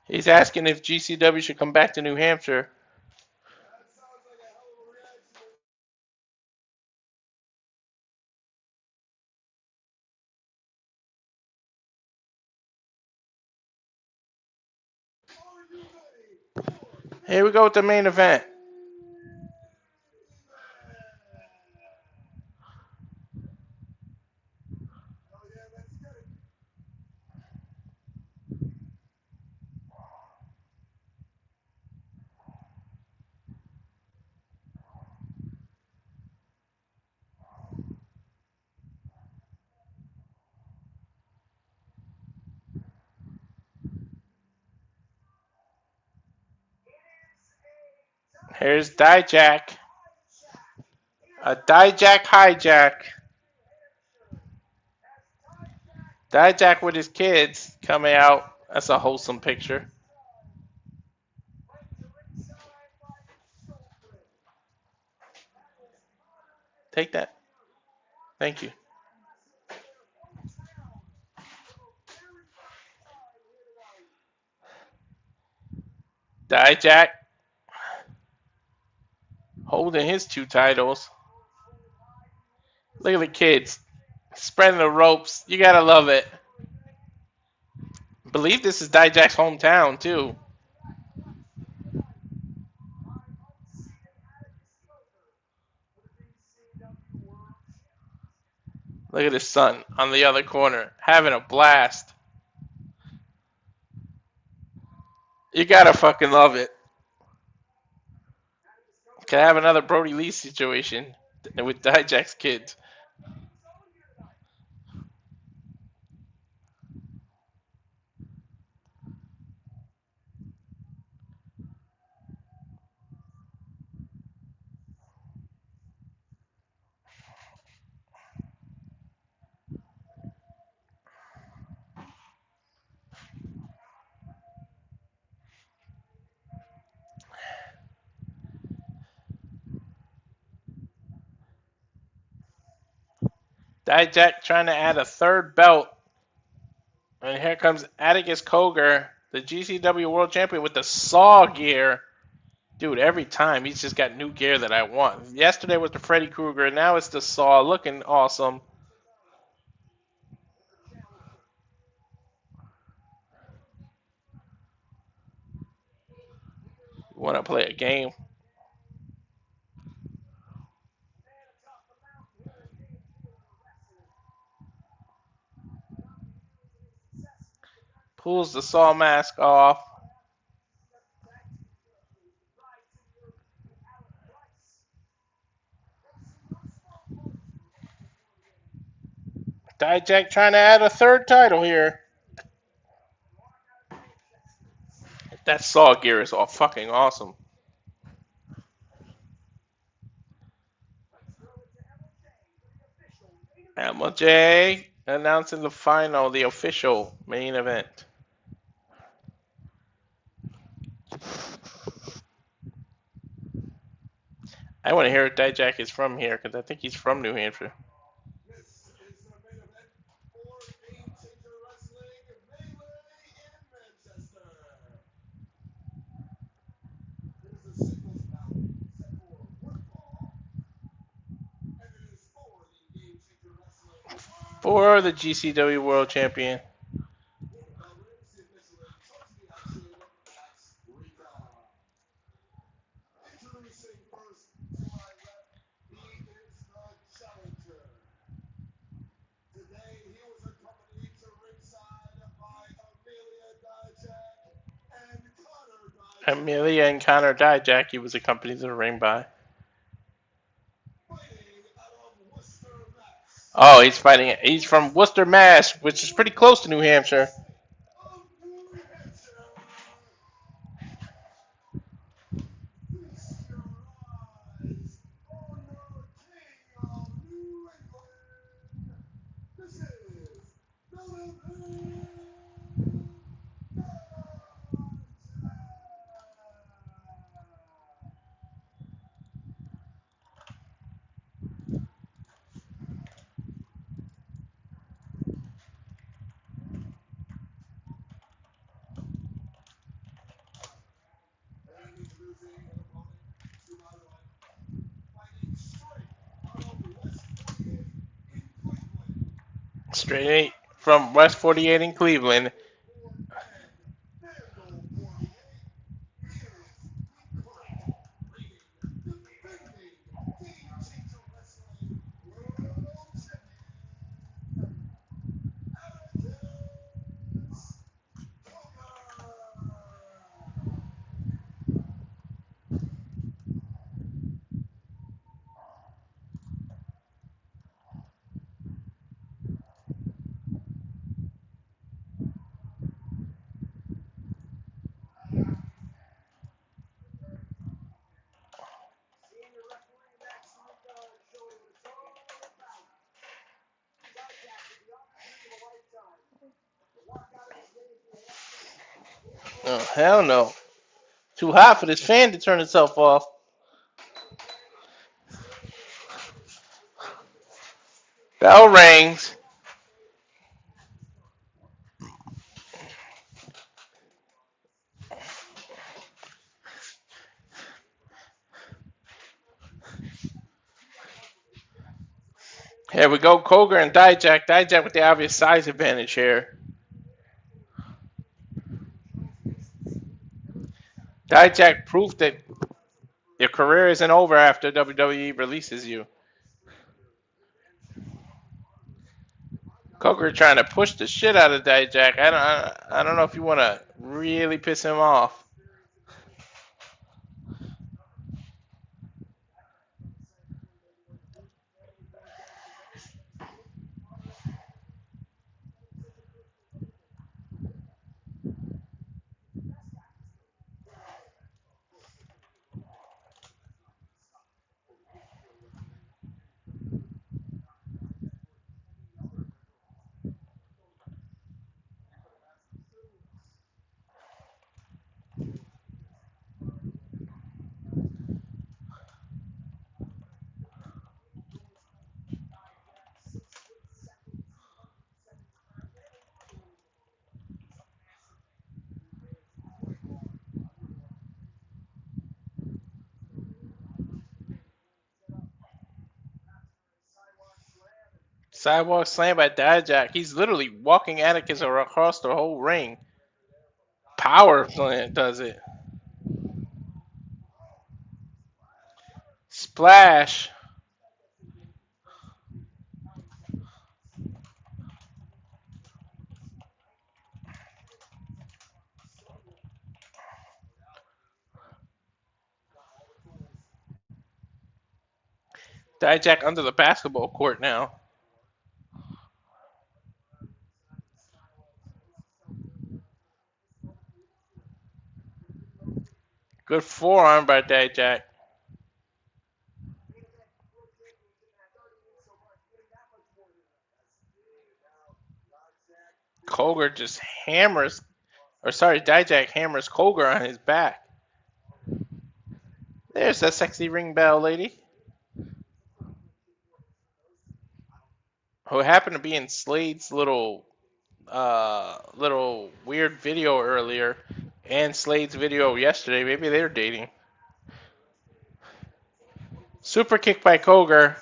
He's asking if GCW should come back to New Hampshire. Here we go with the main event. Here's Dijak. A Dijak hijack. Dijak with his kids coming out. That's a wholesome picture. Take that. Thank you. Dijak holding his two titles. Look at the kids spreading the ropes. You gotta love it. I believe this is Dijak's hometown too. Look at his son on the other corner having a blast. You gotta fucking love it. Can I have another Brody Lee situation with Dijak's kids? Dijak trying to add a third belt. And here comes Atticus Cogar, the GCW World Champion with the Saw gear. Dude, every time he's just got new gear that I want. Yesterday was the Freddy Krueger, now it's the Saw, looking awesome. Want to play a game? Pulls the Saw mask off. Dijak trying to add a third title here. That saw gear is all fucking awesome. MLJ announcing the final, the official main event. I want to hear if Dijak is from here because I think he's from New Hampshire. For the GCW World Champion. Amelia and Connor Dijak, he was accompanied to the ring by. Oh, he's fighting. He's from Worcester, Mass, which is pretty close to New Hampshire. Straight 8 from West 48 in Cleveland. Oh, hell no. Too hot for this fan to turn itself off. Bell rings. Here we go, Cogar and Dijak. Dijak with the obvious size advantage here. Dijak proof that your career isn't over after WWE releases you. Cogar trying to push the shit out of Dijak. I don't know if you want to really piss him off. Sidewalk slam by Dijak. He's literally walking Atticus across the whole ring. Power plant does it. Splash. Dijak under the basketball court now. Good forearm by Dijak. Cogar just hammers, or sorry, Dijak hammers Cogar on his back. There's that sexy ring bell lady. Who happened to be in Slade's little weird video earlier and Slade's video yesterday. Maybe they're dating. Super kick by Cogar.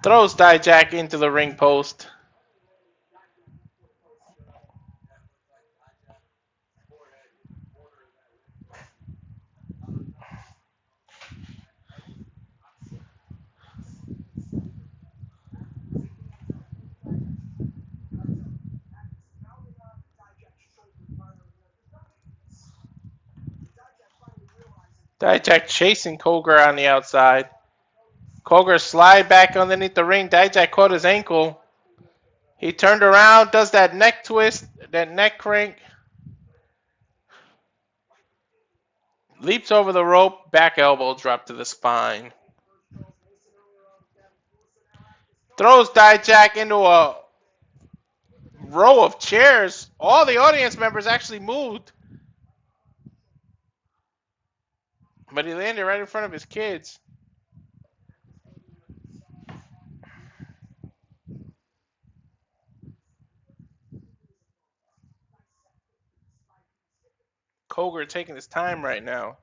Throws Dijak into the ring post. Dijak chasing Cogar on the outside. Cogar slide back underneath the ring. Dijak caught his ankle. He turned around, does that neck twist, that neck crank. Leaps over the rope, back elbow drop to the spine. Throws Dijak into a row of chairs. All the audience members actually moved. But he landed right in front of his kids. Cogar taking his time right now.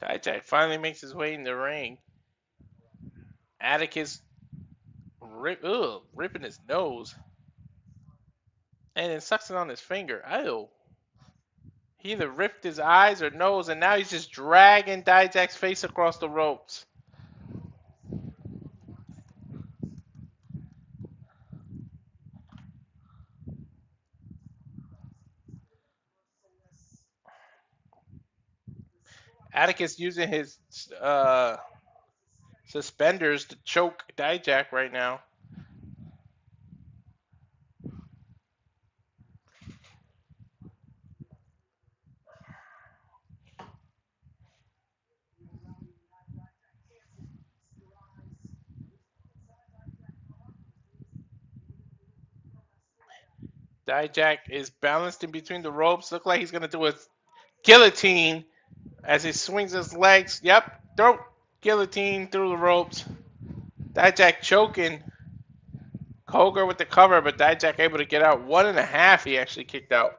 Dijak finally makes his way in the ring. Atticus ripping his nose. And then sucks it on his finger. Ew. He either ripped his eyes or nose, and now he's just dragging Dijak's face across the ropes. Atticus using his suspenders to choke Dijak right now. Dijak is balanced in between the ropes. Look like he's going to do a guillotine as he swings his legs. Yep, throw guillotine through the ropes. Dijak choking. Cogar with the cover, but Dijak able to get out. 1.5 he actually kicked out.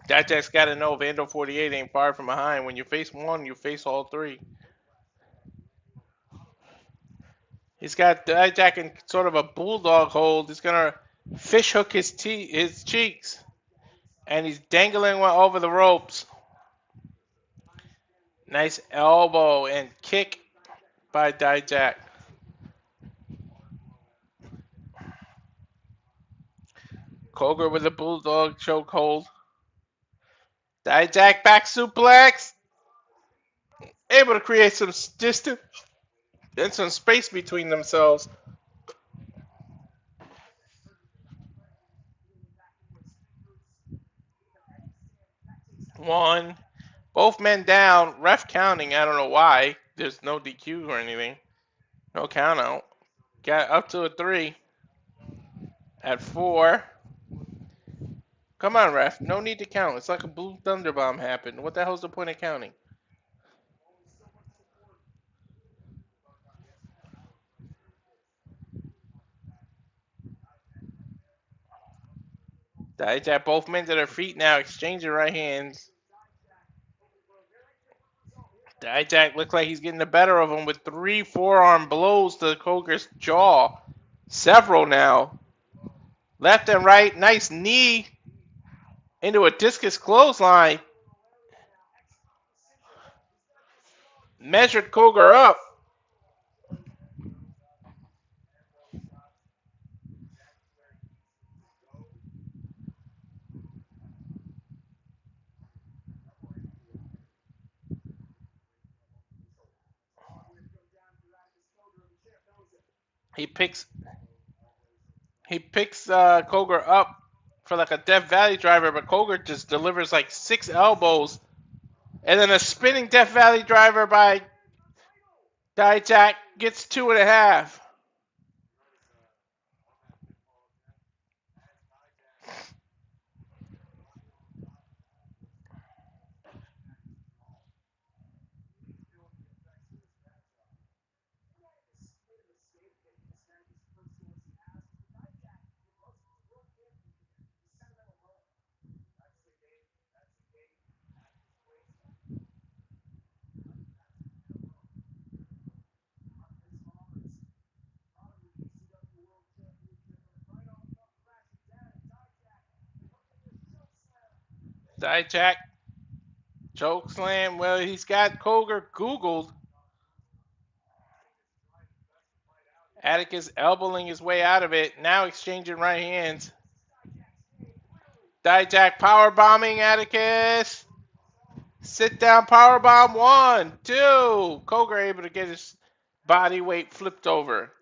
Dijak's got to know Vandal 48 ain't far from behind. When you face one, you face all three. He's got Dijak in sort of a bulldog hold. He's going to fish hook his cheeks. And he's dangling one over the ropes. Nice elbow and kick by Dijak. Cogar with a bulldog chokehold. Dijak back suplex. Able to create some distance and some space between themselves. One. Both men down. Ref counting. I don't know why. There's no DQ or anything. No count out. Got up to a 3. At 4. Come on, ref. No need to count. It's like a blue thunder bomb happened. What the hell's the point of counting? Dijak, both men to their feet now, exchanging right hands. Dijak looks like he's getting the better of him with 3 forearm blows to Cogar's jaw. Several now. Left and right. Nice knee into a discus clothesline. Measured Cogar up. He picks Cogar up for like a Death Valley driver, but Cogar just delivers like 6 elbows. And then a spinning Death Valley driver by Dijak gets 2.5. Dijak choke slam. Well, he's got Cogar Googled. Atticus elbowing his way out of it. Now exchanging right hands. Dijak power bombing Atticus. Sit down power bomb. 1, 2. Cogar able to get his body weight flipped over.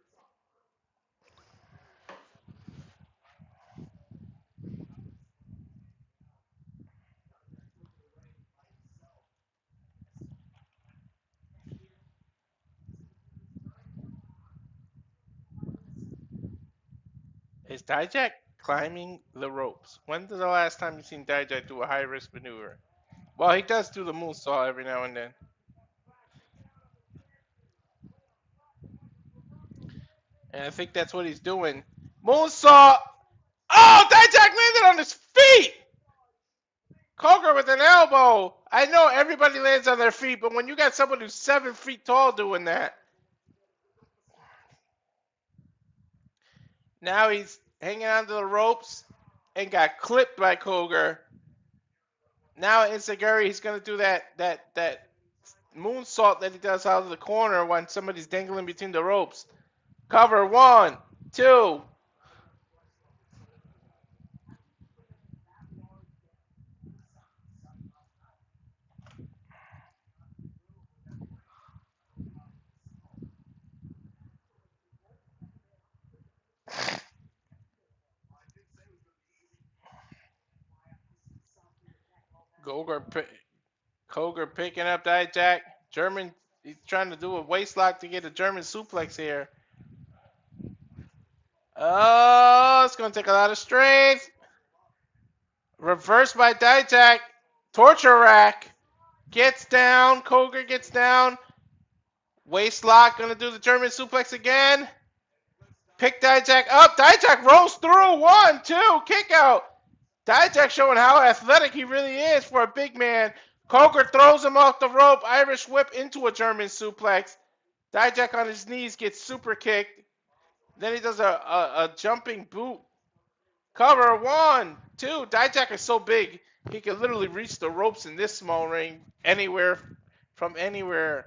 Is Dijak climbing the ropes? When's the last time you've seen Dijak do a high risk maneuver? Well, he does do the moonsault every now and then. And I think that's what he's doing. Moonsault! Oh, Dijak landed on his feet! Cogar with an elbow. I know everybody lands on their feet, but when you got someone who's 7 feet tall doing that. Now he's hanging onto the ropes and got clipped by Cogar. Now Inseguri, he's going to do that moonsault that he does out of the corner when somebody's dangling between the ropes. Cover. 1, 2. Cogar picking up Dijak. German, he's trying to do a waist lock to get a German suplex here. Oh, it's going to take a lot of strength. Reversed by Dijak. Torture rack. Gets down. Cogar gets down. Waist lock. Going to do the German suplex again. Pick Dijak up. Dijak rolls through. 1, 2. Kick out. Dijak showing how athletic he really is for a big man. Cogar throws him off the rope. Irish whip into a German suplex. Dijak on his knees gets super kicked. Then he does a jumping boot. Cover. 1, 2. Dijak is so big, he can literally reach the ropes in this small ring anywhere from anywhere.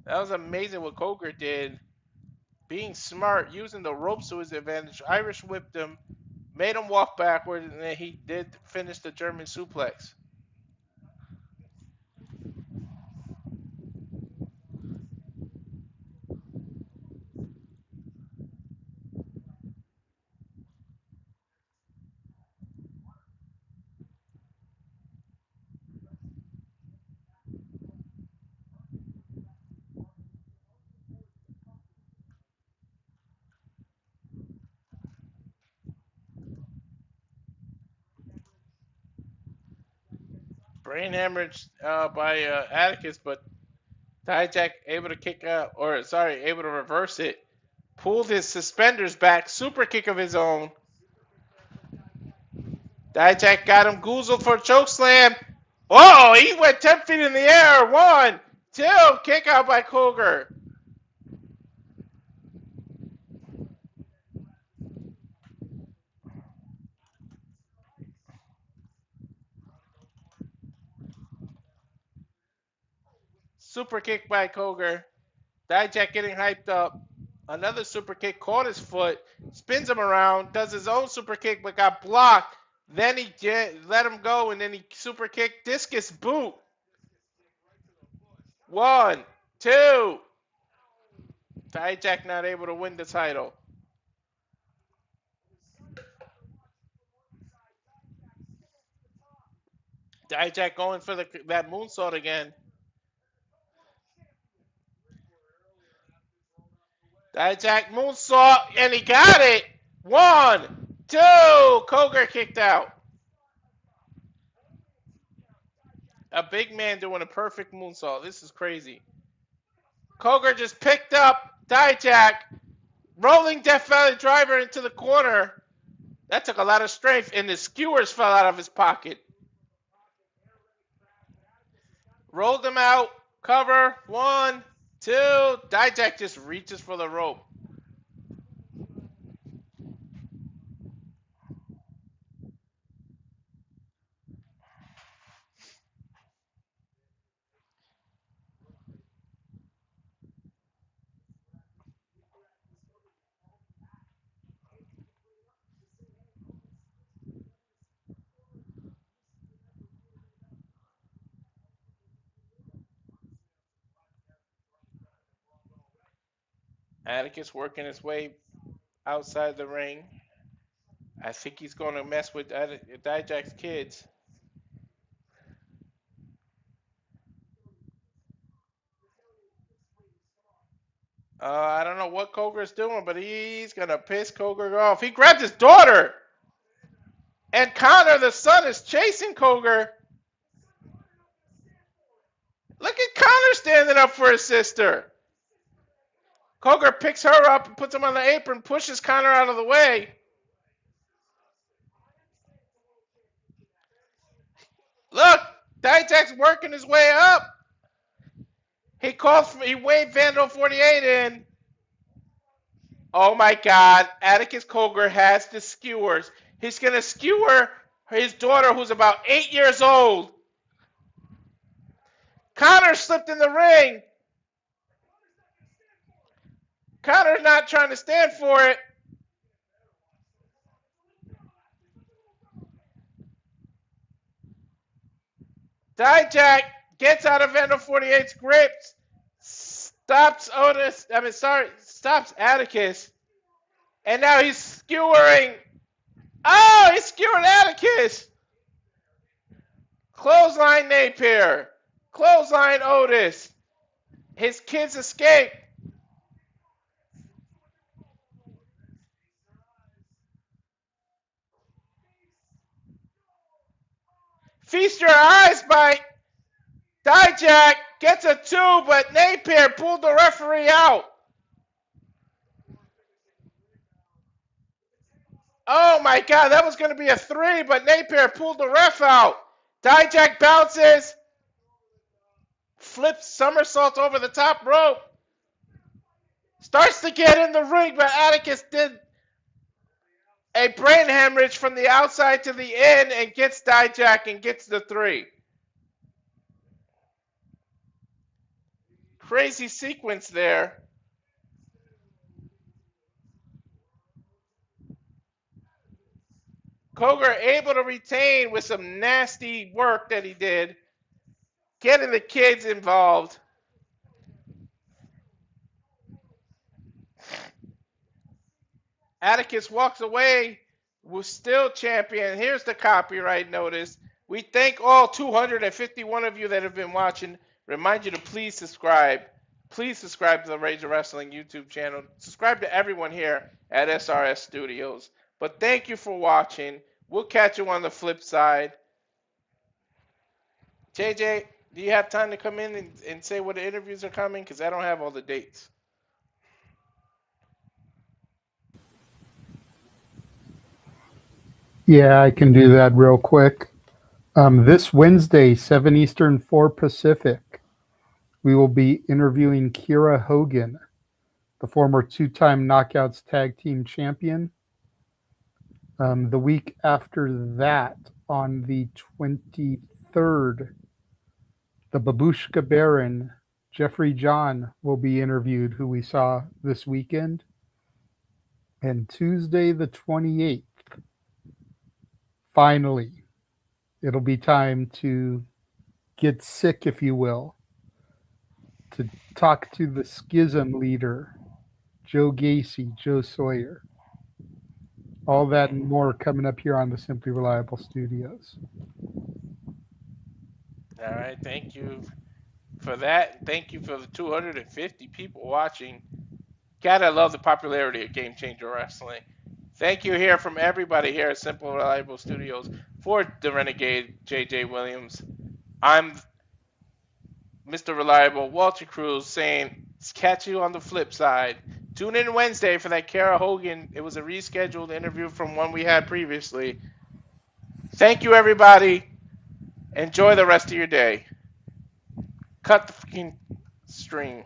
That was amazing what Cogar did. Being smart, using the ropes to his advantage. Irish whipped him, made him walk backward, and then he did finish the German suplex. Brain hemorrhage by Atticus, but Dijak able to kick out, or sorry, able to reverse it. Pulled his suspenders back. Super kick of his own. Dijak got him goozled for a choke slam. Oh, he went 10 feet in the air. 1, 2, kick out by Cogar. Super kick by Cogar. Dijak getting hyped up. Another super kick, caught his foot, spins him around, does his own super kick, but got blocked. Then he let him go, and then he super kicked, discus boot. 1, 2. Dijak not able to win the title. Dijak going for that moonsault again. Dijak moonsault, and he got it. 1, 2. Cogar kicked out. A big man doing a perfect moonsault. This is crazy. Cogar just picked up Dijak, rolling Death Valley driver into the corner. That took a lot of strength, and the skewers fell out of his pocket. Rolled him out. Cover. 1, 2. Dijak just reaches for the rope. Atticus working his way outside the ring. I think he's going to mess with Dijak's kids. I don't know what Cogar's doing, but he's going to piss Cogar off. He grabbed his daughter. And Connor, the son, is chasing Cogar. Look at Connor standing up for his sister. Cogar picks her up and puts him on the apron, pushes Connor out of the way. Look, Dijak's working his way up. He waved Vandal 48 in. Oh my God, Atticus Cogar has the skewers. He's going to skewer his daughter, who's about 8 years old. Connor slipped in the ring. Connor's not trying to stand for it. Dijak gets out of Vandal 48's grips. Stops Atticus. And now he's skewering. Oh, he skewered Atticus. Clothesline Napier. Clothesline Otis. His kids escape. Feast your eyes by Dijak. Gets a 2, but Napier pulled the referee out. Oh my God, that was going to be a 3, but Napier pulled the ref out. Dijak bounces. Flips somersault over the top rope. Starts to get in the ring, but Atticus did a brain hemorrhage from the outside to the in and gets Dijak and gets the 3. Crazy sequence there. Cogar able to retain with some nasty work that he did, getting the kids involved. Atticus walks away, was still champion. Here's the copyright notice. We thank all 251 of you that have been watching. Remind you to please subscribe. Please subscribe to the Razor Wrestling YouTube channel. Subscribe to everyone here at SRS Studios. But thank you for watching. We'll catch you on the flip side. JJ. Do you have time to come in and say what the interviews are coming? Because I don't have all the dates. Yeah, I can do that real quick. This Wednesday, 7 Eastern, 4 Pacific, we will be interviewing Kira Hogan, the former two-time Knockouts Tag Team Champion. The week after that, on the 23rd, the Babushka Baron, Jeffrey John, will be interviewed, who we saw this weekend. And Tuesday, the 28th, finally, it'll be time to get sick, if you will, to talk to the Schism leader, Joe Gacy, Joe Sawyer. All that and more coming up here on the Simply Reliable Studios. All right, thank you for that. Thank you for the 250 people watching. God, I love the popularity of Game Changer Wrestling. Thank you here from everybody here at Simple Reliable Studios for the Renegade JJ Williams. I'm Mr. Reliable Walter Cruz saying, catch you on the flip side. Tune in Wednesday for that Kara Hogan. It was a rescheduled interview from one we had previously. Thank you, everybody. Enjoy the rest of your day. Cut the fucking string.